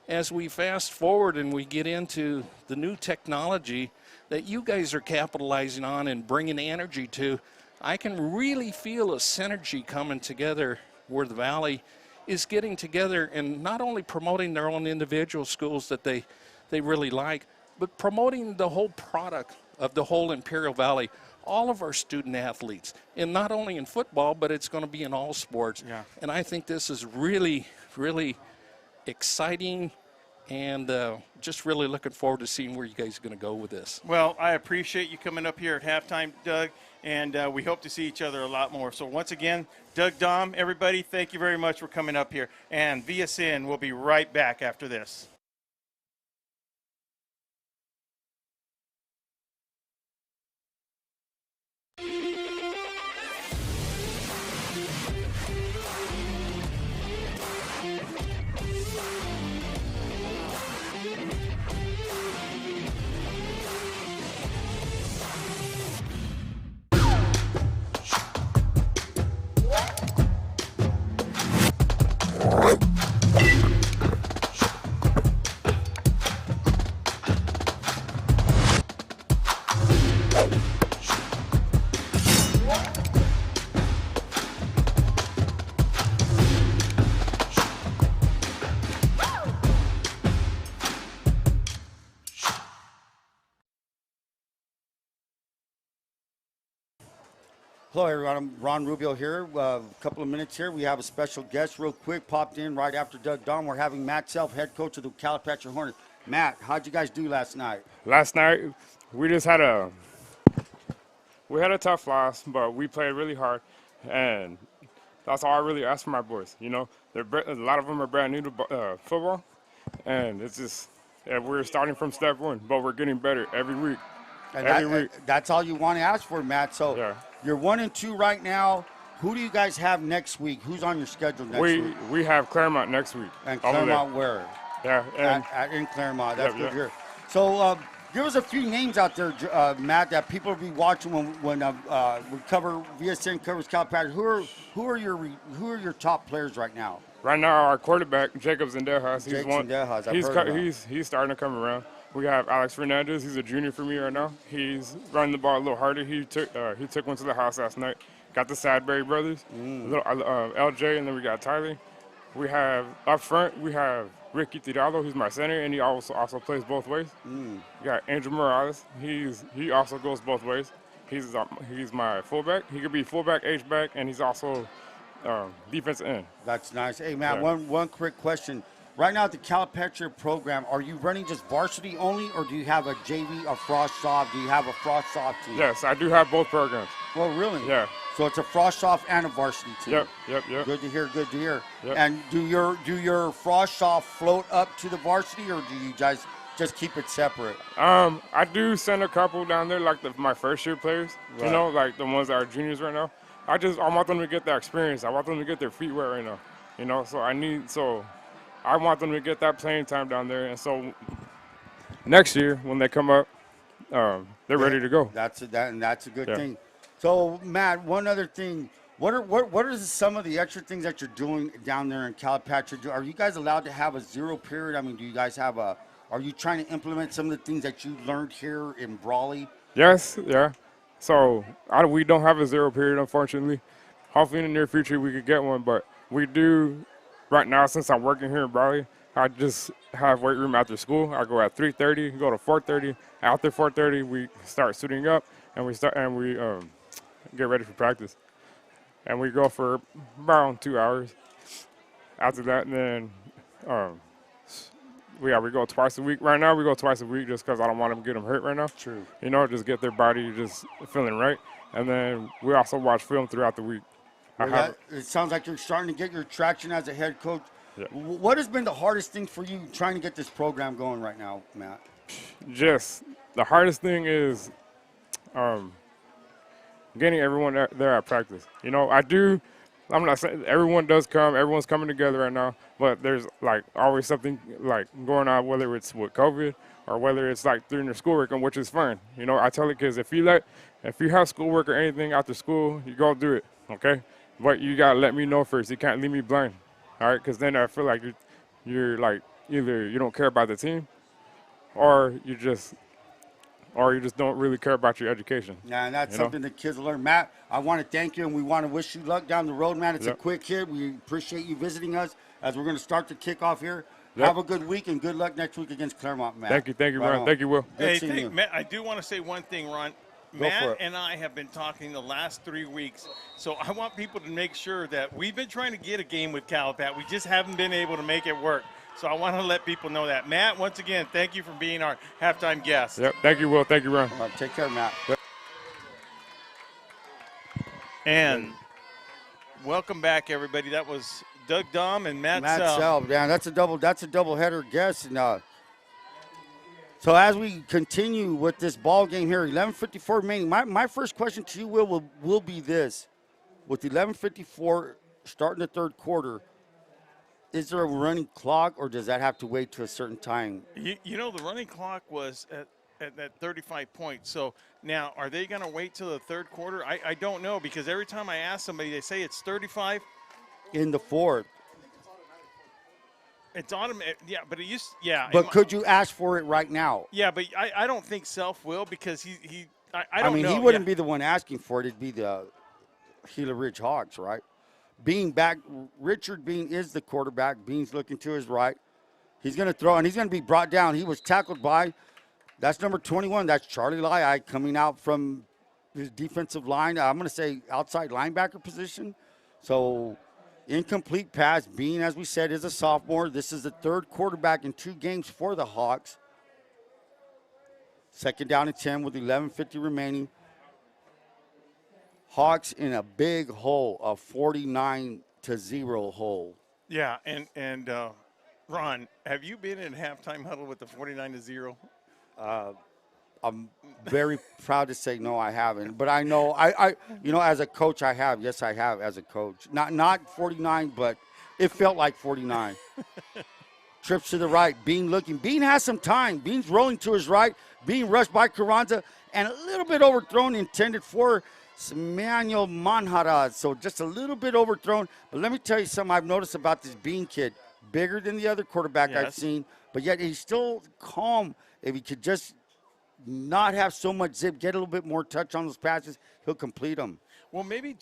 as we fast forward and we get into the new technology that you guys are capitalizing on and bringing energy to, I can really feel a synergy coming together where the Valley is getting together and not only promoting their own individual schools that they really like, but promoting the whole product of the whole Imperial Valley, all of our student athletes, and not only in football, but it's going to be in all sports. Yeah. And I think this is really, really exciting, and just really looking forward to seeing where you guys are going to go with this. Well, I appreciate you coming up here at halftime, Doug, and we hope to see each other a lot more. So once again, Doug, Dom, everybody, thank you very much for coming up here. And VSN will be right back after this. Hello, everyone. I'm Ron Rubio here. A couple of minutes here. We have a special guest real quick, popped in right after Doug Dom. We're having Matt Self, head coach of the Calipatria Hornets. Matt, how'd you guys do last night? Last night, we just had a tough loss, but we played really hard, and that's all I really ask for my boys. You know, a lot of them are brand new to football, and it's just we're starting from step one, but we're getting better every week. And that's all you want to ask for, Matt. So Yeah. You're 1-2 right now. Who do you guys have next week? Who's on your schedule next week? We have Claremont next week. And over Claremont there. where? Yeah, In Claremont. That's Yep, good yep. to hear. So give us a few names out there, Matt, that people will be watching when we cover VSN covers Calipatria. Who are your top players right now? Right now, our quarterback Jacob Zendejas, he's starting to come around. We have Alex Fernandez. He's a junior for me right now. He's running the ball a little harder. He took one to the house last night. Got the Sadberry brothers, LJ, and then we got Tyler. We have up front. We have Ricky Tirado, who's my center, and he also plays both ways. We got Angel Morales. He also goes both ways. He's my fullback. He could be fullback, H-back, and he's also defensive end. That's nice. Hey, Matt, Yeah. one quick question. Right now at the Calipatria program, are you running just varsity only, or do you have a JV, a frost soft? Do you have a frost soft team? Yes, I do have both programs. Well, really? Yeah. So it's a frost soft and a varsity team. Yep. Good to hear. Good to hear. Yep. And do your frost soft float up to the varsity, or do you guys just keep it separate? I do send a couple down there, like my first year players. Right. You know, like the ones that are juniors right now. I want them to get that experience. I want them to get their feet wet right now. You know, I want them to get that playing time down there. And so next year when they come up, they're ready to go. That's a good thing. So, Matt, one other thing. What are some of the extra things that you're doing down there in Calipatria? Are you guys allowed to have a zero period? I mean, do you guys have are you trying to implement some of the things that you learned here in Brawley? Yes, yeah. So we don't have a zero period, unfortunately. Hopefully in the near future we could get one, but we do right now since I'm working here in Brawley. I just have weight room after school. I go at 3:30, go to 4:30. After 4:30, we start suiting up and we get ready for practice. And we go for around 2 hours. After that, and then we go twice a week. Right now, we go twice a week just because I don't want them to get them hurt right now. True. You know, just get their body just feeling right. And then we also watch film throughout the week. Well, it sounds like you're starting to get your traction as a head coach. Yeah. What has been the hardest thing for you trying to get this program going right now, Matt? Just the hardest thing is getting everyone there at practice. You know, I'm not saying everyone does come. Everyone's coming together right now, but there's like always something like going on, whether it's with COVID or whether it's like during their schoolwork, which is fine. You know, I tell the kids if you have schoolwork or anything after school, you go do it, okay? But you gotta let me know first. You can't leave me blind, all right? Because then I feel like you're like either you don't care about the team, or you just don't really care about your education. Yeah, and that's something the kids will learn. Matt, I want to thank you, and we want to wish you luck down the road, man. It's a quick hit. We appreciate you visiting us as we're going to start the kickoff here. Have a good week, and good luck next week against Claremont, Matt. Thank you, Ron. Thank you, Will. Hey, Matt, I do want to say one thing, Ron. Matt and I have been talking the last 3 weeks, so I want people to make sure that we've been trying to get a game with Calipat. We just haven't been able to make it work. So I want to let people know that. Matt, once again, thank you for being our halftime guest. Yep, thank you, Will. Thank you, Ron. Take care, Matt. Yep. And welcome back, everybody. That was Doug Dom and Matt Selb. Yeah, that's a double header guest. And so as we continue with this ball game here, 11:54 remaining. My first question to you, will be this: with 11:54 starting the third quarter, is there a running clock, or does that have to wait to a certain time? You know, the running clock was at that 35 points. So now, are they going to wait till the third quarter? I don't know, because every time I ask somebody, they say it's 35. In the fourth. It's automatic. Yeah, but But could you ask for it right now? Yeah, but I don't think Self will, because I don't know. He wouldn't be the one asking for it. It'd be the Gila Ridge Hawks, right? Being back, Richard Bean is the quarterback. Bean's looking to his right. He's going to throw, and he's going to be brought down. He was tackled by, that's number 21. That's Charlie Lai coming out from his defensive line. I'm going to say outside linebacker position. So incomplete pass. Bean, as we said, is a sophomore. This is the third quarterback in 2 games for the Hawks. Second down and 10 with 11:50 remaining. Hawks in a big hole, a 49-0 hole. Yeah, and Ron, have you been in halftime huddle with the 49-0? I'm very proud to say no, I haven't. But I know, I as a coach, I have. Yes, I have as a coach. Not 49, but it felt like 49. Trips to the right. Bean looking. Bean has some time. Bean's rolling to his right. Being rushed by Carranza and a little bit overthrown, intended for Manuel Manjara, so just a little bit overthrown. But let me tell you something I've noticed about this Bean kid. Bigger than the other quarterback I've seen, but yet he's still calm. If he could just not have so much zip, get a little bit more touch on those passes, he'll complete them. Well, maybe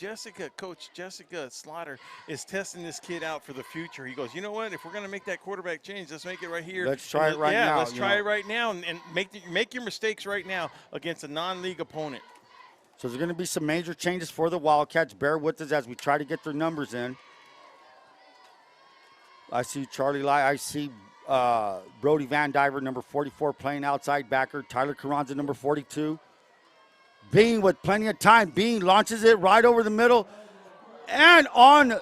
Coach Jessica Slaughter is testing this kid out for the future. He goes, you know what? If we're going to make that quarterback change, let's make it right here. Let's try it right now. Yeah, let's try it right now and make your mistakes right now against a non-league opponent. So there's going to be some major changes for the Wildcats. Bear with us as we try to get their numbers in. I see Charlie Lai. I see Brody Van Diver, number 44, playing outside backer. Tyler Carranza, number 42. Bean with plenty of time. Bean launches it right over the middle. And on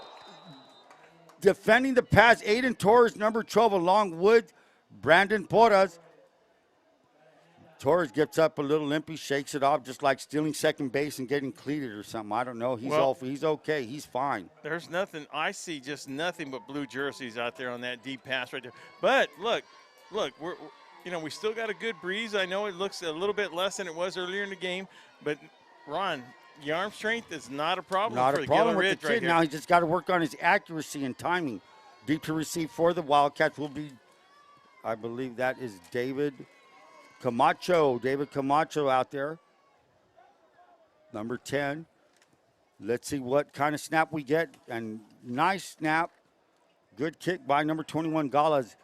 defending the pass, Aiden Torres, number 12, along with Brandon Porras. Torres gets up a little limpy, shakes it off, just like stealing second base and getting cleated or something. I don't know. He's okay. He's fine. There's nothing. I see just nothing but blue jerseys out there on that deep pass right there. But look, you know, we still got a good breeze. I know it looks a little bit less than it was earlier in the game, but Ron, the arm strength is not a problem Not for a the problem Gila with Ridge the right kid. here. Now he just got to work on his accuracy and timing. Deep to receive for the Wildcats will be, I believe that is David Camacho. David Camacho out there. Number 10. Let's see what kind of snap we get. And nice snap. Good kick by number 21, Galas.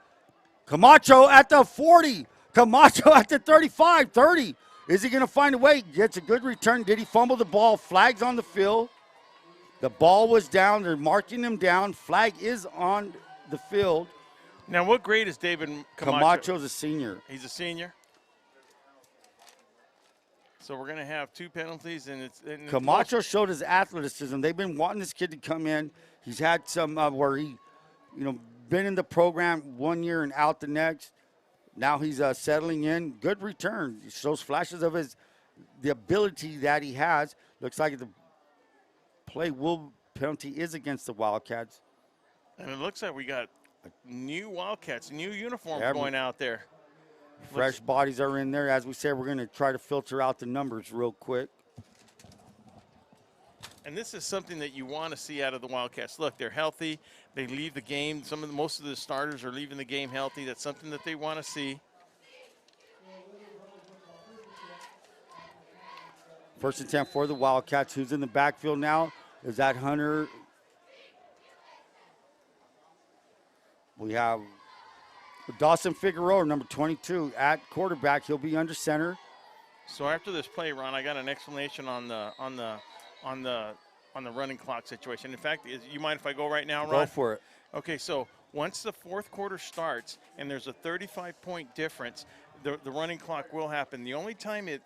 Camacho at the 40. Camacho at the 35, 30. Is he going to find a way? Gets a good return. Did he fumble the ball? Flags on the field. The ball was down. They're marking him down. Flag is on the field. Now, what grade is David Camacho? Camacho's a senior. He's a senior. So we're going to have 2 penalties, and it's Camacho showed his athleticism. They've been wanting this kid to come in. He's had some where he, been in the program 1 year and out the next. Now he's settling in. Good return. He shows flashes of the ability that he has. Looks like the penalty is against the Wildcats. And it looks like we got new Wildcats, new uniforms going out there. Fresh bodies are in there. As we said, we're going to try to filter out the numbers real quick. And this is something that you want to see out of the Wildcats. Look, they're healthy. They leave the game. Most of the starters are leaving the game healthy. That's something that they want to see. First and 10 for the Wildcats. Who's in the backfield now? Is that Hunter? We have Dawson Figueroa, number 22, at quarterback. He'll be under center. So after this play, Ron, I got an explanation on the running clock situation. In fact, you mind if I go right now, Ron? Go for it. Okay, so once the fourth quarter starts and there's a 35-point difference, the running clock will happen. The only time it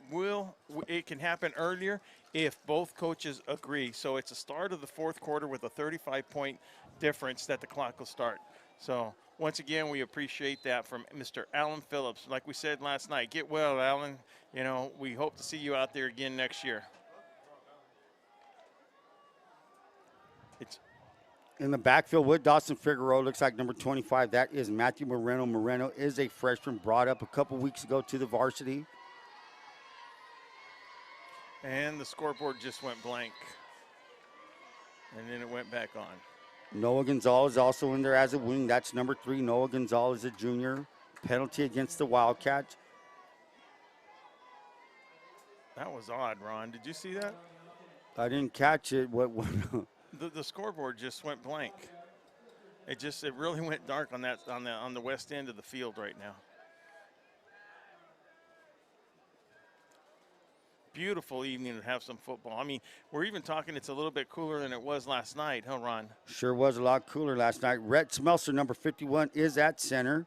can happen earlier if both coaches agree. So it's a start of the fourth quarter with a 35-point difference that the clock will start. So once again, we appreciate that from Mr. Alan Phillips. Like we said last night, get well, Alan. We hope to see you out there again next year. It's in the backfield with Dawson Figueroa. Looks like number 25. That is Matthew Moreno. Moreno is a freshman brought up a couple weeks ago to the varsity. And the scoreboard just went blank. And then it went back on. Noah Gonzalez also in there as a wing. That's number 3. Noah Gonzalez, a junior. Penalty against the Wildcats. That was odd, Ron. Did you see that? I didn't catch it. What? The scoreboard just went blank. It really went dark on the west end of the field right now. Beautiful evening to have some football. I mean, we're even talking it's a little bit cooler than it was last night, huh, Ron? Sure was a lot cooler last night. Rhett Smelser, number 51, is at center.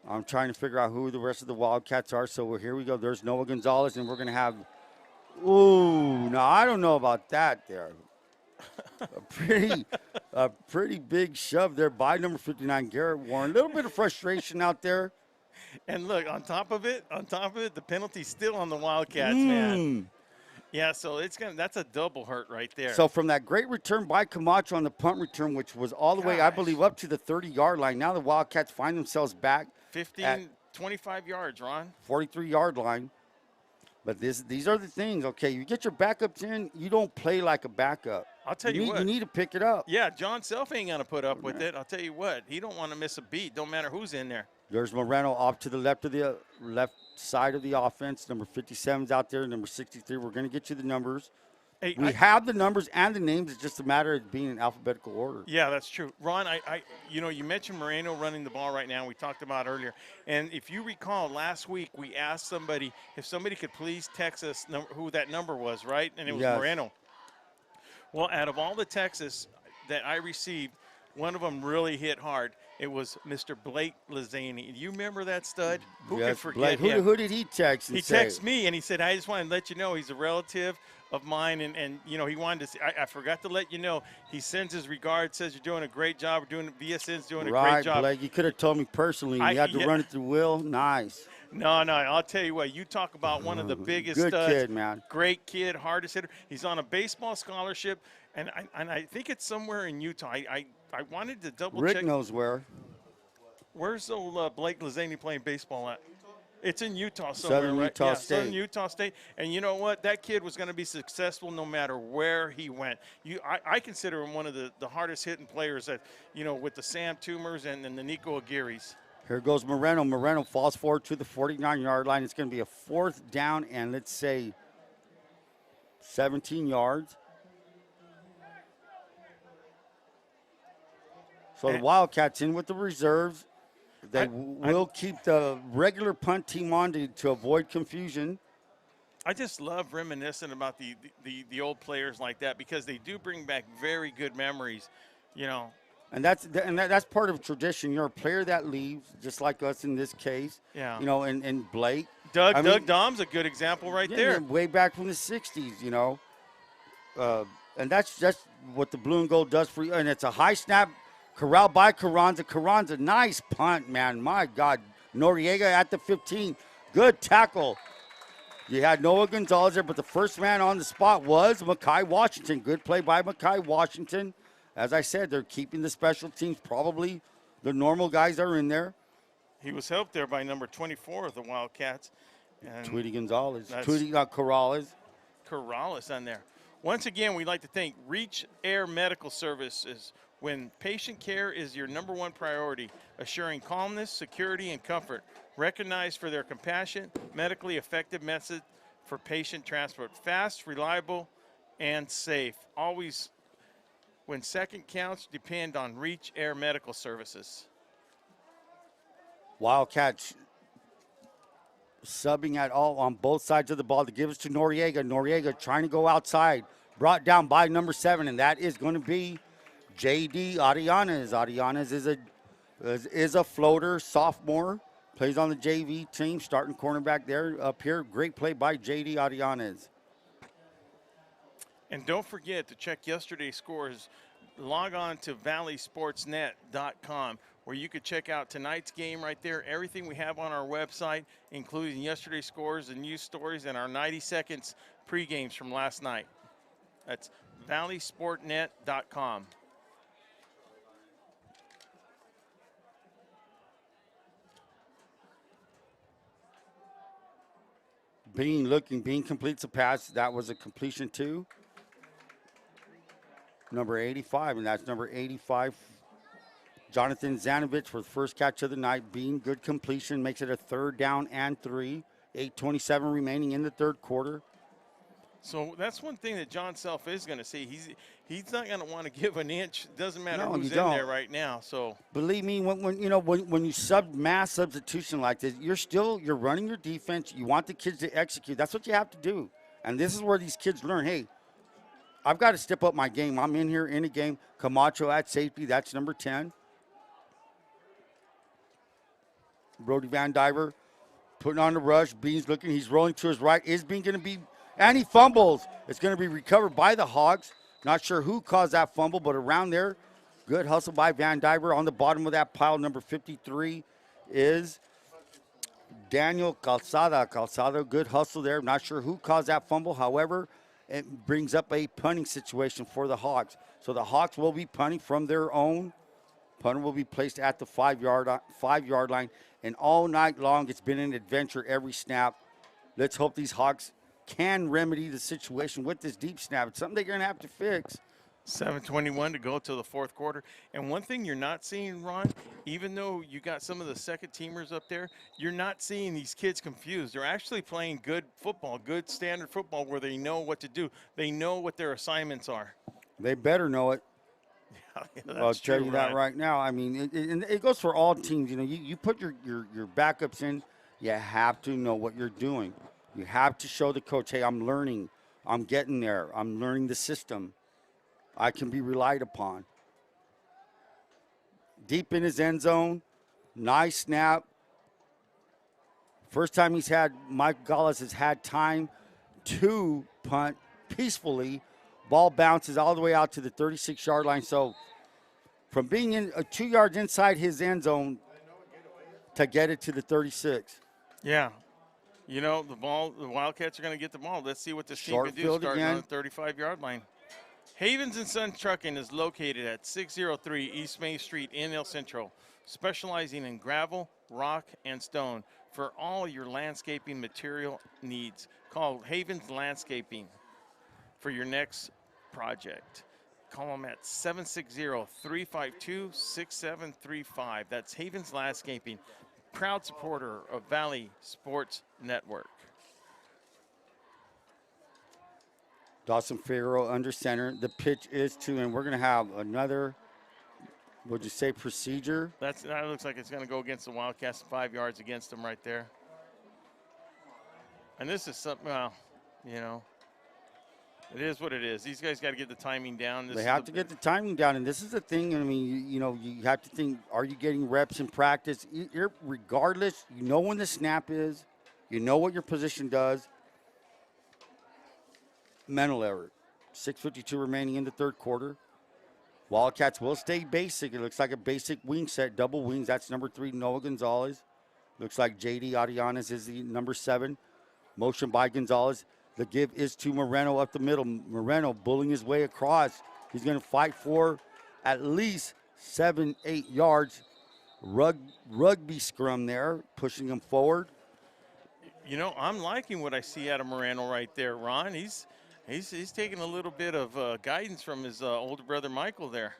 I'm trying to figure out who the rest of the Wildcats are. So here we go. There's Noah Gonzalez, and we're going to have – ooh, now I don't know about that there. A pretty big shove there by number 59, Garrett Warne. A little bit of frustration out there. And look, on top of it, the penalty's still on the Wildcats, man. Yeah, so that's a double hurt right there. So from that great return by Camacho on the punt return, which was all the way, I believe, up to the 30-yard line. Now the Wildcats find themselves back 25 yards, Ron. 43-yard line. But these are the things, okay, you get your backups in, you don't play like a backup. I'll tell you what. You need to pick it up. Yeah, John Self ain't going to put up with it. I'll tell you what. He don't want to miss a beat. Don't matter who's in there. There's Moreno off to the left side of the offense. Number 57's out there. Number 63. We're going to get you the numbers. Hey, we have the numbers and the names. It's just a matter of being in alphabetical order. Yeah, that's true. Ron, you mentioned Moreno running the ball right now. We talked about earlier. And if you recall, last week we asked somebody if somebody could please text us who that number was, right? And it was Moreno. Well, out of all the texts that I received, one of them really hit hard. It was Mr. Blake Lazani. Do you remember that stud? Who could forget him? Who did he text? He texted me, and he said, I just wanted to let you know he's a relative of mine, and he wanted to see. I forgot to let you know. He sends his regards, says you're doing a great job. VSN's doing a great job. Right, Blake. You could have told me personally. You had to run it through Will. Nice. No, I'll tell you what. You talk about one of the biggest good studs. Kid, man. Great kid, hardest hitter. He's on a baseball scholarship, and I think it's somewhere in Utah. I wanted to double check. Rick knows where. Where's old Blake Lazani playing baseball at? It's in Utah somewhere, Southern right? Utah State. Southern Utah State. And you know what? That kid was going to be successful no matter where he went. I consider him one of the hardest hitting players that, with the Sam Toomers and the Nico Aguirre's. Here goes Moreno. Moreno falls forward to the 49-yard line. It's going to be a 4th down and let's say 17 yards. So the Wildcats in with the reserves. They will keep the regular punt team on to avoid confusion. I just love reminiscing about the old players like that because they do bring back very good memories, And that's part of tradition. You're a player that leaves, just like us in this case. Yeah. And Blake. Doug Dom's a good example right there. Way back from the 60s, and that's just what the blue and gold does for you. And it's a high snap. Corral by Carranza. Carranza, nice punt, man. My God. Noriega at the 15. Good tackle. You had Noah Gonzalez there, but the first man on the spot was Mekhi Washington. Good play by Mekhi Washington. As I said, they're keeping the special teams. Probably the normal guys are in there. He was helped there by number 24 of the Wildcats. And Tweety Gonzalez. Tweety Corrales. Corrales on there. Once again, we'd like to thank Reach Air Medical Services. When patient care is your number one priority, assuring calmness, security, and comfort, recognized for their compassionate, medically effective method for patient transport. Fast, reliable, and safe. Always, when second counts, depend on Reach Air Medical Services. Wildcats subbing at all on both sides of the ball to give us to Noriega. Noriega trying to go outside, brought down by number 7, and that is going to be J.D. Arianes. Arianes is a floater, sophomore, plays on the JV team, starting cornerback there up here. Great play by J.D. Arianes. And don't forget to check yesterday's scores. Log on to valleysportsnet.com where you could check out tonight's game right there, everything we have on our website, including yesterday's scores and news stories and our 90 seconds pre-games from last night. That's valleysportnet.com. Bean completes a pass. That was a completion to number 85, and that's number 85, Jonathan Zanovich, for the first catch of the night. Bean, good completion, makes it a 3rd down and 3. 8:27 remaining in the 3rd quarter. So that's one thing that John Self is going to see. He's not going to want to give an inch. Doesn't matter who's in there right now. So believe me, when you mass substitution like this, you're running your defense. You want the kids to execute. That's what you have to do. And this is where these kids learn. Hey, I've got to step up my game. I'm in here in a game. Camacho at safety. That's number 10. Brody Van Diver putting on the rush. Bean's looking. He's rolling to his right. Is Bean going to be? And he fumbles. It's going to be recovered by the Hogs. Not sure who caused that fumble, but around there, good hustle by Van Diver. On the bottom of that pile, number 53 is Daniel Calzada. Calzada, good hustle there. Not sure who caused that fumble. However, it brings up a punting situation for the Hogs. So the Hogs will be punting from their own. Punter will be placed at the 5-yard line. And all night long, it's been an adventure every snap. Let's hope these Hogs can remedy the situation with this deep snap. It's something they're going to have to fix. 7:21 to go to the 4th quarter. And one thing you're not seeing, Ron, even though you got some of the second teamers up there, you're not seeing these kids confused. They're actually playing good football, good standard football where they know what to do. They know what their assignments are. They better know it. Yeah, I'll tell you that right now. I mean, it goes for all teams. You put your backups in, you have to know what you're doing. You have to show the coach, hey, I'm learning. I'm getting there. I'm learning the system. I can be relied upon. Deep in his end zone. Nice snap. First time Mike Gallas has had time to punt peacefully. Ball bounces all the way out to the 36-yard line. So from being in 2 yards inside his end zone to get it to the 36. Yeah. The Wildcats are going to get the ball. Let's see what this team can do starting on the 35-yard line. Havens and Son Trucking is located at 603 East Main Street in El Centro, specializing in gravel, rock, and stone for all your landscaping material needs. Call Havens Landscaping for your next project. Call them at 760-352-6735. That's Havens Landscaping, proud supporter of Valley Sports Network. Dawson Figueroa under center. The pitch is to, and we're going to have another, would you say, procedure? That looks like it's going to go against the Wildcats, 5 yards against them right there. And this is something, well, you know, it is what it is. These guys got to get the timing down. They have to get the timing down, and this is the thing. I mean, you know, you have to think, are you getting reps in practice? Regardless, you know when the snap is. You know what your position does. Mental error. 6:52 remaining in the third quarter. Wildcats will stay basic. It looks like a basic wing set, double wings. That's number 3, Noah Gonzalez. Looks like J.D. Arianes is the number 7. Motion by Gonzalez. The give is to Moreno up the middle. Moreno bullying his way across. He's going to fight for at least 7-8 yards. Rugby scrum there, pushing him forward. You know, I'm liking what I see out of Moreno right there, Ron. He's taking a little bit of guidance from his older brother Michael there.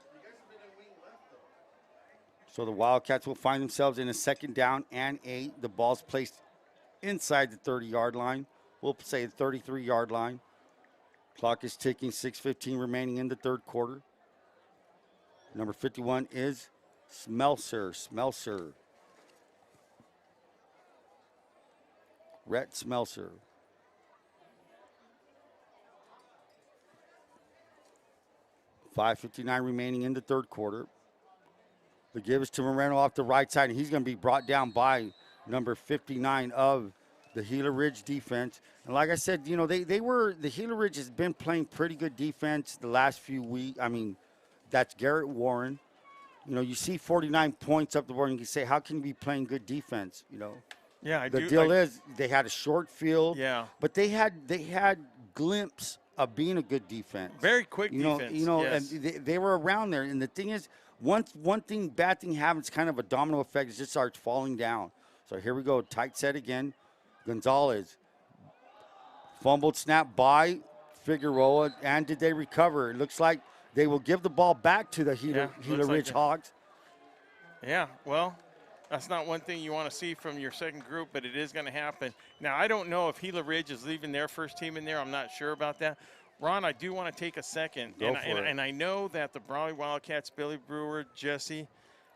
So the Wildcats will find themselves in a 2nd down and 8. The ball's placed inside the 30-yard line. We'll say the 33-yard line. Clock is ticking, 6:15 remaining in the third quarter. Number 51 is Smelser. Rhett Smelser. $5:59 remaining in the third quarter. The give is to Moreno off the right side, and he's going to be brought down by number 59 of the Gila Ridge defense. And like I said, you know, the Gila Ridge has been playing pretty good defense the last few weeks. I mean, that's Garrett Warren. You know, you see 49 points up the board, and you say, how can you be playing good defense, you know? Yeah, The deal is they had a short field. Yeah. But they had glimpse of being a good defense. Very quick defense. Yes. And they were around there. And the thing is, once bad thing happens, kind of a domino effect, it just starts falling down. So here we go, tight set again. Gonzalez, fumbled snap by Figueroa, and did they recover? It looks like they will give the ball back to the Gila Ridge Hogs. Yeah, well, that's not one thing you want to see from your second group, but it is going to happen. Now, I don't know if Gila Ridge is leaving their first team in there. I'm not sure about that. Ron, I do want to take a second. And I know that the Brawley Wildcats, Billy Brewer, Jesse,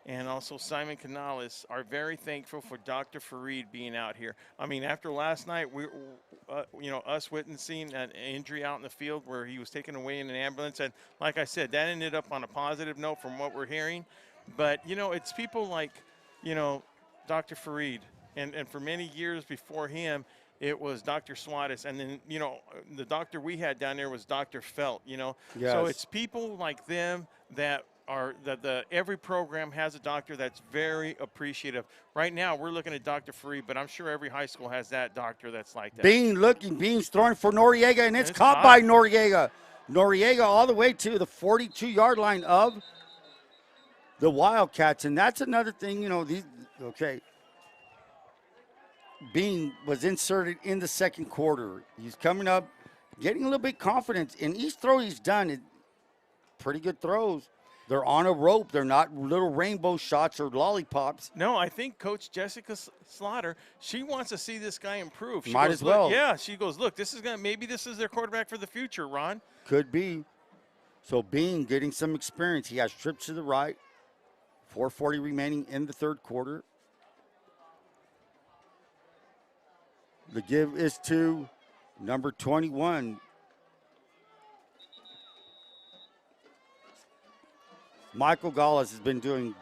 and also Simon Canales are very thankful for Dr. Fareed being out here. I mean, after last night, we, us witnessing an injury out in the field where he was taken away in an ambulance. And like I said, that ended up on a positive note from what we're hearing. But, you know, it's people like, you know, Dr. Fareed. And for many years before him, it was Dr. Swatis. And then, you know, the doctor we had down there was Dr. Felt, you know. Yes. So it's people like them that every program has a doctor that's very appreciative. Right now, we're looking at Dr. Fareed, but I'm sure every high school has that doctor that's like that. Bean's throwing for Noriega, and it's caught by Noriega. Noriega all the way to the 42-yard line of the Wildcats, and that's another thing, you know, Bean was inserted in the second quarter. He's coming up, getting a little bit confidence, and each throw he's done, pretty good throws. They're on a rope. They're not little rainbow shots or lollipops. No, I think Coach Jessica Slaughter, she wants to see this guy improve. Might as well. Yeah, she goes, look, maybe this is their quarterback for the future, Ron. Could be. So Bean getting some experience. He has trips to the right. 4:40 remaining in the third quarter. The give is to number 21. Michael Gallus has been doing.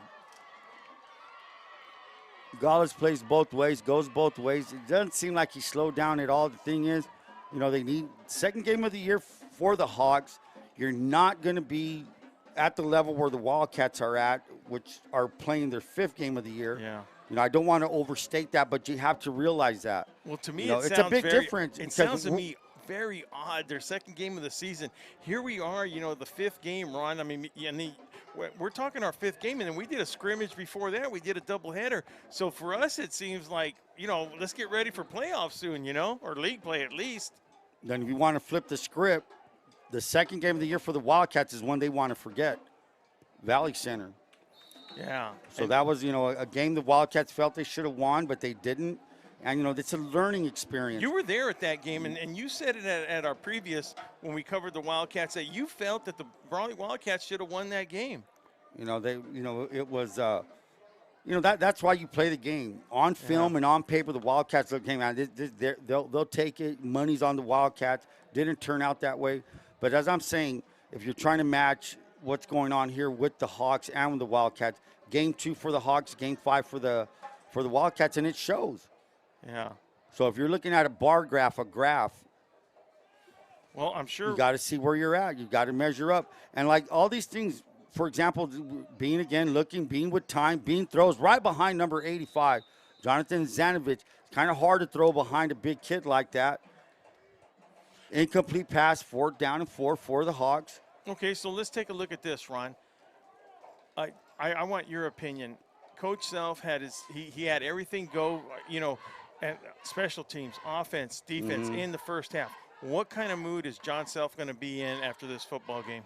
Gallus plays both ways, goes both ways. It doesn't seem like he slowed down at all. The thing is, you know, they need second game of the year for the Hogs. You're not going to be at the level where the Wildcats are at, which are playing their 5th game of the year. Yeah. You know, I don't want to overstate that, but you have to realize that. Well, to me, it's a big difference. It sounds to me very odd. Their second game of the season. Here we are, the fifth game, Ron. I mean, we're talking our fifth game, and then we did a scrimmage before that. We did a doubleheader. So for us, it seems like, let's get ready for playoffs soon, or league play at least. Then if you want to flip the script, the second game of the year for the Wildcats is one they want to forget, Valley Center. Yeah. So that was, a game the Wildcats felt they should have won, but they didn't. And, it's a learning experience. You were there at that game, and you said it at our previous, when we covered the Wildcats, that you felt that the Brawley Wildcats should have won that game. It was, that's why you play the game. On film and on paper, the Wildcats came out. They'll take it. Money's on the Wildcats. Didn't turn out that way. But as I'm saying, if you're trying to match what's going on here with the Hawks and with the Wildcats, game 2 for the Hawks, game 5 for the Wildcats, and it shows. Yeah. So if you're looking at a bar graph, well, I'm sure you got to see where you're at. You got to measure up. And like all these things, for example, being with time, being throws right behind number 85, Jonathan Zanovich. It's kind of hard to throw behind a big kid like that. Incomplete pass, 4th down and 4 for the Hawks. Okay, so let's take a look at this, Ron. I want your opinion. Coach Self had he had everything go, and special teams, offense, defense in the first half. What kind of mood is John Self going to be in after this football game?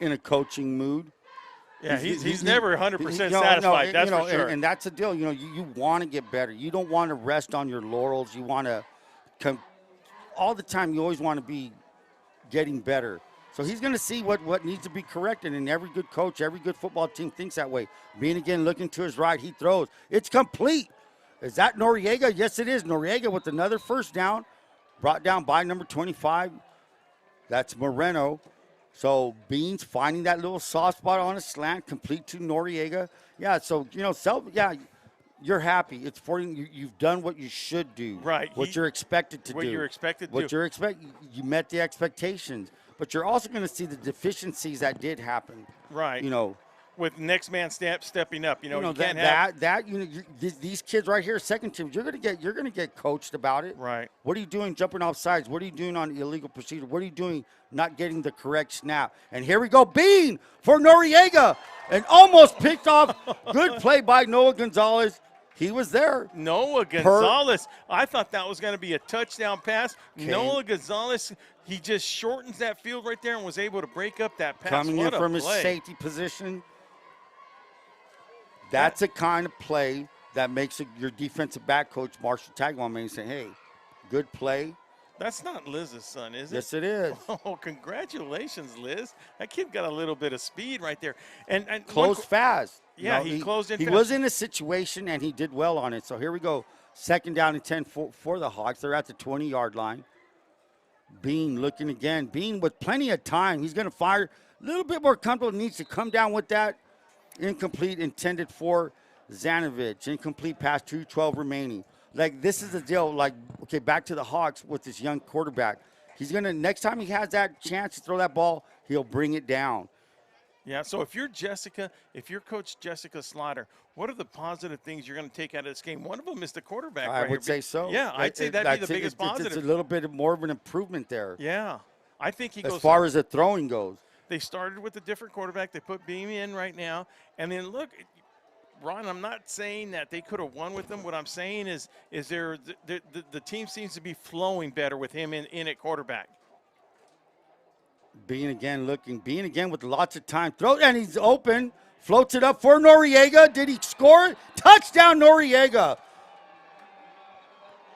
In a coaching mood. Yeah, he's never 100% satisfied. That's for sure. And that's the deal. You want to get better. You don't want to rest on your laurels. You want to all the time. You always want to be getting better. So he's going to see what needs to be corrected, and every good coach, every good football team thinks that way. Being again, looking to his right, he throws. It's complete. Is that Noriega? Yes, it is. Noriega with another first down, brought down by number 25. That's Moreno. So Beans finding that little soft spot on a slant, complete to Noriega. Yeah, so, you're happy. It's for you. You've done what you should do. Right. What you're expected to do. What you're expected to do. You met the expectations. But you're also going to see the deficiencies that did happen. Right. With next man stepping up. You can't have these kids right here, second team. You're going to get coached about it. Right. What are you doing jumping off sides? What are you doing on illegal procedure? What are you doing not getting the correct snap? And here we go, Bean for Noriega, and almost picked off. Good play by Noah Gonzalez. He was there. Noah Gonzalez. I thought that was going to be a touchdown pass. Noah Gonzalez, he just shortens that field right there and was able to break up that pass. Coming in from his safety position. That's the kind of play that makes your defensive back coach, Marshall Tagwam, say, hey, good play. That's not Liz's son, is it? Yes, it is. Oh, congratulations, Liz. That kid got a little bit of speed right there. And closed fast. Yeah, he closed in fast. He was in a situation, and he did well on it. So here we go. 2nd down and 10 for the Hawks. They're at the 20-yard line. Bean looking again. Bean with plenty of time. He's going to fire. A little bit more comfortable. Needs to come down with that. Incomplete, intended for Zanovich. Incomplete pass, 2:12 remaining. Like, this is the deal. Like, okay, back to the Hawks with this young quarterback. He's going to, next time he has that chance to throw that ball, he'll bring it down. Yeah, so if you're Coach Jessica Slaughter, what are the positive things you're going to take out of this game? One of them is the quarterback. I would say so. Yeah, I'd say that'd be the biggest positive. It's a little bit more of an improvement there. Yeah, I think he goes. As far as the throwing goes. They started with a different quarterback. They put Beam in right now. And then, look, Ron, I'm not saying that they could have won with them. What I'm saying is the team seems to be flowing better with him in at quarterback. Bean again with lots of time. Throw, and he's open. Floats it up for Noriega. Did he score? Touchdown, Noriega.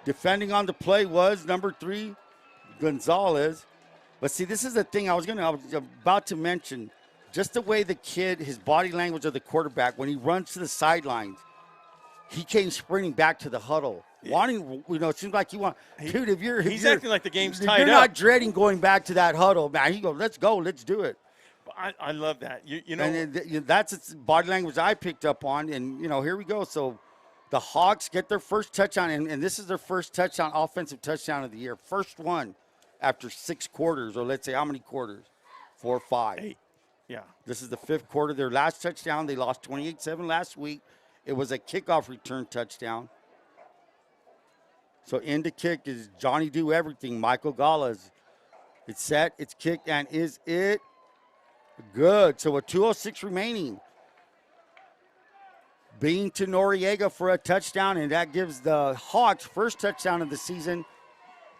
Defending on the play was number 3, Gonzalez. But see, this is the thing I was about to mention. Just the way the kid, his body language of the quarterback, when he runs to the sidelines, he came sprinting back to the huddle. Wanting, it seems like dude, he's acting like the game's tied up. You're not dreading going back to that huddle, man. He goes, let's go, let's do it. I love that. And that's body language I picked up on, and here we go. So the Hawks get their first touchdown, and this is their first touchdown, offensive touchdown of the year. First one after 6 quarters, or let's say how many quarters? 4 or 5. 8. Yeah. This is the 5th quarter. Their last touchdown, they lost 28-7 last week. It was a kickoff return touchdown. So in the kick is Johnny Do Everything, Michael Gallas. It's set, it's kicked, and is it good? So with 2:06 remaining. Being to Noriega for a touchdown, and that gives the Hawks first touchdown of the season.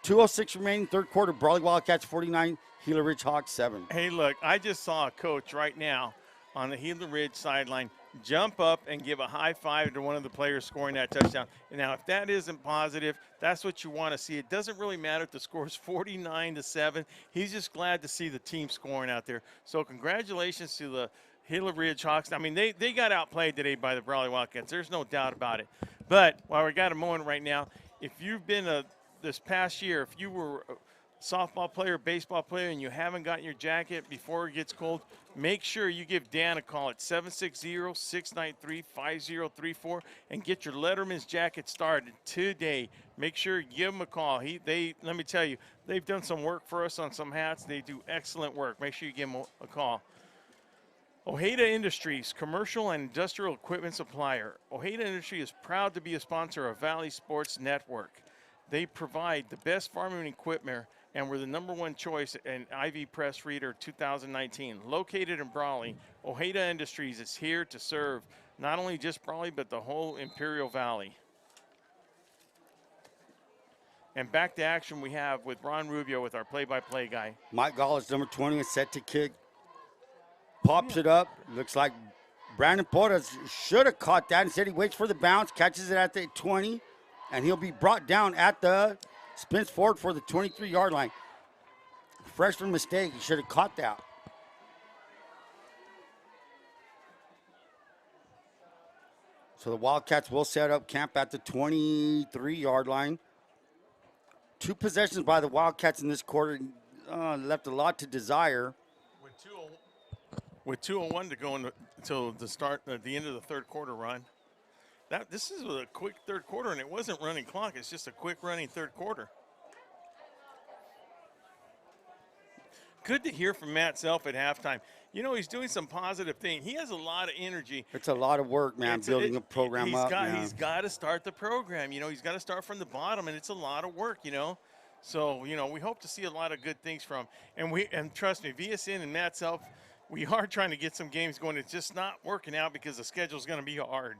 2:06 remaining, third quarter. Brawley Wildcats 49, Gila Ridge Hawks 7. Hey, look, I just saw a coach right now on the Gila Ridge sideline jump up and give a high five to one of the players scoring that touchdown. And now, if that isn't positive, that's what you want to see. It doesn't really matter if the score is 49-7. He's just glad to see the team scoring out there. So congratulations to the Gila Ridge Hawks. I mean, they got outplayed today by the Brawley Wildcats. There's no doubt about it. But while we got a moment right now, if you've been this past year, if you were a softball player, baseball player, and you haven't gotten your jacket before it gets cold, make sure you give Dan a call at 760-693-5034 and get your Letterman's jacket started today. Make sure you give him a call. Let me tell you, they've done some work for us on some hats. They do excellent work. Make sure you give them a call. Ojeda Industries, commercial and industrial equipment supplier. Ojeda Industries is proud to be a sponsor of Valley Sports Network. They provide the best farming equipment and were the #1 choice in IV Press Reader 2019. Located in Brawley, Ojeda Industries is here to serve not only just Brawley, but the whole Imperial Valley. And back to action we have with Ron Rubio with our play-by-play guy. Mike Gallus, number 20, is set to kick. Pops it up. Looks like Brandon Porras should have caught that. Instead, he waits for the bounce, catches it at the 20, and he'll be brought down at the spins forward for the 23-yard line. Freshman mistake. He should have caught that. So the Wildcats will set up camp at the 23-yard line. 2 possessions by the Wildcats in this quarter left a lot to desire. With 2:01 to go until the end of the third quarter, Ron. This is a quick third quarter, and it wasn't running clock. It's just a quick running third quarter. Good to hear from Matt Self at halftime. You know, he's doing some positive thing. He has a lot of energy. It's a lot of work, man, building a program up. He's got to start the program. You know, he's got to start from the bottom, and it's a lot of work, you know. So, you know, we hope to see a lot of good things from him. And trust me, VSN and Matt Self, we are trying to get some games going. It's just not working out because the schedule's going to be hard.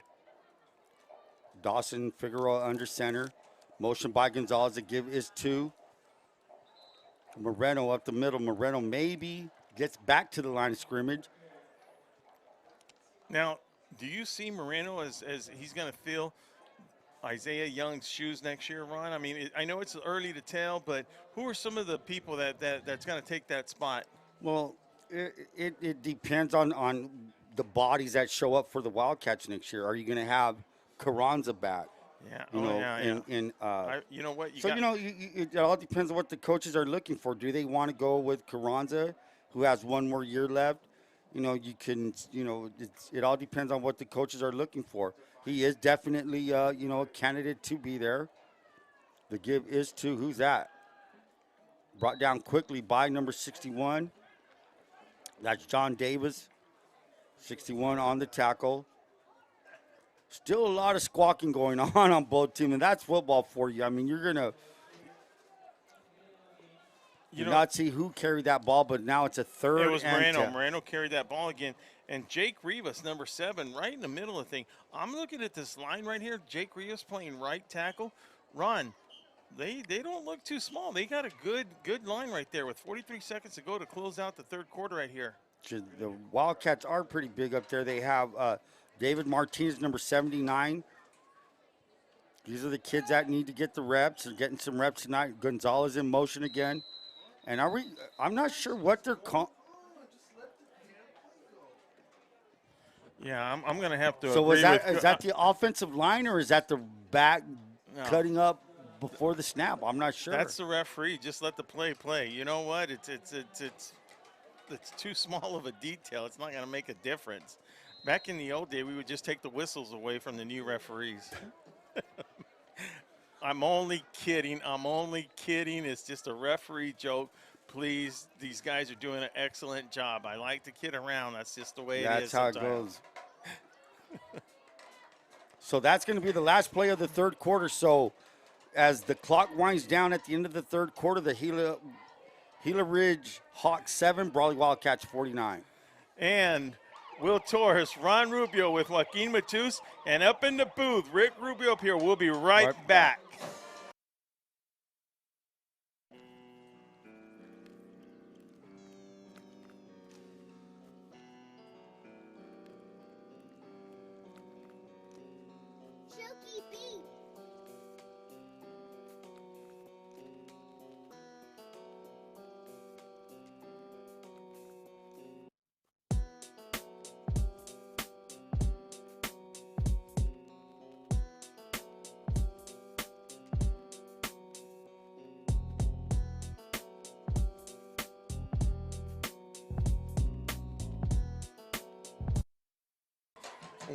Dawson Figueroa under center. Motion by Gonzalez. The give is to Moreno up the middle. Moreno maybe gets back to the line of scrimmage. Now, do you see Moreno as he's going to fill Isaiah Young's shoes next year, Ron? I mean, I know it's early to tell, but who are some of the people that's going to take that spot? Well, it depends on the bodies that show up for the Wildcats next year. Are you going to have Carranza back? Yeah. You know what? It all depends on what the coaches are looking for. Do they want to go with Carranza, who has 1 more year left? You know, it all depends on what the coaches are looking for. He is definitely, a candidate to be there. The give is to, who's that? Brought down quickly by number 61. That's John Davis, 61 on the tackle. Still a lot of squawking going on both teams, and that's football for you. I mean, you're going to not see who carried that ball, but now it's a third. It was Moreno. Moreno carried that ball again. And Jake Rivas, number 7, right in the middle of the thing. I'm looking at this line right here. Jake Rivas playing right tackle. Ron, they don't look too small. They got a good line right there with 43 seconds to go to close out the third quarter right here. The Wildcats are pretty big up there. They have David Martinez, number 79. These are the kids that need to get the reps. They're getting some reps tonight. Gonzalez in motion again. And I'm not sure what they're calling. Yeah, I'm going to have to So agree is that the offensive line, or is that the back cutting up before the snap? I'm not sure. That's the referee. Just let the play. You know what? It's too small of a detail. It's not going to make a difference. Back in the old day, we would just take the whistles away from the new referees. I'm only kidding. It's just a referee joke. Please, these guys are doing an excellent job. I like to kid around. That's just the way it is. That's how it goes. So that's going to be the last play of the third quarter. So as the clock winds down at the end of the third quarter, the Gila Gila Ridge Hawks 7, Brawley Wildcats 49. And Will Torres, Ron Rubio with Joaquin Matus, and up in the booth, Rick Rubio up here. We'll be right back.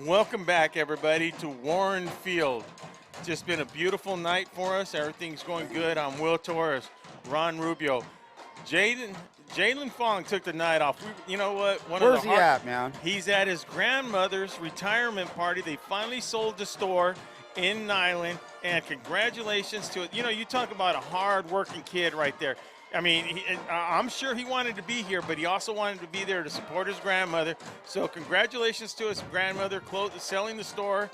Welcome back, everybody, to Warne Field. Just been a beautiful night for us. Everything's going good. I'm Will Torres, Ron Rubio. Jalen Fong took the night off. You know what? Where's he at, man? He's at his grandmother's retirement party. They finally sold the store in Nyland, and congratulations to it. You know, you talk about a hard-working kid right there. I mean, I'm sure he wanted to be here, but he also wanted to be there to support his grandmother. So congratulations to his grandmother selling the store.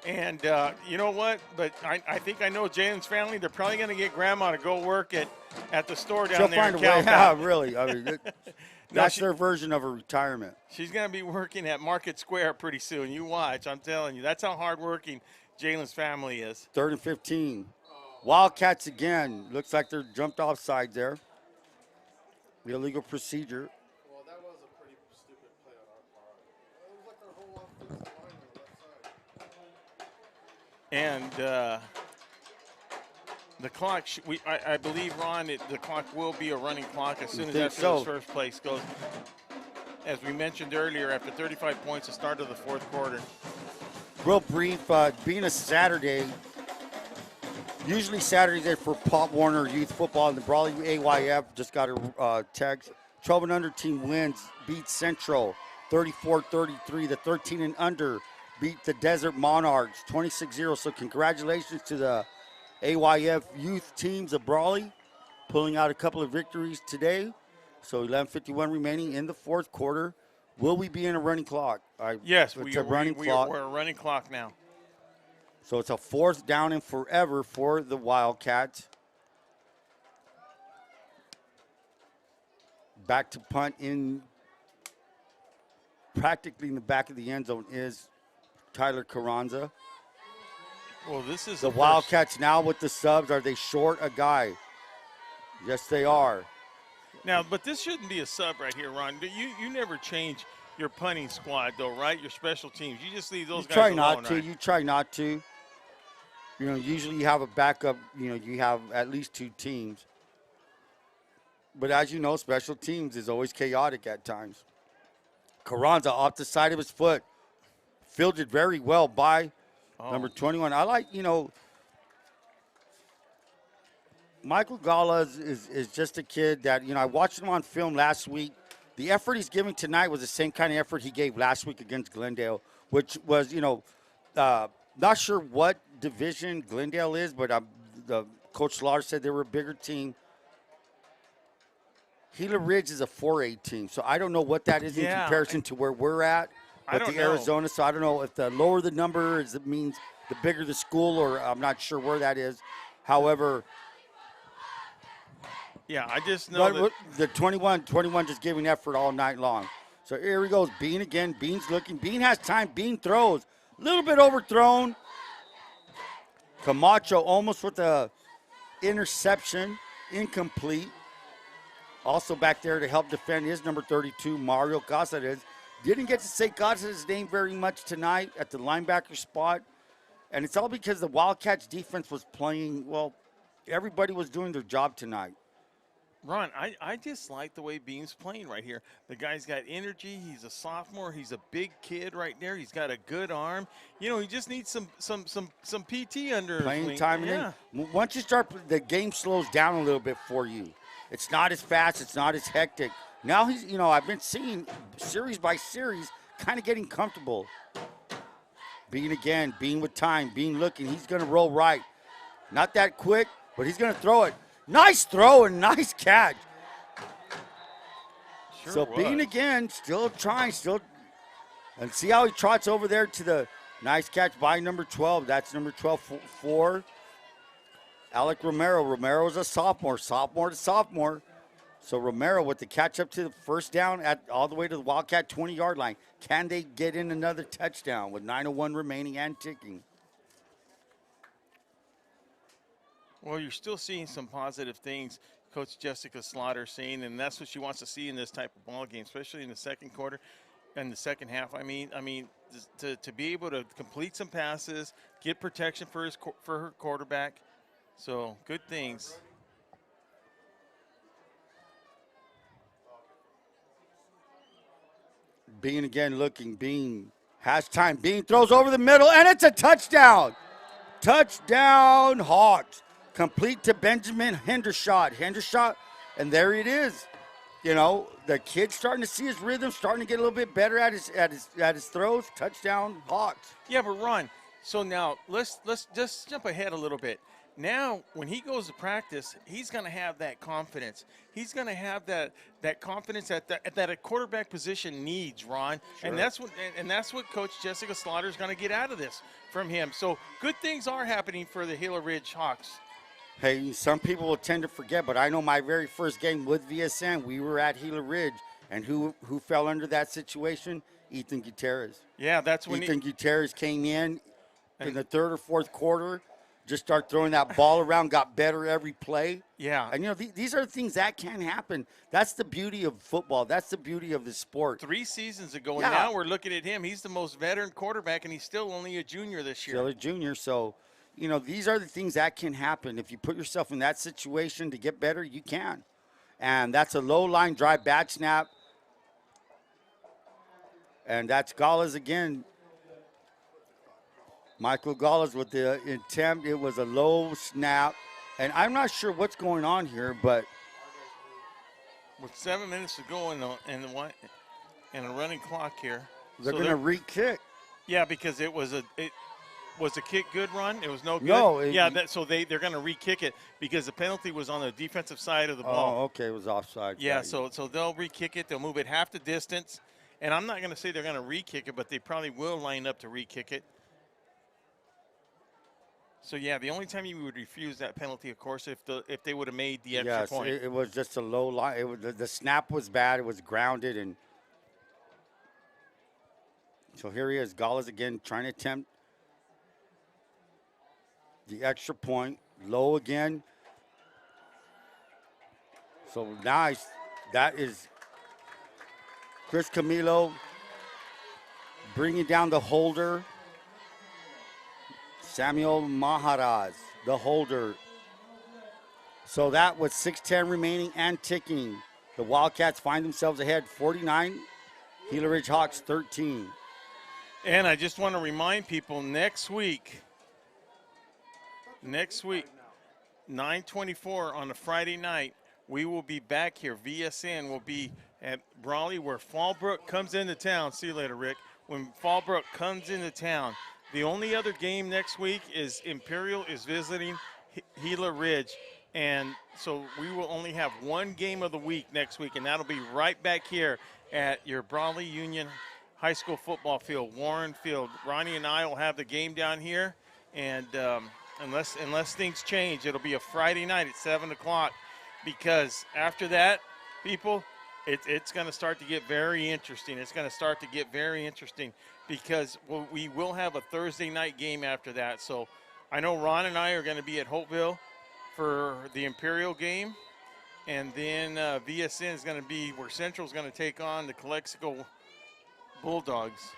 And you know what? But I think I know Jalen's family. They're probably going to get grandma to go work at the store down there. She'll find a way. Yeah, really. I mean, that's their version of a retirement. She's going to be working at Market Square pretty soon. You watch. I'm telling you. That's how hardworking Jalen's family is. 3rd and 15. Wildcats again. Looks like they're jumped offside there. The illegal procedure. Well, that was a pretty stupid play on our part. It was like our whole offensive line on the left side. And the clock, I believe, Ron, the clock will be a running clock as soon as this first place goes. As we mentioned earlier, after 35 points, the start of the 4th quarter. Real brief, being a Saturday, usually Saturday for Pop Warner Youth Football, and the Brawley AYF just got a text. 12 and under team wins, beats Central 34-33. The 13 and under beat the Desert Monarchs 26-0. So congratulations to the AYF youth teams of Brawley, pulling out a couple of victories today. So 11:51 remaining in the 4th quarter. Will we be in a running clock? Yes, we're a running clock now. So it's a 4th down and forever for the Wildcats. Back to punt in practically in the back of the end zone is Tyler Carranza. Well, this is the Wildcats now with the subs. Are they short a guy? Yes, they are. Now, but this shouldn't be a sub right here, Ron. You never change your punting squad, though, right? Your special teams. You just leave those guys alone. You try not to. Right? You try not to. You know, usually you have a backup. You know, you have at least 2 teams. But as you know, special teams is always chaotic at times. Carranza off the side of his foot. Fielded very well by number 21. I like, you know, Michael Gala is just a kid that, you know, I watched him on film last week. The effort he's giving tonight was the same kind of effort he gave last week against Glendale, which was, you know, not sure what division Glendale is, but the Coach Slaughter said they were a bigger team. Gila Ridge is a 4A team, so I don't know what that is in comparison to where we're at with the Arizona. So I don't know if the lower the number is, it means the bigger the school, or I'm not sure where that is. However, yeah, I just know that the 21 just giving effort all night long. So here he goes, Bean again. Bean's looking. Bean has time. Bean throws. A little bit overthrown. Camacho almost with the interception. Incomplete. Also back there to help defend is number 32, Mario Casares. Didn't get to say Casares' name very much tonight at the linebacker spot. And it's all because the Wildcats defense was playing, well, everybody was doing their job tonight. Ron, I just like the way Bean's playing right here. The guy's got energy. He's a sophomore. He's a big kid right there. He's got a good arm. You know, he just needs some PT under playing his time. Yeah. And once you start, the game slows down a little bit for you. It's not as fast. It's not as hectic. Now he's, you know, I've been seeing series by series kind of getting comfortable. Bean again. Bean with time. Bean looking. He's going to roll right. Not that quick, but he's going to throw it. Nice throw and nice catch. So Bean again, still trying, and see how he trots over there to the nice catch by number 12. That's number 12 for Alec Romero. Romero's a sophomore to sophomore. So Romero with the catch up to the first down all the way to the Wildcat 20-yard line. Can they get in another touchdown with 9:01 remaining and ticking? Well, you're still seeing some positive things Coach Jessica Slaughter saying, and that's what she wants to see in this type of ball game, especially in the second quarter and the second half. I mean, to be able to complete some passes, get protection for her quarterback. So good things. Bean again looking. Bean has time. Bean throws over the middle, and it's a touchdown. Touchdown, Hawks. Complete to Benjamin Hendershot, and there it is. You know, the kid's starting to see his rhythm, starting to get a little bit better at his throws. Touchdown, Hawks. Yeah, but Ron, so now let's just jump ahead a little bit. Now, when he goes to practice, he's going to have that confidence. He's going to have that confidence that a quarterback position needs, Ron. Sure. And that's what Coach Jessica Slaughter is going to get out of this from him. So good things are happening for the Gila Ridge Hawks. Hey, some people will tend to forget, but I know my very first game with VSN, we were at Gila Ridge, and who fell under that situation? Ethan Gutierrez. Yeah, that's when Ethan Gutierrez came in the third or fourth quarter. Just start throwing that ball around, got better every play. Yeah. And, you know, these are things that can happen. That's the beauty of football. That's the beauty of the sport. 3 seasons ago, and now we're looking at him. He's the most veteran quarterback, and he's still only a junior this year. Still a junior. So, you know, these are the things that can happen. If you put yourself in that situation to get better, you can. And that's a low-line drive, bad snap. And that's Gallez again. Michael Gallez with the attempt. It was a low snap. And I'm not sure what's going on here, but with 7 minutes to go in a running clock here. They're going to re-kick. Yeah, because it was a kick good, Run? It was no good? No. So they're going to re-kick it because the penalty was on the defensive side of the ball. Oh, okay. It was offside. Yeah, so they'll re-kick it. They'll move it half the distance. And I'm not going to say they're going to re-kick it, but they probably will line up to re-kick it. So, yeah, the only time you would refuse that penalty, of course, if they would have made the extra point. Yes, it was just a low line. The snap was bad. It was grounded. And so here he is, Gallez again, trying to attempt the extra point. Low again. So nice. That is Chris Camilo bringing down the holder. Samuel Maharaj, the holder. So that was 6:10 remaining and ticking. The Wildcats find themselves ahead 49, Gila Ridge Hawks 13. And I just want to remind people next week, 9/24 on a Friday night, we will be back here. VSN will be at Brawley where Fallbrook comes into town. See you later, Rick. When Fallbrook comes into town. The only other game next week is Imperial is visiting Gila Ridge. And so we will only have one game of the week next week, and that'll be right back here at your Brawley Union High School football field, Warne Field. Ronnie and I will have the game down here, and unless things change, it'll be a Friday night at 7 o'clock, because after that, people, it's going to start to get very interesting. It's going to start to get very interesting because we will have a Thursday night game after that. So I know Ron and I are going to be at Hopeville for the Imperial game, and then VSN is going to be where Central is going to take on the Calexico Bulldogs.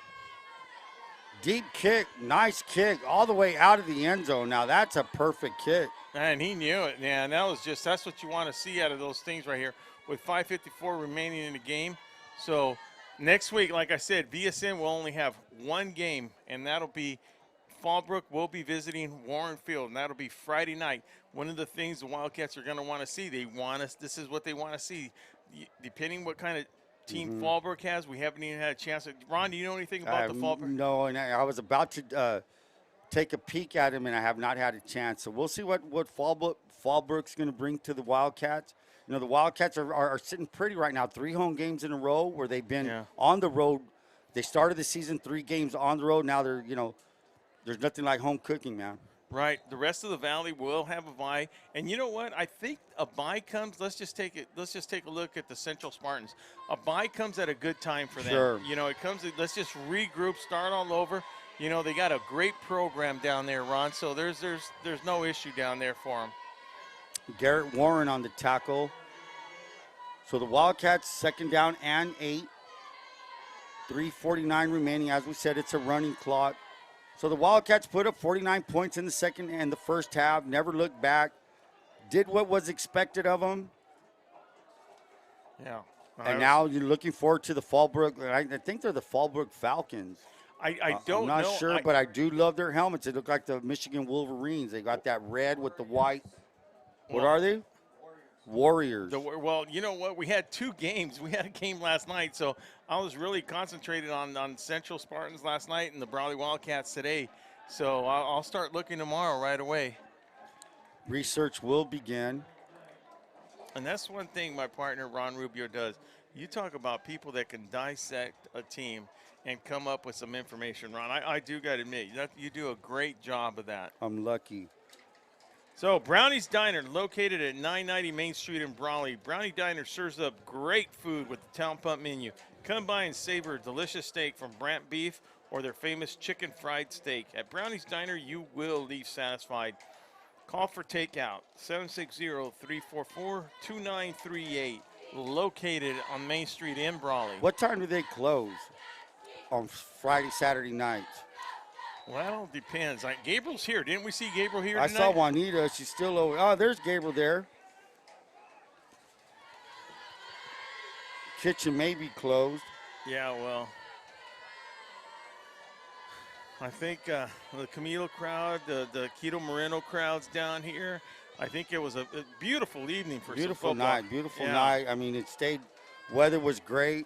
Deep kick, nice kick, all the way out of the end zone. Now that's a perfect kick. And he knew it, man. That's what you want to see out of those things right here with 5:54 remaining in the game. So next week, like I said, VSN will only have one game, and that'll be Fallbrook will be visiting Warne Field, and that'll be Friday night. One of the things the Wildcats are going to want to see, this is what they want to see. Depending what kind of team Fallbrook has, we haven't even had a chance. Ron, do you know anything about the Fallbrook? No, and I was about to take a peek at him, and I have not had a chance. So we'll see what Fallbrook's going to bring to the Wildcats. You know, the Wildcats are sitting pretty right now. 3 home games in a row where they've been on the road. They started the season 3 games on the road. Now they're, you know, there's nothing like home cooking, man. Right. The rest of the valley will have a bye. And you know what? I think a bye comes. Let's just take a look at the Central Spartans. A bye comes at a good time for them. Sure. You know, it comes. Let's just regroup, start all over. You know, they got a great program down there, Ron. So there's no issue down there for them. Garrett Warren on the tackle. So the Wildcats 2nd down and 8. 3:49 remaining. As we said, it's a running clock. So the Wildcats put up 49 points in the second and the first half. Never looked back. Did what was expected of them. Yeah. And now you're looking forward to the Fallbrook. I think they're the Fallbrook Falcons. I don't know. I'm not sure, but I do love their helmets. They look like the Michigan Wolverines. They got that red with the white. What are they? Warriors. Well, you know what? We had 2 games. We had a game last night, so I was really concentrated on Central Spartans last night and the Brawley Wildcats today. So I'll start looking tomorrow right away. Research will begin. And that's one thing my partner Ron Rubio does. You talk about people that can dissect a team and come up with some information, Ron. I do got to admit, that you do a great job of that. I'm lucky. So Brownie's Diner, located at 990 Main Street in Brawley. Brownie Diner serves up great food with the Town Pump menu. Come by and savor a delicious steak from Brant Beef or their famous chicken fried steak. At Brownie's Diner, you will leave satisfied. Call for takeout, 760-344-2938, located on Main Street in Brawley. What time do they close on Friday, Saturday night? Well, it depends. Gabriel's here. Didn't we see Gabriel here tonight? I saw Juanita. She's still over. Oh, there's Gabriel there. Kitchen may be closed. Yeah, well, I think the Camilo crowd, the Quito Moreno crowd's down here. I think it was a beautiful evening for beautiful some football. Beautiful night. I mean, it stayed. Weather was great.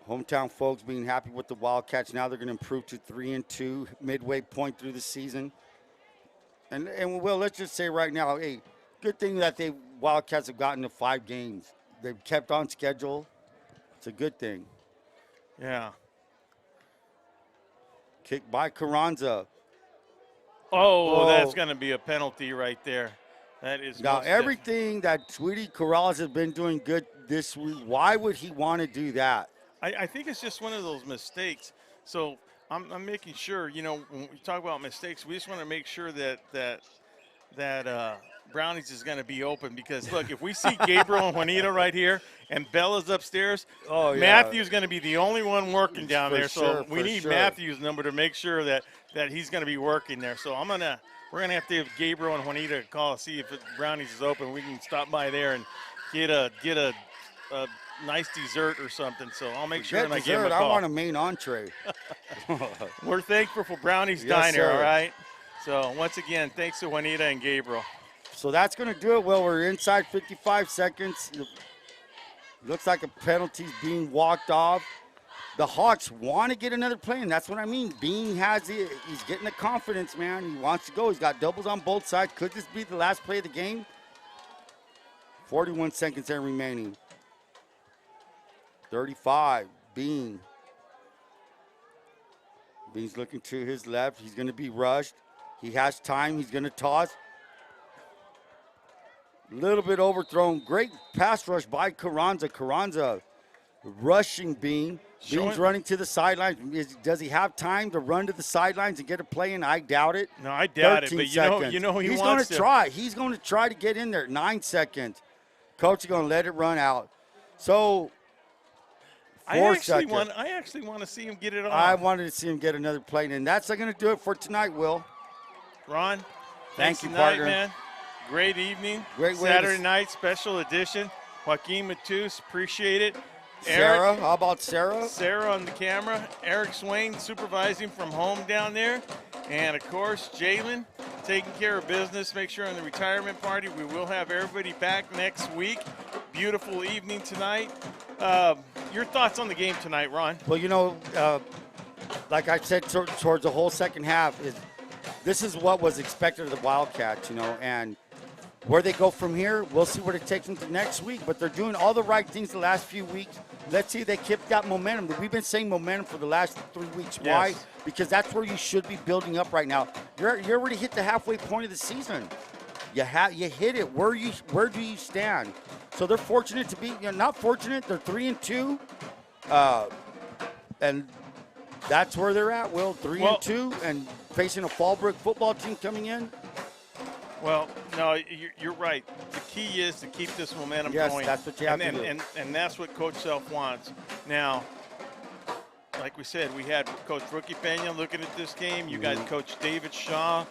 Hometown folks being happy with the Wildcats. Now they're going to improve to 3-2 midway point through the season. And well, let's just say right now, hey, good thing that the Wildcats have gotten to 5 games. They've kept on schedule. It's a good thing. Yeah. Kick by Carranza. Oh, that's going to be a penalty right there. That is. Now, everything that Tweety Corrales has been doing good this week, why would he want to do that? I think it's just one of those mistakes. So I'm making sure, you know, when we talk about mistakes, we just want to make sure that Brownies is going to be open, because, look, if we see Gabriel and Juanita right here and Bella's upstairs, Matthew's going to be the only one working down there. So we need Matthew's number to make sure that he's going to be working there. So we're going to have to give Gabriel and Juanita a call, see if Brownies is open. We can stop by there and get a nice dessert or something. So I'll make sure I give him a call. I want a main entree. We're thankful for Brownie's Diner, all right? So once again, thanks to Juanita and Gabriel. So that's going to do it. Well, we're inside 55 seconds. Looks like a penalty's being walked off. The Hawks want to get another play, and that's what I mean. Bean he's getting the confidence, man. He wants to go. He's got doubles on both sides. Could this be the last play of the game? 41 seconds there remaining. 35, Bean. Bean's looking to his left. He's going to be rushed. He has time. He's going to toss. A little bit overthrown. Great pass rush by Carranza. Carranza rushing Bean. Bean's running to the sidelines. Does he have time to run to the sidelines and get a play in? I doubt it. No, I doubt it. But you know he he's wants to try. He's going to try to get in there. 9 seconds. Coach is going to let it run out. So I actually want to see him get it off. I wanted to see him get another play, and that's going to do it for tonight, Will. Ron, thank you, tonight, partner. Man. Great evening. Great Saturday night special edition. Joaquin Matus, appreciate it. Sarah, Eric, how about Sarah? Sarah on the camera. Eric Swain supervising from home down there. And, of course, Jalen taking care of business. Make sure on the retirement party we will have everybody back next week. Beautiful evening tonight. Your thoughts on the game tonight, Ron? Well, you know, like I said towards the whole second half, this is what was expected of the Wildcats, you know, and Where they go from here, we'll see where it takes them to next week. But they're doing all the right things the last few weeks. Let's see if they keep that momentum. We've been saying momentum for the last 3 weeks. Yes. Why? Because that's where you should be building up right now. You already hit the halfway point of the season. You hit it. Where do you stand? So they're fortunate to be. Not fortunate. They're 3-2, and that's where they're at. Will 3-2 and facing a Fallbrook football team coming in. Well, no, you're right. The key is to keep this momentum going. Yes, that's what you have to do. And that's what Coach Self wants. Now, like we said, we had Coach Rookie Pena looking at this game. You got Coach David Shaw.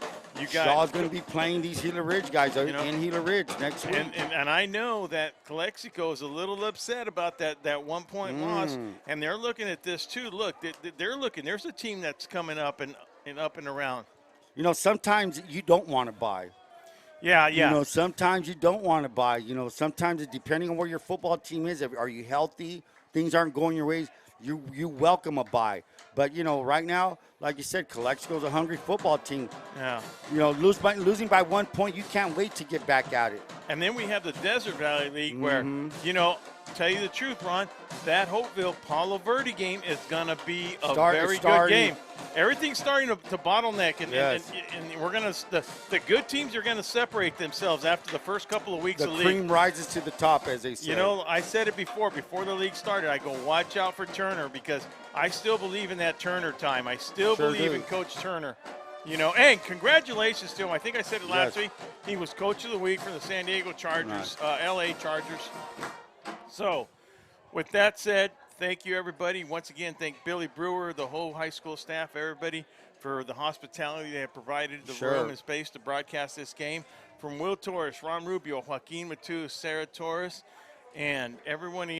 Shaw's going to be playing these Gila Ridge guys in Gila Ridge next week. And I know that Calexico is a little upset about that 1 point loss, and they're looking at this too. Look, they're looking. There's a team that's coming up and up and around. Sometimes you don't want to buy. Yeah. Sometimes you don't want to buy. Sometimes depending on where your football team is, are you healthy? Things aren't going your ways. You welcome a buy. But, right now, like you said, Calexico's a hungry football team. Yeah. Losing by 1 point, you can't wait to get back at it. And then we have the Desert Valley League where, tell you the truth, Ron, that Hopeville Palo Verde game is going to be a very good game. Everything's starting to bottleneck, and we're going to the good teams are going to separate themselves after the first couple of weeks of the league. The cream rises to the top, as they say. I said it before the league started. I go, watch out for Turner, because I still believe in that Turner time. I still believe in Coach Turner. And congratulations to him. I think I said it last week. He was Coach of the Week for the San Diego Chargers, LA Chargers. So, with that said, thank you, everybody. Once again, thank Billy Brewer, the whole high school staff, everybody, for the hospitality they have provided the room and space to broadcast this game. From Will Torres, Ron Rubio, Joaquin Matus, Sarah Torres, and everyone